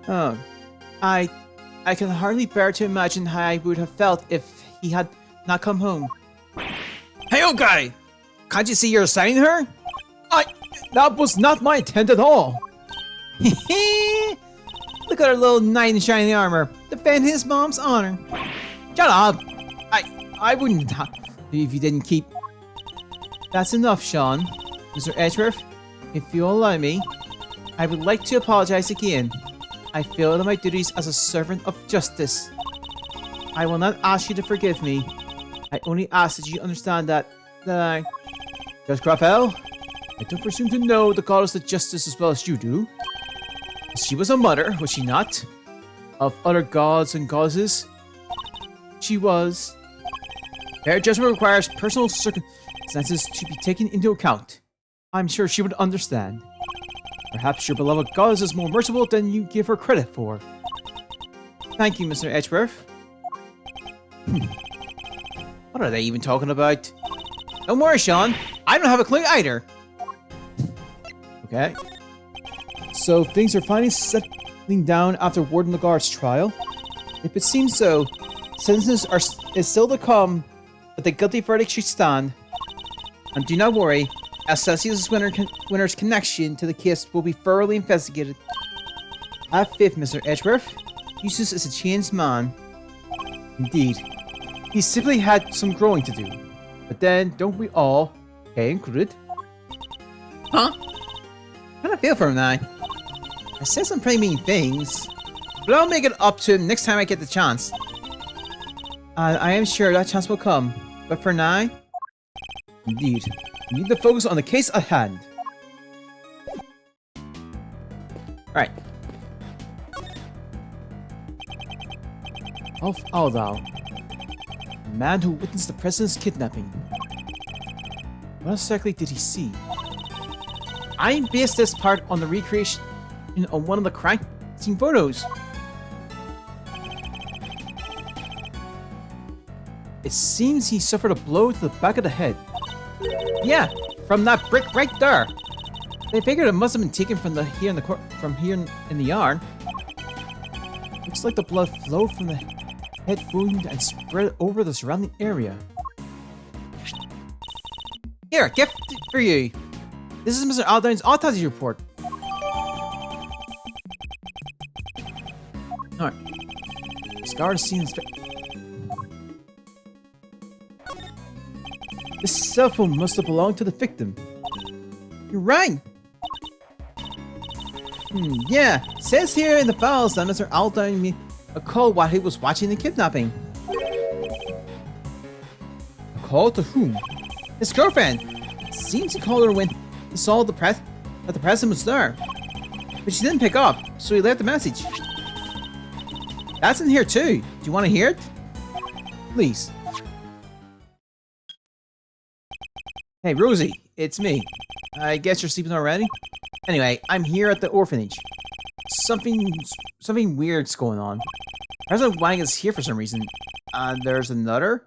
Oh, I can hardly bear to imagine how I would have felt if he had not come home. Hey, old guy! Can't you see you're signing her? That was not my intent at all. Look at her little knight in shining armor. Defend his mom's honor. Shut up! I wouldn't if you didn't keep... That's enough, Sean. Mr. Edgeworth, if you'll allow me, I would like to apologize again. I failed in my duties as a servant of justice. I will not ask you to forgive me. I only ask that you understand that I... Judge Raphael, I don't presume to know the goddess of justice as well as you do. She was a mother, was she not? Of other gods and goddesses? She was. Fair judgment requires personal senses to be taken into account. I'm sure she would understand. Perhaps your beloved goddess is more merciful than you give her credit for. Thank you, Mr. Edgeworth. What are they even talking about? Don't worry, Sean. I don't have a clue either. Okay. So things are finally settling down after Warden Lagarde's trial. If it seems so, sentences is still to come, but the guilty verdict should stand. And do not worry, Celsius' winner's connection to the case will be thoroughly investigated. Have faith, Mr. Edgeworth. Eustace is a changed man. Indeed. He simply had some growing to do. But then, don't we all, Kay included? Huh? I kind of feel for him now. I said some pretty mean things, but I'll make it up to him next time I get the chance. I am sure that chance will come, but for now, indeed, we need to focus on the case at hand. Right. Ulf Aldau, the man who witnessed the president's kidnapping. What exactly did he see? I based this part on the recreation on one of the crime scene photos. It seems he suffered a blow to the back of the head. Yeah, from that brick right there. They figured it must have been taken from here in the yard. Looks like the blood flowed from the head wound and spread over the surrounding area. Here, gift for you. This is Mr. Aldine's autopsy report. Alright. Scar seen his face. This cell phone must have belonged to the victim. You're right. Yeah. Says here in the files that Mr. Aldine made a call while he was watching the kidnapping. A call to whom? His girlfriend. Seems he called her when he saw that the president was there. But she didn't pick up, so he left a message. That's in here too. Do you want to hear it? Please. Hey, Rosie, it's me. I guess you're sleeping already? Anyway, I'm here at the orphanage. Something weird's going on. President Wang is here for some reason. There's another?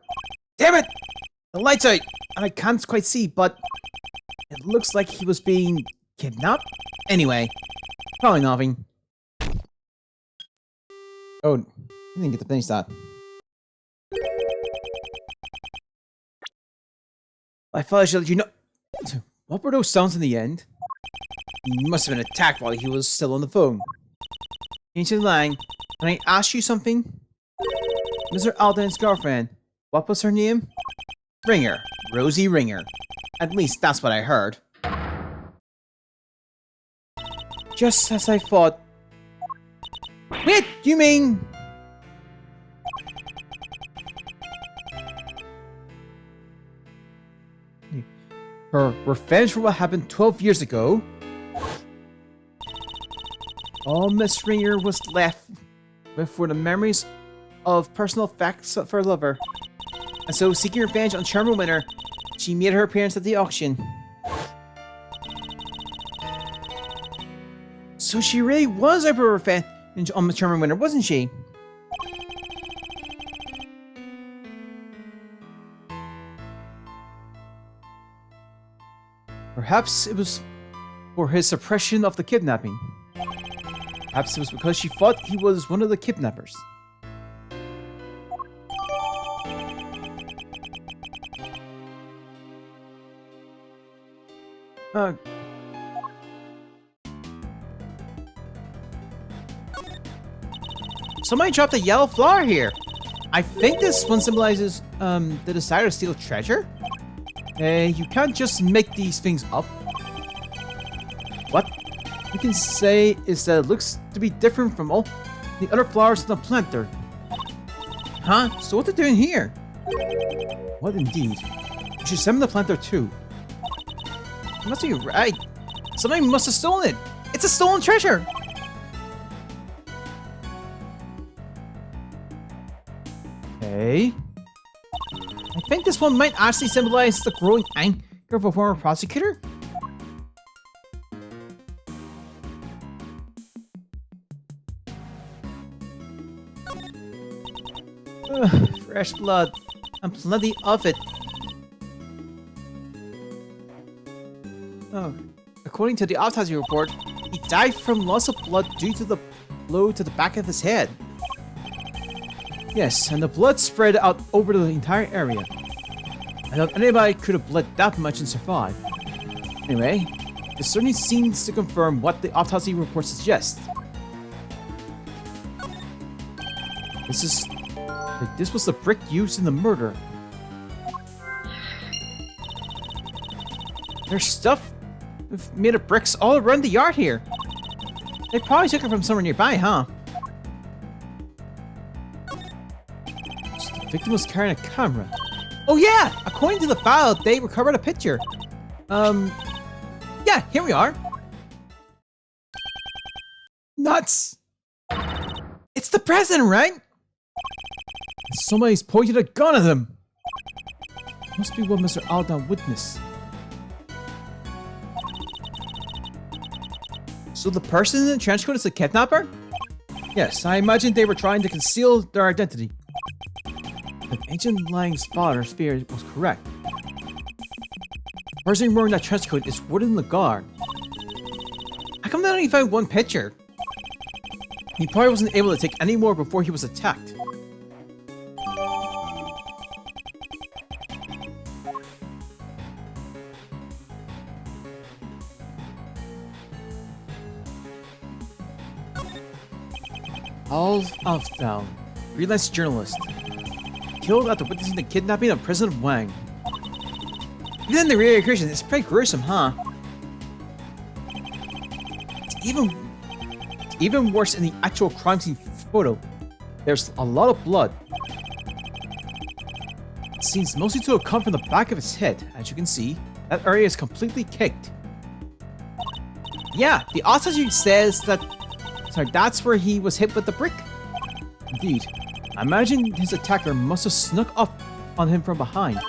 Damn it! The light's out, and I can't quite see, but it looks like he was being kidnapped? Anyway, probably nothing. Oh, I didn't get to finish that. I thought I should let you know. What were those sounds in the end? He must have been attacked while he was still on the phone. Ancient Lang, can I ask you something? Mr. Alden's girlfriend, what was her name? Ringer. Rosie Ringer. At least that's what I heard. Just as I thought. Wait, you mean... Her revenge for what happened 12 years ago? All Miss Ringer was left with were the memories of personal facts of her lover. And so, seeking revenge on Charmer Winner, she made her appearance at the auction. So she really was over revenge on the Charmer Winner, wasn't she? Perhaps it was for his suppression of the kidnapping. Perhaps it was because she thought he was one of the kidnappers. Somebody dropped a yellow flower here. I think this one symbolizes the desire to steal treasure. You can't just make these things up. What you can say is that it looks to be different from all the other flowers in the planter. Huh? So what they're doing here? What indeed? You should summon the planter too. You must be right. Somebody must have stolen it. It's a stolen treasure. Okay. I think this one might actually symbolize the growing anger of a former prosecutor? Ugh, fresh blood, and plenty of it. Oh, according to the autopsy report, he died from loss of blood due to the blow to the back of his head. Yes, and the blood spread out over the entire area. I doubt anybody could have bled that much and survived. Anyway, this certainly seems to confirm what the autopsy report suggests. This was the brick used in the murder. There's stuff made of bricks all around the yard here. They probably took it from somewhere nearby, huh? So the victim was carrying a camera. Oh yeah! According to the file, they recovered a picture. Yeah, here we are. Nuts! It's the president, right? Somebody's pointed a gun at him. Must be what Mr. Aldan witnessed. So the person in the trench coat is the kidnapper? Yes, I imagine they were trying to conceal their identity. But Agent Lang's father's fear was correct. The person wearing that trench coat is Warden Lagarde. How come they only found one picture? He probably wasn't able to take any more before he was attacked. Alv Alfdown, freelance journalist, killed after witnessing the kidnapping of President Wang. Even the reiteration, it's pretty gruesome, huh? It's even worse in the actual crime scene photo. There's a lot of blood. It seems mostly to have come from the back of his head. As you can see, that area is completely kicked. Yeah, the autopsy says that that's where he was hit with the brick. Indeed. I imagine his attacker must have snuck up on him from behind.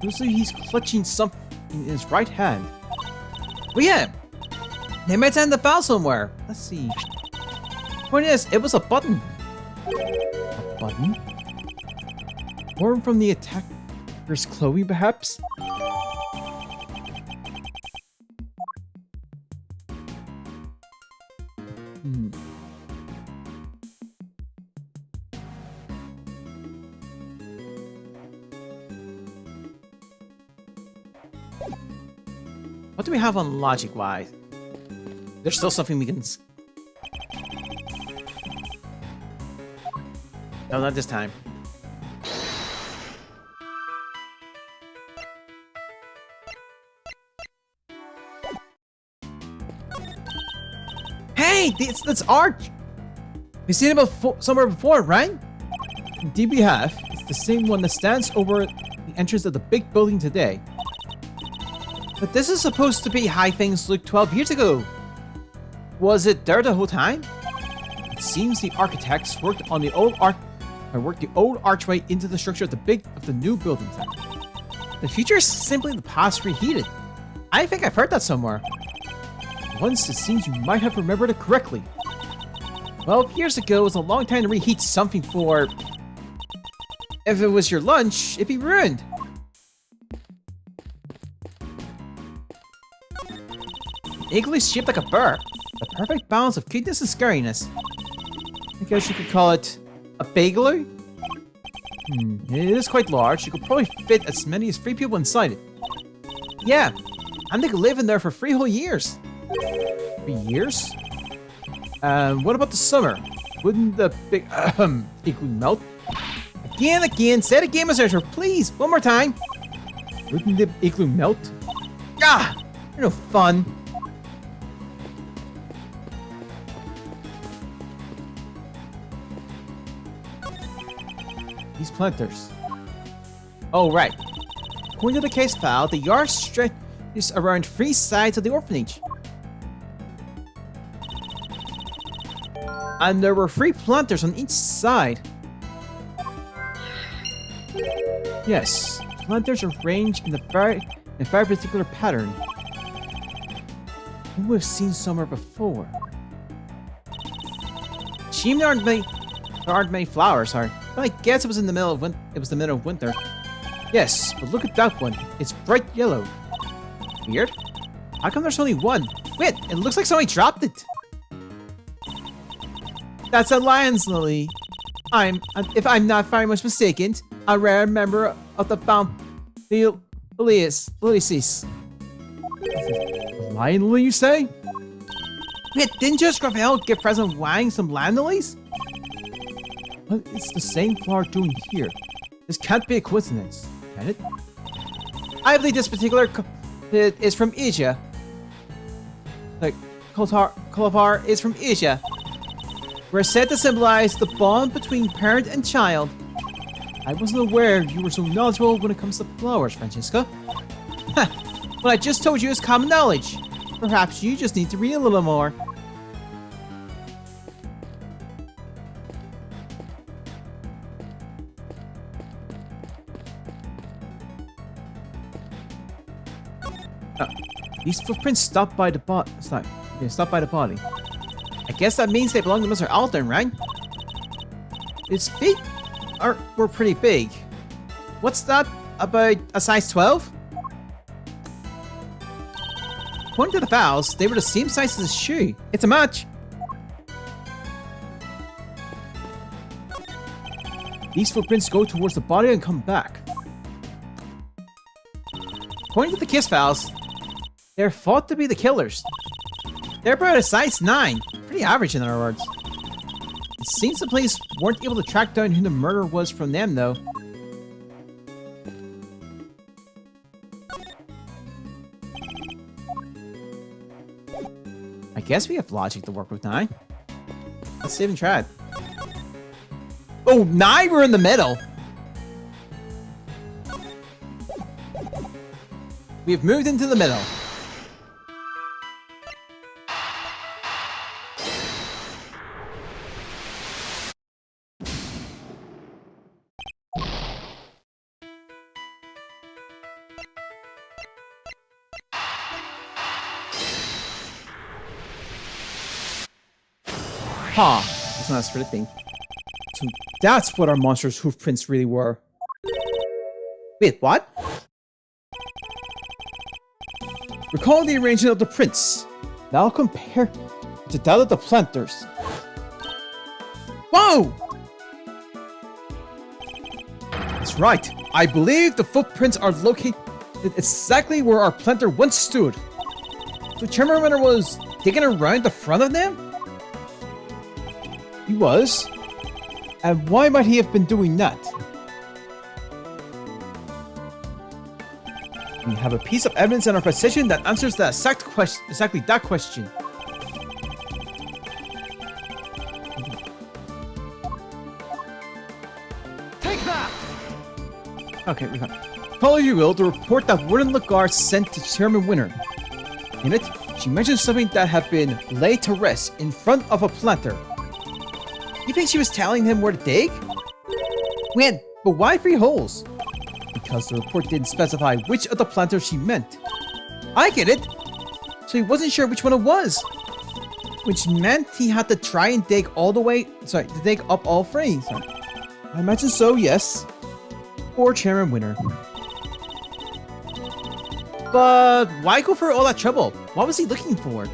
Looks like he's clutching something in his right hand. Oh yeah! They might send the file somewhere. Let's see. Point is, it was a button. A button? Worn from the attacker's clothing, perhaps? What do we have on logic-wise? There's still something we can... No, not this time. Hey! That's Arch! We've seen it somewhere before, right? Indeed we have. It's the same one that stands over the entrance of the big building today. But this is supposed to be how things looked 12 years ago. Was it there the whole time? It seems the architects worked on the old archway into the structure of the new building. The future is simply the past reheated. I think I've heard that somewhere. Once it seems you might have remembered it correctly. 12 years ago was a long time to reheat something for... If it was your lunch, it'd be ruined. Igloo is shaped like a bird. The perfect balance of cuteness and scariness. I guess you could call it a bageloo? It is quite large. You could probably fit as many as 3 people inside it. Yeah, and they could live in there for 3 whole years. 3 years? What about the summer? Wouldn't the big igloo melt? Again, say it again, Mr. Ezra, please, one more time. Wouldn't the igloo melt? Ah, you're no fun. These planters. Oh, right. According to the case file, the yard stretches around 3 sides of the orphanage. And there were 3 planters on each side. Yes, planters are arranged in a very particular pattern. We've seen somewhere before. Shame there aren't many flowers, sorry. But I guess it was in the middle of winter. Yes, but look at that one. It's bright yellow. Weird. How come there's only one? Wait, it looks like somebody dropped it. That's a lion's lily. If I'm not very much mistaken, a rare member of the Liliaceae. Lion lily, you say? Wait, didn't just Gravel give President Wang some lion lilies? But it's the same flower doing here. This can't be a coincidence, can it? I believe this particular it is from Asia. Like, Colophar is from Asia. We're said to symbolize the bond between parent and child. I wasn't aware you were so knowledgeable when it comes to flowers, Francesca. What I just told you is common knowledge. Perhaps you just need to read a little more. These footprints stopped by the body. Stopped by the body. I guess that means they belong to Mr. Alden, right? His feet were pretty big. What's that? About a size 12? According to the files, they were the same size as his shoe. It's a match. These footprints go towards the body and come back. According to the case files, they're thought to be the killers. They're about a size 9. Pretty average in other words. It seems the police weren't able to track down who the murderer was from them though. I guess we have logic to work with now. Let's save and try it. Oh, now we're in the middle! We've moved into the middle. Huh, that's not a sort of thing. So that's what our monster's hoof prints really were. Wait, what? Recall the arrangement of the prints. Now compare to that of the planters. Whoa! That's right. I believe the footprints are located exactly where our planter once stood. So Chairman Winter was digging around the front of them? He was? And why might he have been doing that? We have a piece of evidence in our possession that answers the exactly that question. Take that! Okay, we got it. Follow you will, the report that Warden Lagarde sent to Chairman Winter. In it, she mentioned something that had been laid to rest in front of a planter. You think she was telling him where to dig? Wait, but why 3 holes? Because the report didn't specify which of the planters she meant. I get it! So he wasn't sure which one it was. Which meant he had to try and dig all the way, to dig up all 3. I imagine so, yes. Poor Chairman Winter. But why go for all that trouble? What was he looking for?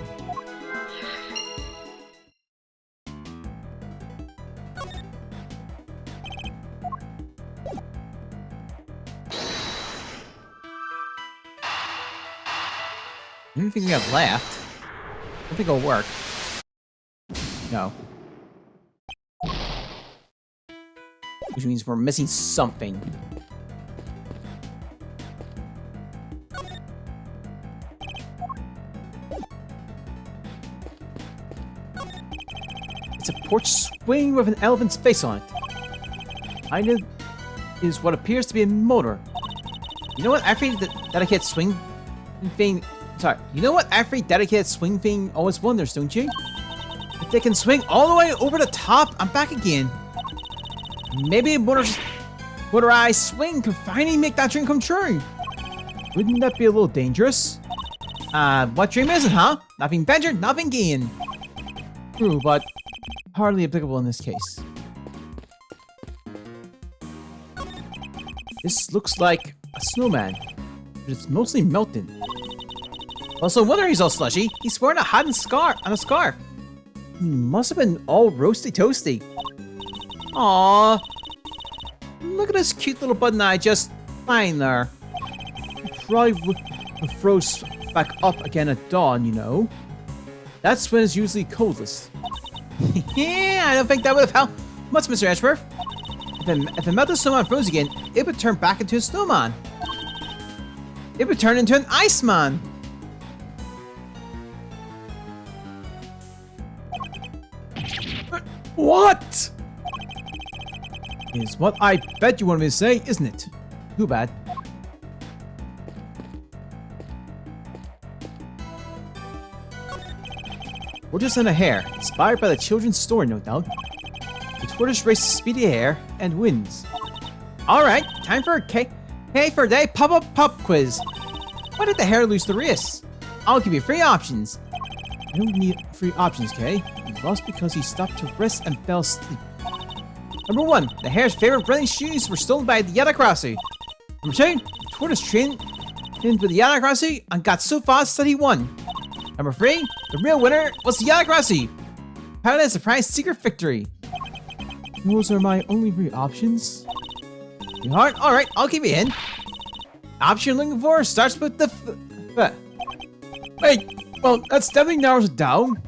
I don't think we have left. I don't think it'll work. No. Which means we're missing something. It's a porch swing with an elephant's face on it. Behind it is what appears to be a motor. You know what every dedicated swing thing... Sorry, you know what every dedicated swing thing always wonders, don't you? If they can swing all the way over the top and back again. Maybe a motor Motorized swing could finally make that dream come true. Wouldn't that be a little dangerous? What dream is it, huh? Nothing ventured, nothing gained. True, but hardly applicable in this case. This looks like a snowman, but it's mostly melted. Also, whether he's all slushy, he's wearing a hat and a scarf. He must have been all roasty toasty. Aww. Look at this cute little button eye just lying there. He probably would froze back up again at dawn, you know. That's when it's usually coldest. Yeah, I don't think that would have helped much, Mr. Edgeworth. If a melted snowman froze again, it would turn back into a snowman. It would turn into an iceman. What? Is what I bet you want me to say, isn't it? Too bad. Tortoise and a hare, inspired by the children's story, no doubt. The tortoise races speedy hare and wins. Alright, time for a K for a day pop quiz. Why did the hare lose the race? I'll give you 3 options. I don't need 3 options, Kay. He lost because he stopped to rest and fell asleep. Number 1, the hare's favorite running shoes were stolen by the Yatakrasi. Number 2, the tortoise trained with the Yatakrasi and got so fast that he won. Number 3, the real winner was the Yatakrasi. How did a surprise secret victory? Those are my only 3 options. You hard? Alright, I'll give you a hint. Option you're looking for starts with the wait, well, that's definitely narrows it down.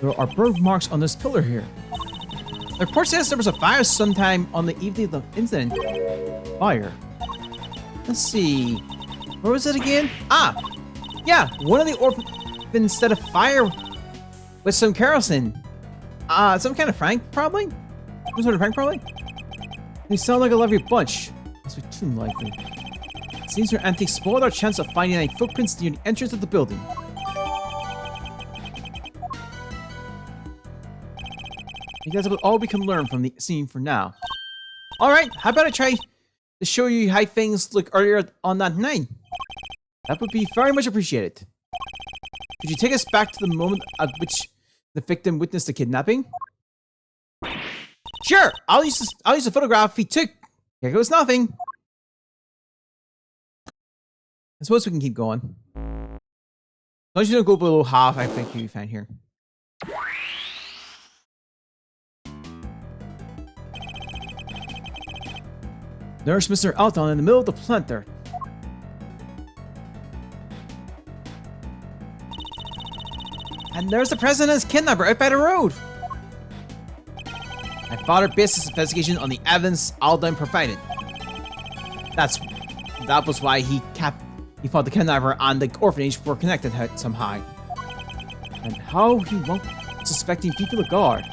There are birthmarks on this pillar here. The report says there was a fire sometime on the evening of the incident. Fire. Let's see. Where was it again? Ah! Yeah, one of the orphans set a fire with some kerosene. Some kind of prank, probably? Some sort of prank, probably? They sound like a lovely bunch. That's what too likely. It seems their antics spoiled our chance of finding any footprints near the entrance of the building. I think that's about all we can learn from the scene for now. Alright, how about I try to show you how things look earlier on that night? That would be very much appreciated. Could you take us back to the moment at which the victim witnessed the kidnapping? Sure, I'll use the photograph he took. Here goes nothing. I suppose we can keep going. As long as you don't go below half, I think you'll be fine here. There's Mr. Alton in the middle of the plant there. And there's the president's kidnapper out by the road. My father based his investigation on the evidence Alden provided. That was why he thought the kidnapper and the orphanage were connected somehow. And how he won't suspecting Fifi Lagarde.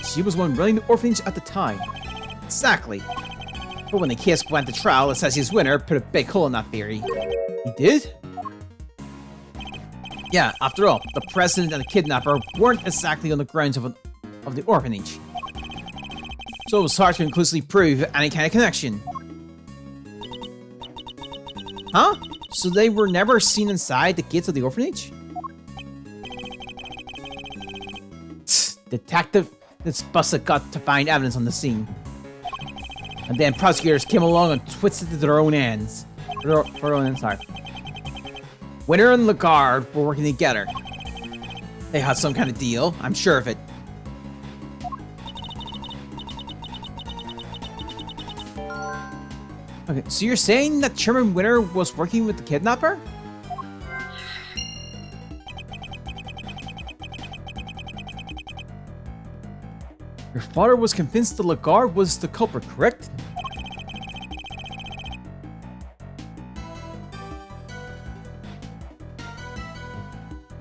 She was one running the orphanage at the time. Exactly. But when the case went to trial, the Assassin's winner put a big hole in that theory. He did? Yeah, after all, the president and the kidnapper weren't exactly on the grounds of the orphanage. So it was hard to conclusively prove any kind of connection. Huh? So they were never seen inside the gates of the orphanage? Detective, this busted got to find evidence on the scene. And then prosecutors came along and twisted it to their own ends. For their own ends, sorry. Winter and Lagarde were working together. They had some kind of deal, I'm sure of it. Okay, so you're saying that Chairman Winter was working with the kidnapper? Your father was convinced that Lagarde was the culprit, correct?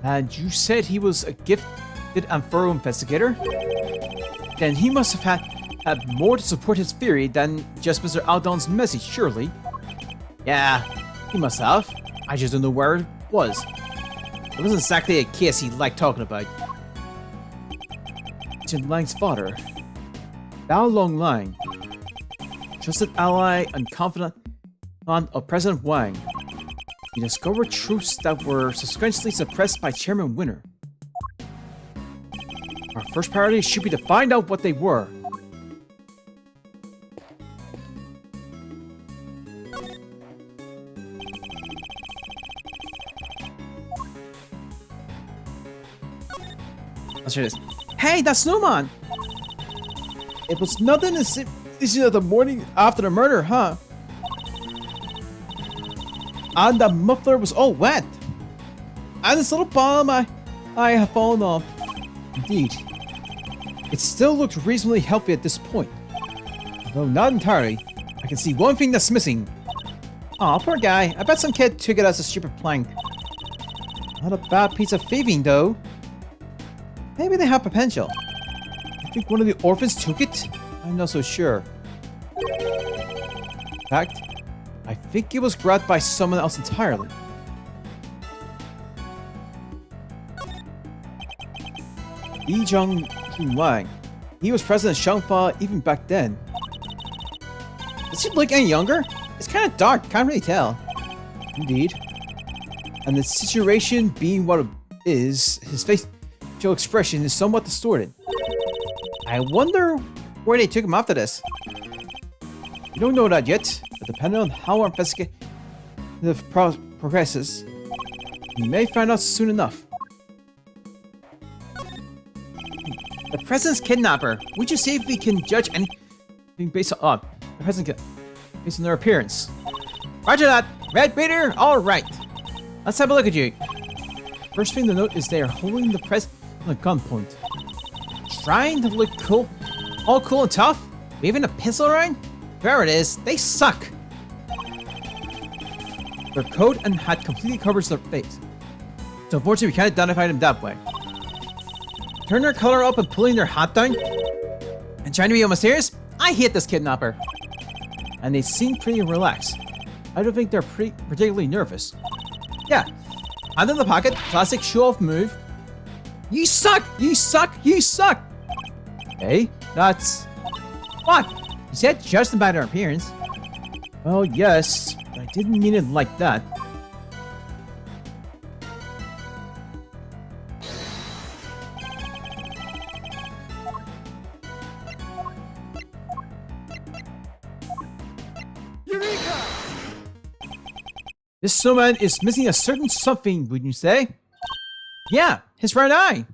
And you said he was a gifted and thorough investigator? Then he must have had more to support his theory than just Mr. Aldon's message, surely. Yeah, he must have. I just don't know where it was. It wasn't exactly a kiss he liked talking about. Jin Lang's father, Bao Long Lang, trusted ally and confidant of President Wang. He discovered truths that were subsequently suppressed by Chairman Winner. Our first priority should be to find out what they were. Let's hear this. Hey, that snowman! It was nothing as if the morning after the murder, huh? And the muffler was all wet. And this little bomb I have fallen off. Indeed. It still looked reasonably healthy at this point. Though not entirely. I can see one thing that's missing. Aw, poor guy. I bet some kid took it as a stupid plank. Not a bad piece of thieving, though. Maybe they have potential. I think one of the orphans took it? I'm not so sure. In fact, I think it was grabbed by someone else entirely. Li Jung Wang. He was president of Shangfa even back then. Does he look any younger? It's kind of dark, can't really tell. Indeed. And the situation being what it is, his facial expression is somewhat distorted. I wonder where they took him after this. We don't know that yet, but depending on how our investigation progresses, we may find out soon enough. The president's kidnapper. Would you see if we can judge anything based on the president based on their appearance? Roger that. Red Beater. All right. Let's have a look at you. First thing to note is they are holding the president at gunpoint, trying to look cool, all cool and tough, waving a pistol around. There it is. They suck. Their coat and hat completely covers their face, so unfortunately we can't identify them that way. Turn their color up and pulling their hat down and trying to be all mysterious. I hate this kidnapper. And they seem pretty relaxed. I don't think they're particularly nervous. Yeah, hand in the pocket, classic show-off move. You suck! You suck! You suck! Hey, that's... What? You said just about their appearance. Well, yes, but I didn't mean it like that. Eureka! This snowman is missing a certain something, wouldn't you say? Yeah, his right eye.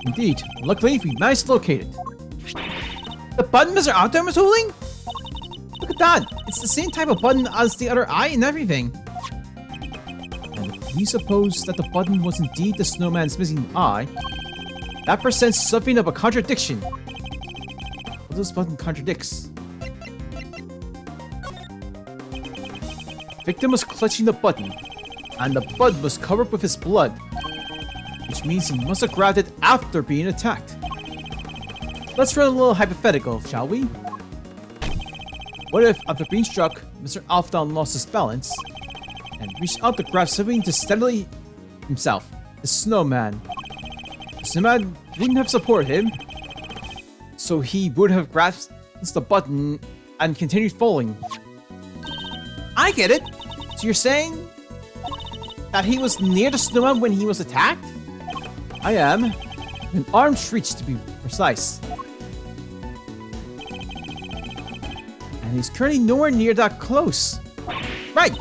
Indeed. Luckily, we managed to locate it. The button Mr. Outdoor was holding? Look at that. It's the same type of button as the other eye and everything. And if we suppose that the button was indeed the snowman's missing eye, that presents something of a contradiction. What this button contradicts? The victim was clutching the button, and the button was covered with his blood, which means he must have grabbed it after being attacked. Let's run a little hypothetical, shall we? What if, after being struck, Mr. Alfdown lost his balance and reached out to grab something to steadily himself, the snowman. The snowman wouldn't have supported him, so he would have grasped the button and continued falling. I get it. So you're saying that he was near the snowman when he was attacked? I am. An arm's reach, to be precise. And he's currently nowhere near that close. Right.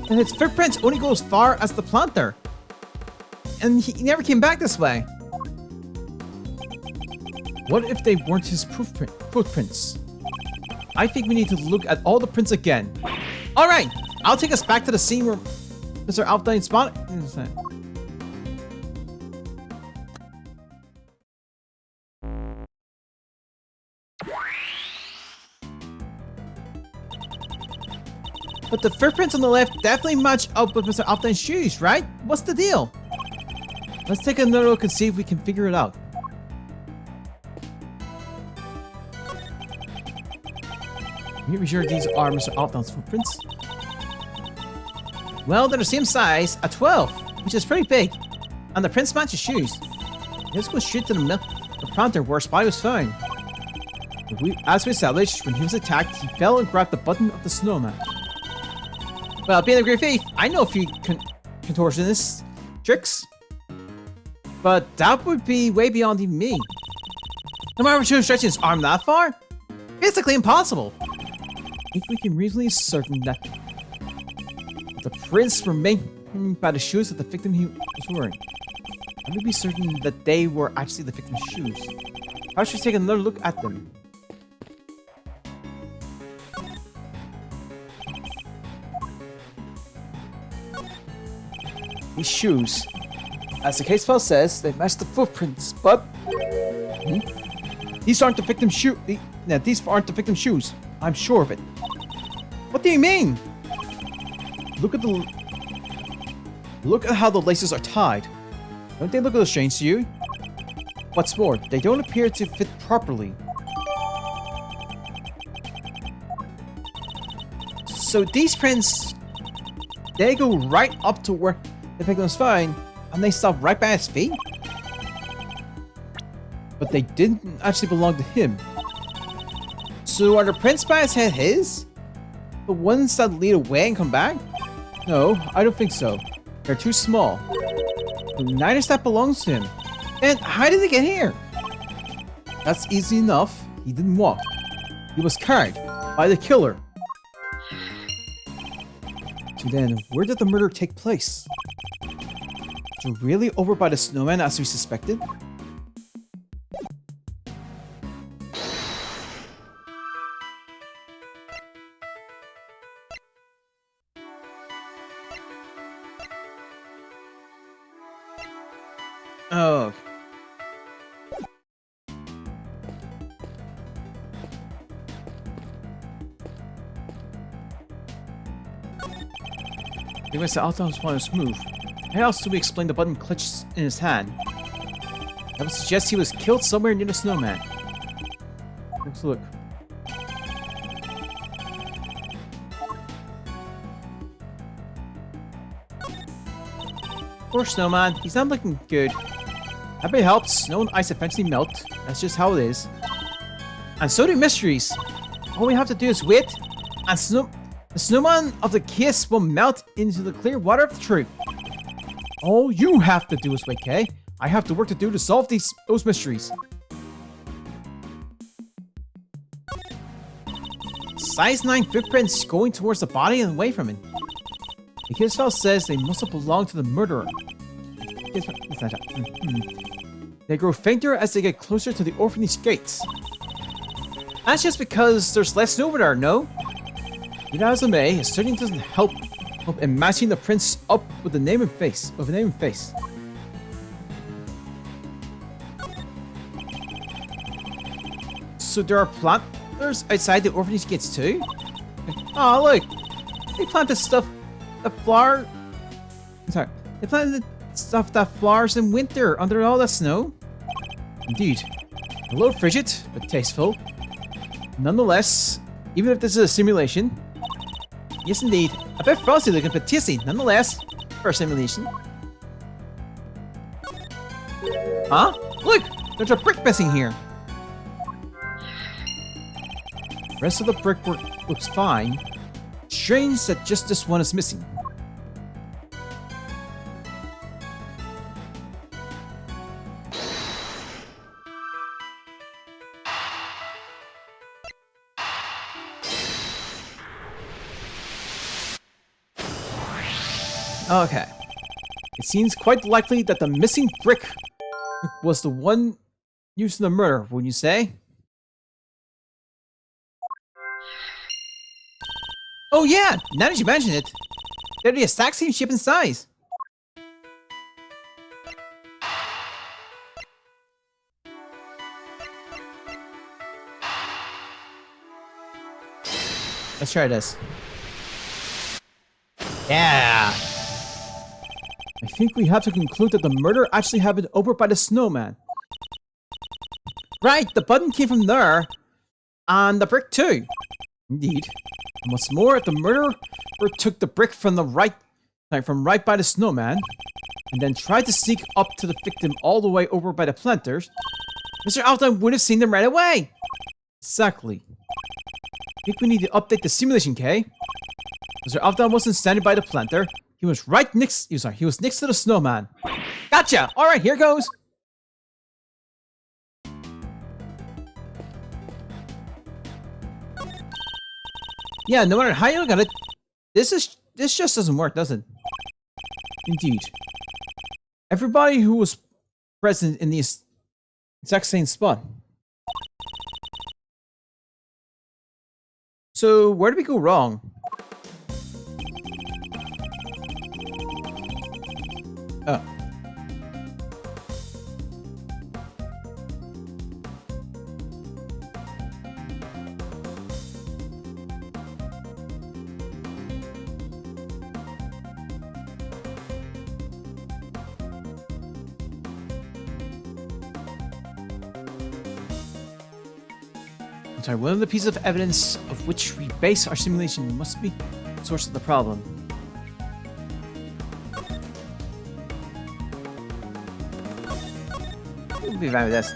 And his footprints only go as far as the planter. And he never came back this way. What if they weren't his footprints? I think we need to look at all the prints again. Alright, I'll take us back to the scene where Mr. Alfdown spotted. But the footprints on the left definitely match up with Mr. Alfdown's shoes, right? What's the deal? Let's take another look and see if we can figure it out. Maybe sure these are Mr. Alfdown's footprints. Well, they're the same size, a 12, which is pretty big. And the prince matches shoes. Let's go straight to the planter where Spy was found. As we established, when he was attacked, he fell and grabbed the button of the snowman. Well, being a great thief, I know a few contortionist tricks. But that would be way beyond even me. No matter to stretching his arm that far? Physically impossible. I think we can reasonably certain that the prince remained by the shoes of the victim he was wearing. Let me be certain that they were actually the victim's shoes. I should take another look at them. These shoes, as the case file says, they match the footprints, but these aren't the victim's shoe. These aren't the victim's shoes. I'm sure of it. What do you mean? Look at how the laces are tied. Don't they look a little strange to you? What's more, they don't appear to fit properly. So these prints, they go right up to where the victim's found, and they stop right by his feet? But they didn't actually belong to him. So are the prints by his head his? The ones that lead away and come back? No, I don't think so. They're too small. But neither that belongs to him. And how did they get here? That's easy enough. He didn't walk. He was carried by the killer. So then, where did the murder take place? So really over by the snowman as we suspected? Oh. He was the outlaws want to smooth. How else do we explain the button clutched in his hand? That would suggest he was killed somewhere near the snowman. Let's look. Poor snowman, he's not looking good. I bet it helps. Snow and ice eventually melt. That's just how it is. And so do mysteries. All we have to do is wait, and the snowman of the kiss will melt into the clear water of the truth. All you have to do is wait, Kay. I have the work to do to solve those mysteries. Size 9 footprints going towards the body and away from it. The kiss file says they must have belonged to the murderer. They grow fainter as they get closer to the orphanage gates. That's just because there's less snow over there, no? You know, as it may, it certainly doesn't help in matching the prints up with the name and face. So there are planters outside the orphanage gates too? Oh look! They planted stuff that flower. Sorry. They planted stuff that flowers in winter under all that snow. Indeed. A little frigid, but tasteful. Nonetheless, even if this is a simulation. Yes indeed. A bit frosty looking, but tasty nonetheless. For a simulation. Huh? Look! There's a brick missing here. The rest of the brickwork looks fine. Strange that just this one is missing. Okay. It seems quite likely that the missing brick was the one used in the murder, wouldn't you say? Oh yeah! Now that you mention it, they're the exact same shape and size. Let's try this. Yeah! I think we have to conclude that the murder actually happened over by the snowman. Right, the button came from there, and the brick too. Indeed. And what's more, if the murderer took the brick from the right like from right by the snowman, and then tried to sneak up to the victim all the way over by the planters, Mr. Alton would have seen them right away. Exactly. I think we need to update the simulation, Kay. Mr. Alton wasn't standing by the planter. He was right next. He was next to the snowman. Gotcha. All right, here goes. Yeah, no matter how you look at it, this just doesn't work, does it? Indeed. Everybody who was present in the exact same spot. So, where did we go wrong? Oh. Sorry, one of the pieces of evidence of which we base our simulation must be the source of the problem. We'll be fine with this.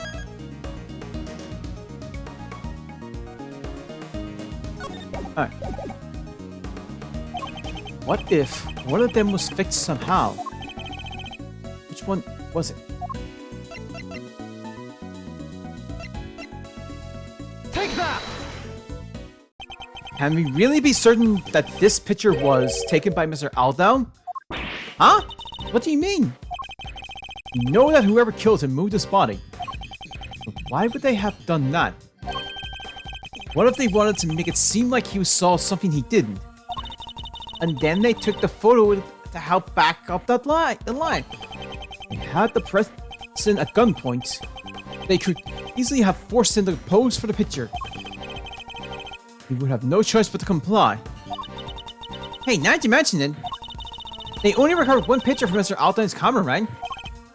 Alright. What if one of them was fixed somehow? Which one was it? Take that! Can we really be certain that this picture was taken by Mr. Aldown? Huh? What do you mean? We know that whoever killed him moved his body. But why would they have done that? What if they wanted to make it seem like he saw something he didn't? And then they took the photo to help back up that the lie. They had the president at gunpoint. They could easily have forced him to pose for the picture. He would have no choice but to comply. Hey, now that you mention it, they only recovered one picture from Mr. Alton's camera, right?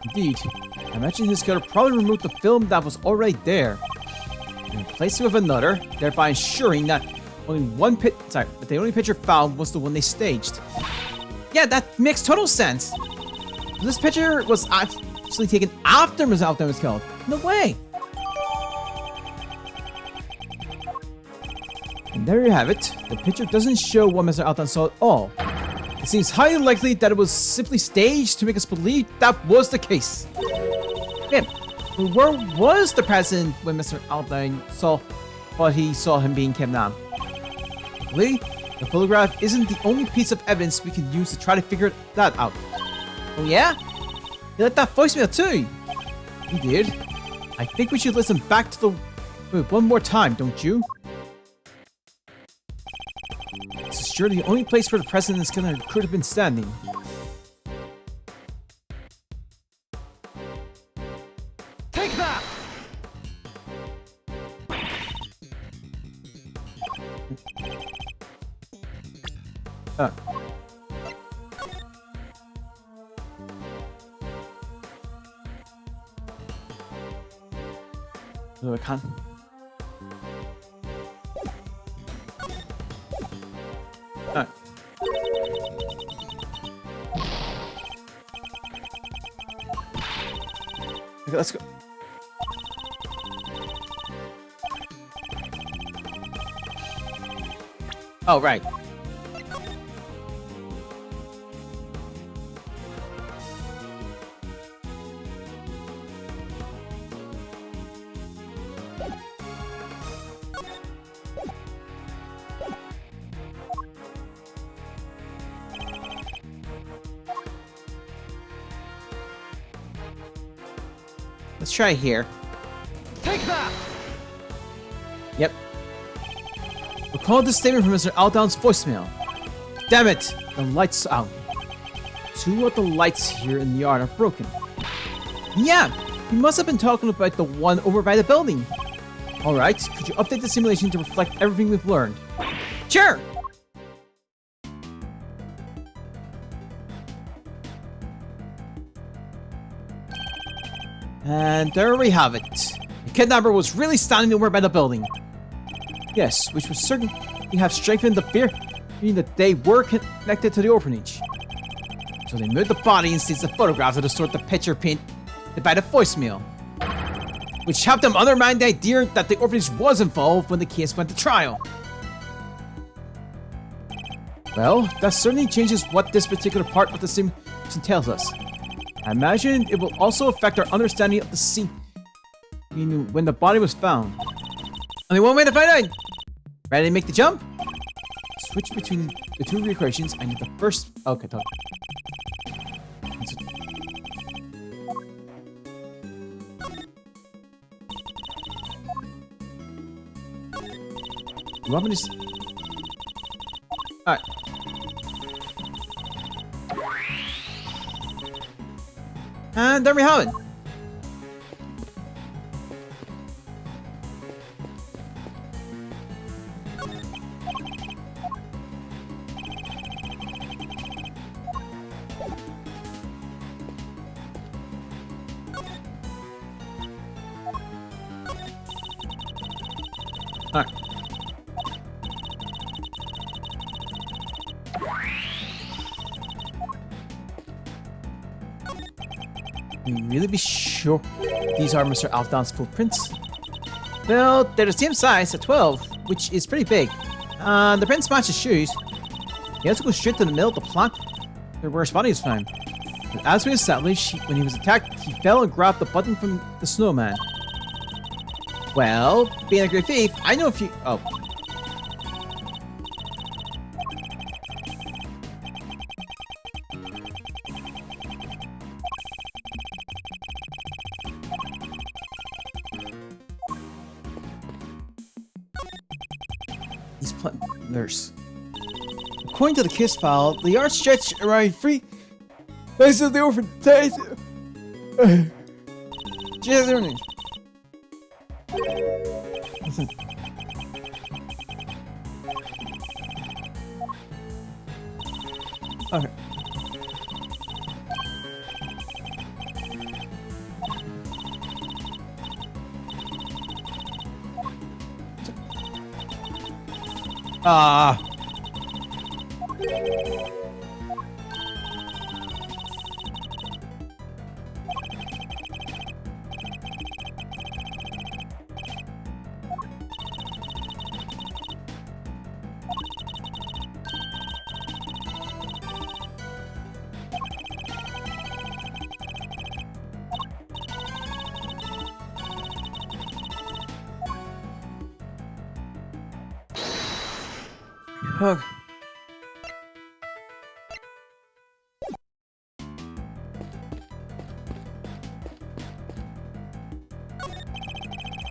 Indeed. I imagine his killer probably removed the film that was already there and replaced it with another, thereby ensuring that but the only picture found was the one they staged. Yeah, that makes total sense. This picture was actually taken after Mr. Alton was killed. No way! And there you have it. The picture doesn't show what Mr. Alton saw at all. It seems highly likely that it was simply staged to make us believe that was the case. Man, where was the president when Mr. Alton thought he saw him being kidnapped? Lee, the photograph isn't the only piece of evidence we can use to try to figure that out. Oh yeah? You let that voicemail too? He did. I think we should listen back to the one more time, don't you? This is surely the only place where the president's killer could have been standing. Take that! No, I can't. Alright. Okay, let's go. Oh, right. Let's try here. Take that! Yep. Recall the statement from Mr. Aldown's voicemail. Damn it! The light's out. Two of the lights here in the yard are broken. Yeah! He must have been talking about the one over by the building. Alright, could you update the simulation to reflect everything we've learned? Sure! And there we have it. The kidnapper was really standing over by the building. Yes, which would certainly have strengthened the fear, meaning that they were connected to the orphanage. So they moved the body and seized the photograph to distort the picture painted by the voicemail, which helped them undermine the idea that the orphanage was involved when the case went to trial. Well, that certainly changes what this particular part of the simulation tells us. I imagine it will also affect our understanding of the scene when the body was found. Only one way to find out! Ready to make the jump? Switch between the two recreations. I need the first. Okay, talk. You want me to? Alright. And there we have it. Alright. Can you really be sure these are Mr. Alfdon's footprints? Well, they're the same size, at 12, which is pretty big. The prints match his shoes. He has to go straight to the middle of the plot where his body is found. But as we established, when he was attacked, he fell and grabbed the button from the snowman. Well, being a great thief, I know a few. Oh. These nurse. According to the KISS file, the yard stretched around 3 places of the orphan days. Jesus. Listen. Okay. Hug.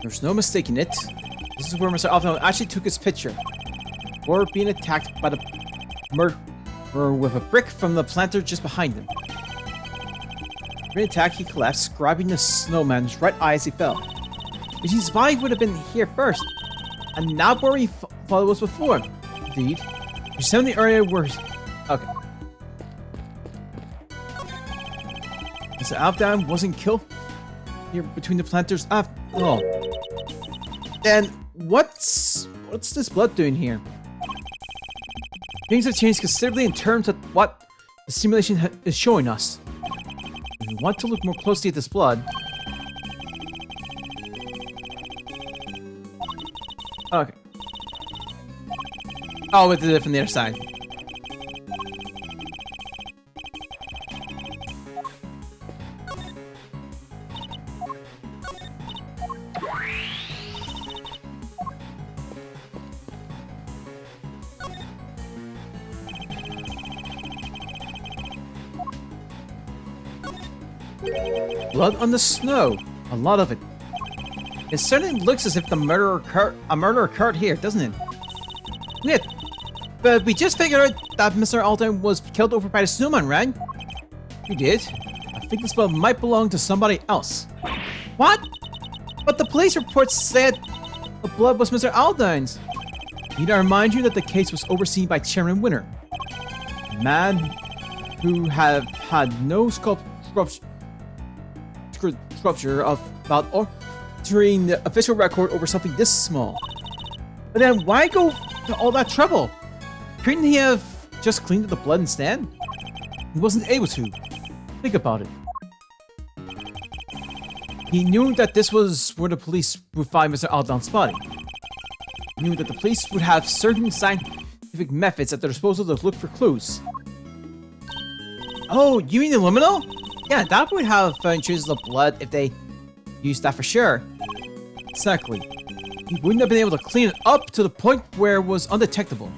There's no mistaking it. This is where Mr. Alfdon actually took his picture. Or being attacked by the murderer with a brick from the planter just behind him. During the attack, he collapsed, grabbing the snowman's right eye as he fell. But his body would have been here first, and not where he thought it was before. Indeed. You're still in the area where... Okay. Mr. Alfdon wasn't killed here between the planters after... Oh. Then, what's this blood doing here? Things have changed considerably in terms of what the simulation is showing us. If we want to look more closely at this blood... Okay. Oh, we did it from the other side. Blood on the snow. A lot of it. It certainly looks as if a murder occurred here, doesn't it? Yeah. But we just figured out that Mr. Alfdon was killed over by the snowman, right? We did. I think this blood might belong to somebody else. What? But the police report said the blood was Mr. Alfdon's. Need I remind you that the case was overseen by Chairman Winter, a man who have had no sculpture about altering the official record over something this small. But then why go to all that trouble? Couldn't he have just cleaned up the blood instead? He wasn't able to. Think about it. He knew that this was where the police would find Mr. Outlawn's body. He knew that the police would have certain scientific methods at their disposal to look for clues. Oh, you mean the luminol? Yeah, that would have found traces of blood if they used that for sure. Exactly. He wouldn't have been able to clean it up to the point where it was undetectable.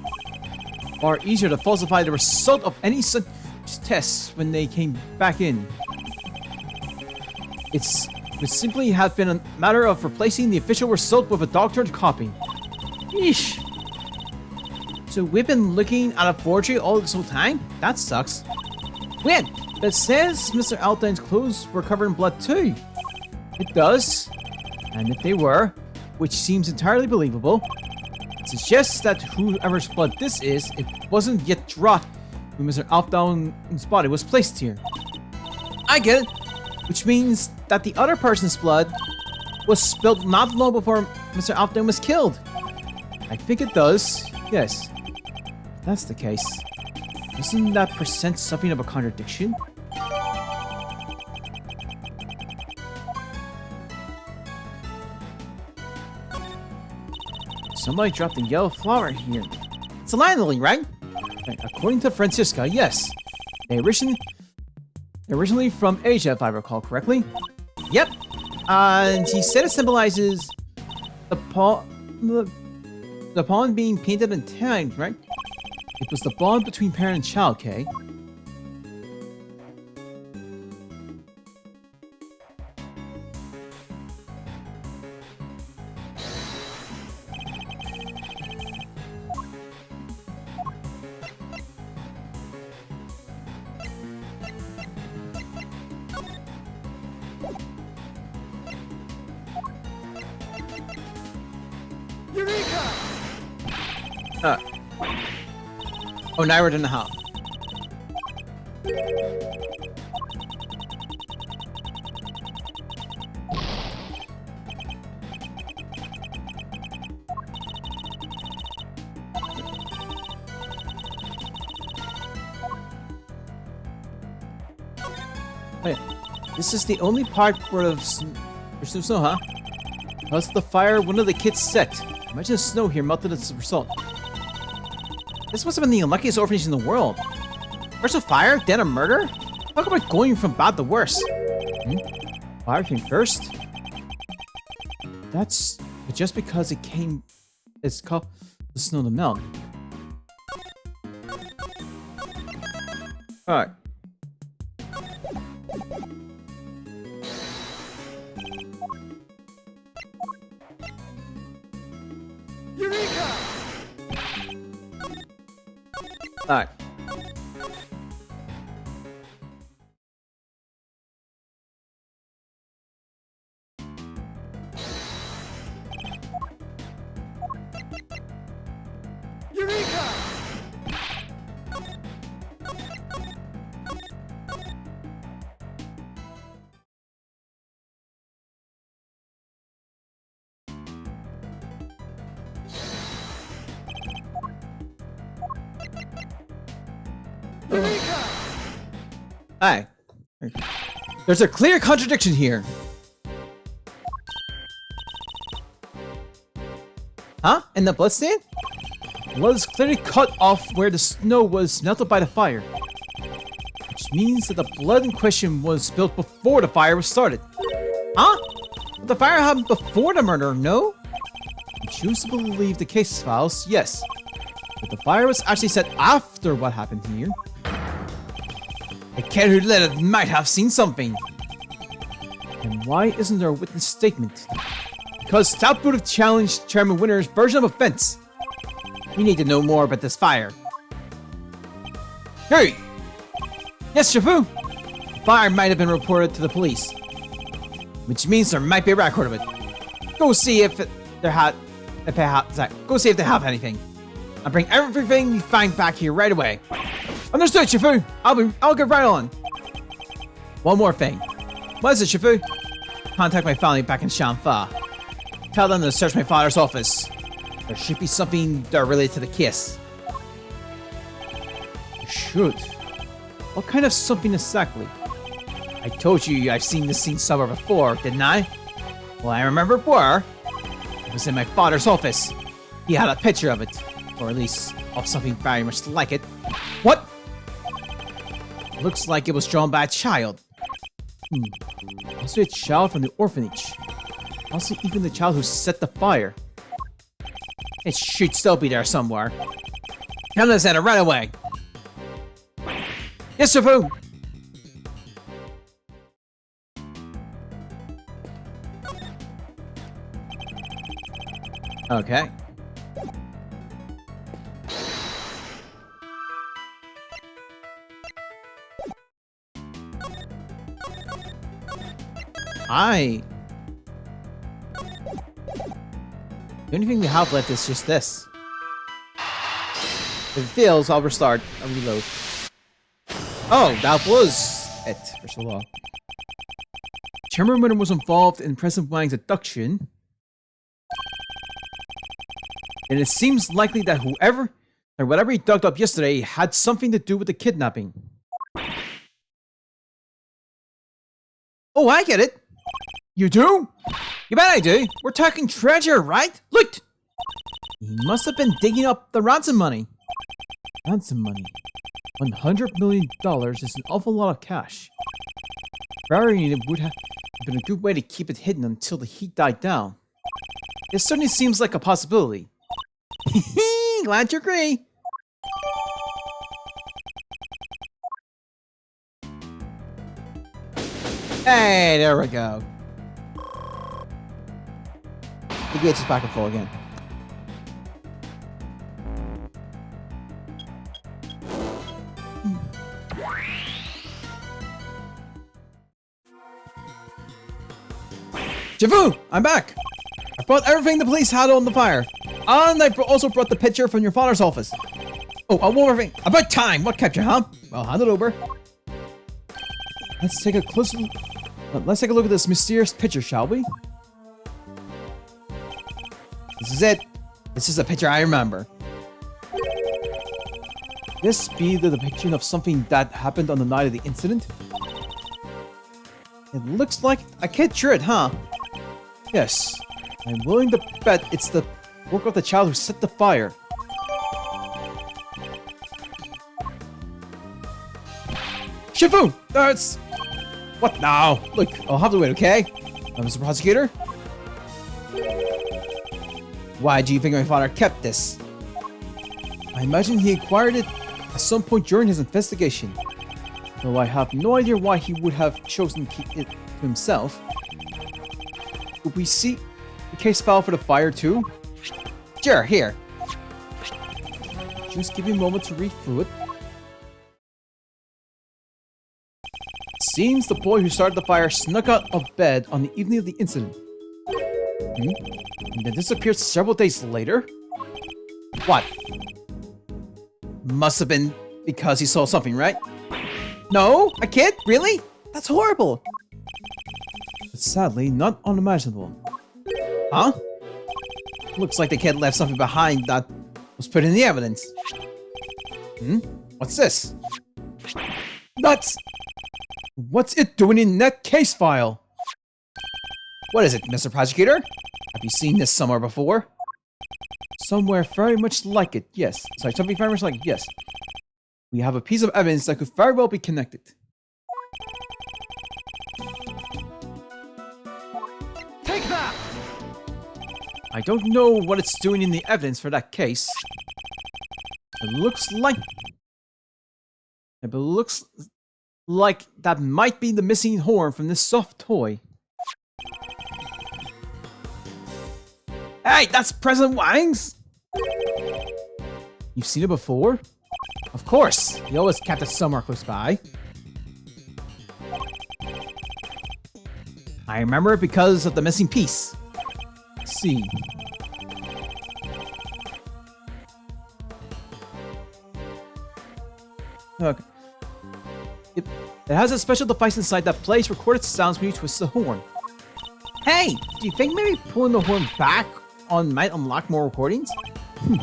Or easier to falsify the result of any such tests when they came back in. It would simply have been a matter of replacing the official result with a doctored copy. Yeesh. So we've been looking at a forgery all this whole time? That sucks. Wait, that says Mr. Outlawn's clothes were covered in blood too. It does. And if they were, which seems entirely believable, it suggests that whoever's blood this is, it wasn't yet dropped when Mr. Outlawn's body was placed here. I get it. Which means that the other person's blood was spilled not long before Mr. Outlawn was killed. I think it does, yes. If that's the case, isn't that percent something of a contradiction? Somebody dropped a yellow flower here. It's a landling, right? According to Francisca, yes. They originally from Asia, if I recall correctly. Yep. And he said it symbolizes the pawn being painted in tan, right? It was the bond between parent and child, okay? Eureka! Oh, now we're in the house. Wait, this is the only part where there's no snow, huh? Because of the fire, one of the kits set. Imagine the snow here melted as a result. This must have been the unluckiest orphanage in the world. First a fire, then a murder? Talk about going from bad to worse. Fire came first? That's just because it's caused the snow to melt. Alright. Eureka! Alright. Eureka! Eureka! Hi. There's a clear contradiction here. Huh? And the bloodstain? Blood is clearly cut off where the snow was melted by the fire. Which means that the blood in question was spilled before the fire was started. Huh? But the fire happened before the murder, no? I choose to believe the case files, yes. But the fire was actually set after what happened here. The kid who lit it might have seen something. And why isn't there a witness statement? Because Stout would have challenged Chairman Winter's version of events. We need to know more about this fire. Hey! Yes, Shifu! The fire might have been reported to the police. Which means there might be a record of it. Go see if they have anything. I'll bring everything you find back here right away. Understood, Shifu. I'll get right on. One more thing. What is it, Shifu? Contact my family back in Shanfa. Tell them to search my father's office. There should be something that related to the kiss. Shoot. What kind of something exactly? I told you I've seen this scene somewhere before, didn't I? Well, I remember where. It was in my father's office. He had a picture of it. Or at least of something very much like it. What? Looks like it was drawn by a child. Also a child from the orphanage. Also even the child who set the fire. It should still be there somewhere. Come to the center right away. Yes, Shifu! Okay. Hi. The only thing we have left is just this. If it fails, I'll restart and reload. Oh, that was it, first of all. Chairman Winter was involved in President Wang's abduction. And it seems likely that whatever he dug up yesterday had something to do with the kidnapping. Oh, I get it. You do? You bet I do. We're talking treasure, right? Look! He must have been digging up the ransom money. Ransom money. $100 million is an awful lot of cash. Burying it would have been a good way to keep it hidden until the heat died down. It certainly seems like a possibility. Glad you agree. Hey, there we go. The gauge is back and full again. Shifu, I'm back. I brought everything the police had on the fire. And I also brought the picture from your father's office. Oh, one more thing. About time. What kept you, huh? Well, hand it over. Let's take a look at this mysterious picture, shall we? This is it. This is a picture I remember. This be the depiction of something that happened on the night of the incident? It looks like a kid drew it, huh? Yes. I'm willing to bet it's the work of the child who set the fire. Shifu! That's... What now? Look, I'll have to wait, okay? Mr. Prosecutor? Why do you think my father kept this? I imagine he acquired it at some point during his investigation. Though I have no idea why he would have chosen to keep it to himself. Could we see the case file for the fire too? Sure, here. Just give me a moment to read through it. Seems the boy who started the fire snuck out of bed on the evening of the incident. And then disappeared several days later? What? Must have been because he saw something, right? No? A kid? Really? That's horrible! But sadly, not unimaginable. Huh? Looks like the kid left something behind that was put in the evidence. What's this? Nuts! What's it doing in that case file? What is it, Mr. Prosecutor? Have you seen this somewhere before? Somewhere very much like it, yes. Sorry, something very much like it, yes. We have a piece of evidence that could very well be connected. Take that! I don't know what it's doing in the evidence for that case. It looks like that might be the missing horn from this soft toy. Hey, that's President Wang's! You've seen it before? Of course! He always kept it somewhere close by. I remember it because of the missing piece. Let's see. Okay. It has a special device inside that plays recorded sounds when you twist the horn. Hey! Do you think maybe pulling the horn back on might unlock more recordings? You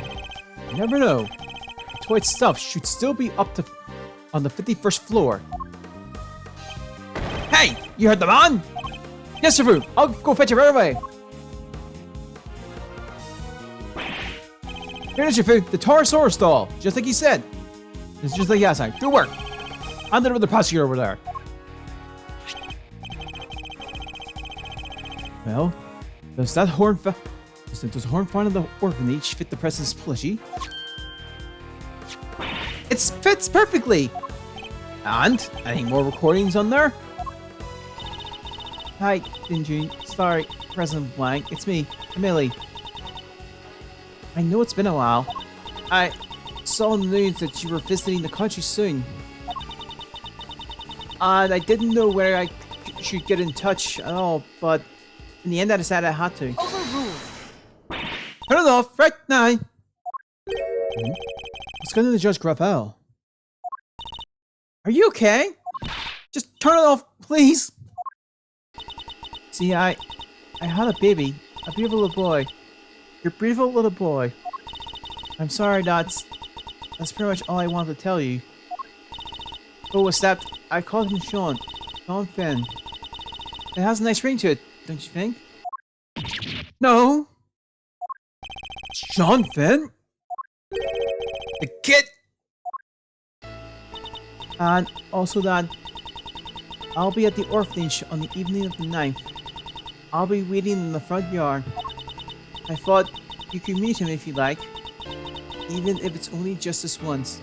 never know. The toy itself should still be up to on the 51st floor. Hey, you heard the man? Yes, Shifu. I'll go fetch it right away. Here it is, Shifu. The Torosaurus doll, just like you said. It's just like last time. Good work. I'm done with the prosecutor over there. Well, does that horn does the horn found in the orphanage fit the president's plushie? It fits perfectly. And any more recordings on there? Hi, Dingy. Sorry, President Blank. It's me, Millie. I know it's been a while. I saw in the news that you were visiting the country soon. And I didn't know where I should get in touch at all, but in the end I decided I had to. Overruled. Turn it off right now. What's going on to Judge Gravel? Are you okay? Just turn it off, please. See, I had a baby, a beautiful little boy. Your beautiful little boy. I'm sorry, that's pretty much all I wanted to tell you. Oh, except I called him Sean. Sean Finn. It has a nice ring to it, don't you think? No. Sean Finn? The kid? And also that I'll be at the orphanage on the evening of the 9th. I'll be waiting in the front yard. I thought you could meet him if you like, even if it's only just this once.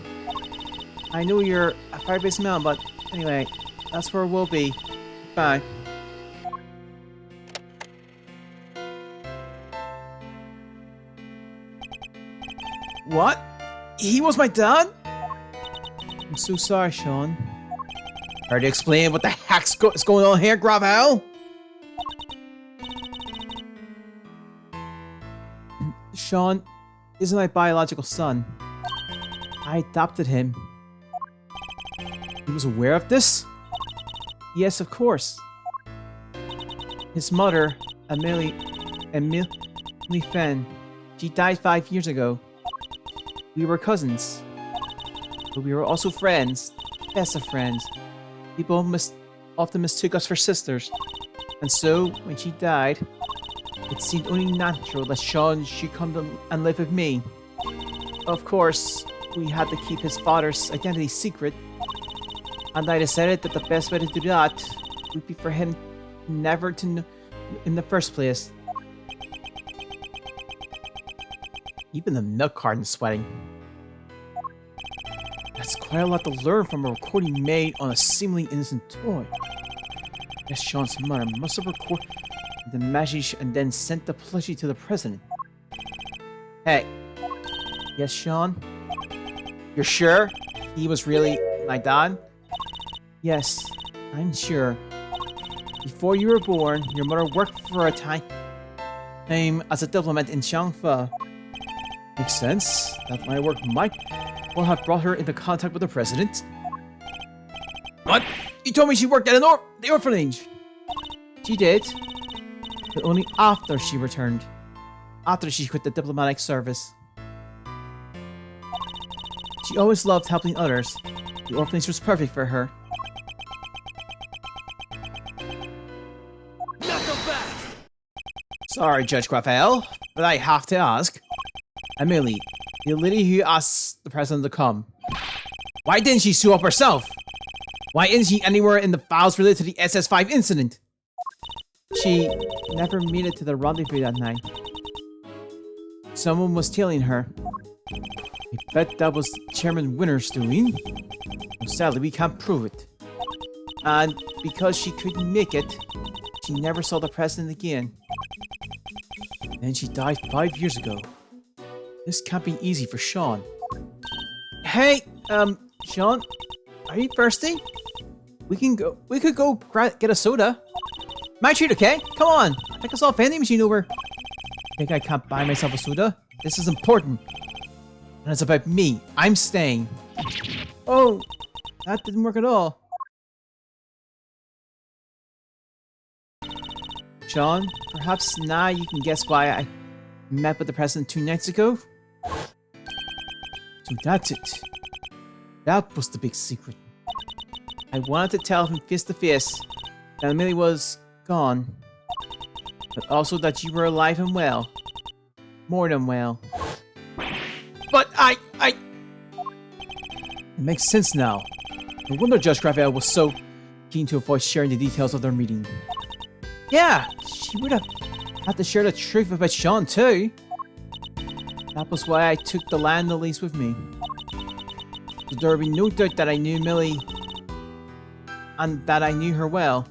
I know you're a fire-based man, but anyway, that's where we'll be. Bye. What? He was my dad? I'm so sorry, Sean. Try to explain what the heck's is going on here, Gravel? Sean isn't my biological son. I adopted him. He was aware of this? Yes, of course. His mother, Emily Fenn, she died 5 years ago. We were cousins, but we were also friends, best of friends. People often mistook us for sisters, and so when she died, it seemed only natural that Sean should come and live with me. Of course, we had to keep his father's identity secret, and I decided that the best way to do that would be for him never to know in the first place. Even the milk carton's sweating. That's quite a lot to learn from a recording made on a seemingly innocent toy. Guess Sean's mother must have recorded the message and then sent the plushie to the president. Hey. Yes, Sean? You're sure he was really my dad? Yes, I'm sure. Before you were born, your mother worked for a time as a diplomat in Xiangfa. Makes sense that my work might well have brought her into contact with the president. What? You told me she worked at the orphanage. She did, but only after she returned. After she quit the diplomatic service. She always loved helping others. The orphanage was perfect for her. Sorry, Judge Gravel, but I have to ask. Emily, the lady who asked the president to come, why didn't she sue up herself? Why isn't she anywhere in the files related to the SS5 incident? She never made it to the rendezvous that night. Someone was tailing her. I bet that was Chairman Winter's doing. Sadly, we can't prove it. And because she couldn't make it, she never saw the president again. Then she died 5 years ago. This can't be easy for Sean. Hey, Sean, are you thirsty? We could go get a soda. My treat, okay? Come on, take us off vending machine over. Think I can't buy myself a soda? This is important. And it's about me. I'm staying. Oh, that didn't work at all. Sean, perhaps now you can guess why I met with the president 2 nights ago? So that's it. That was the big secret. I wanted to tell him face to face that Millie was gone, but also that you were alive and well. More than well. But it makes sense now. No wonder Judge Raphael was so keen to avoid sharing the details of their meeting. Yeah, she would have had to share the truth about Sean too. That was why I took the land lease with me. So there would be no doubt that I knew Millie and that I knew her well.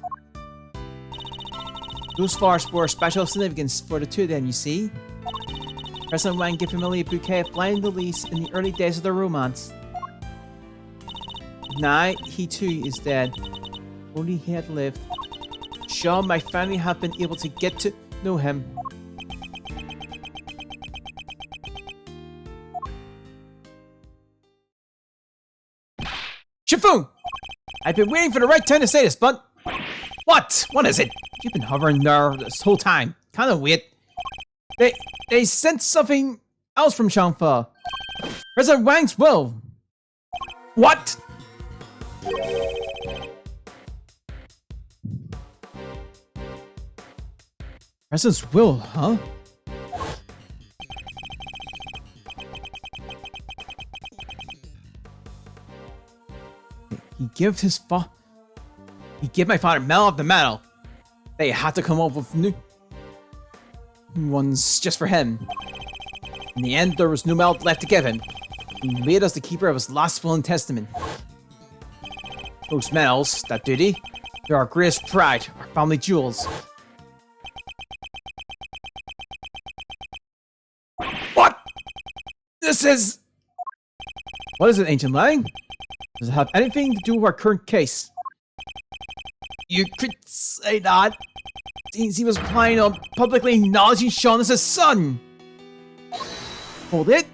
Those flowers were special significance for the two of them, you see. President Wang gave Millie a bouquet of blind lilies in the early days of their romance. Now, he too is dead. Only he had lived. Sean might finally have been able to get to know him. Shifu! I've been waiting for the right time to say this, but... What? What is it? You've been hovering there this whole time. Kind of weird. They sent something else from Shangfa. President Wang's will. What? President's will, huh? He gave my father Medal of the Medal. They had to come up with new ones just for him. In the end, there was no medal left to give him. He made us the keeper of his last will and testament. Those medals, that duty, they're our greatest pride, our family jewels. What? This is... What is it, Ancient Lang? Does it have anything to do with our current case? You could say that. Since he was planning on publicly acknowledging Sean as his son. Hold it?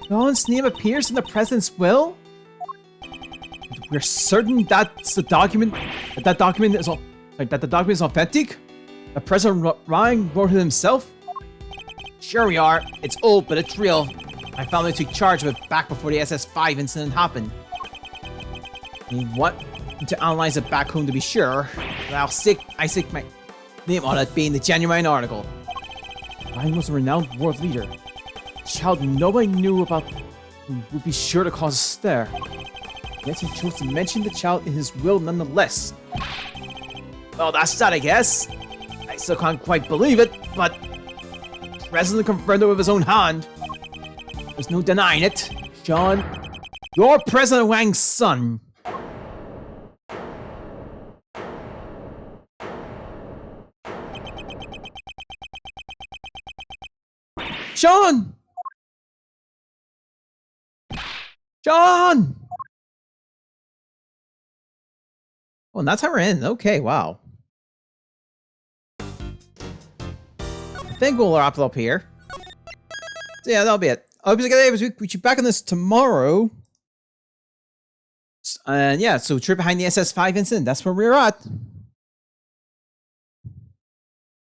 Sean's name appears in the president's will? We're certain that's the document. That the document is authentic? The President Ryan wrote it himself? Sure we are. It's old, but it's real. My family took charge of it back before the SS5 incident happened. You want to analyze it back home to be sure, but I stick my name on it being the genuine article. Ryan was a renowned world leader. A child nobody knew about would be sure to cause a stir. Yet he chose to mention the child in his will nonetheless. Well, that's that, I guess. I still can't quite believe it, but the President confirmed it with his own hand. There's no denying it. Sean, you're President Wang's son. Sean! Sean! Oh, and that's how we're in. Okay, wow. I think we'll wrap it up here. So yeah, that'll be it. I hope you guys we'll be back on this tomorrow. And yeah, so trip behind the SS5 incident. That's where we're at.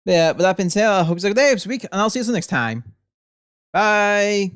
But yeah, with that being said, I hope you guys have a good day this week, and I'll see you next time. Bye.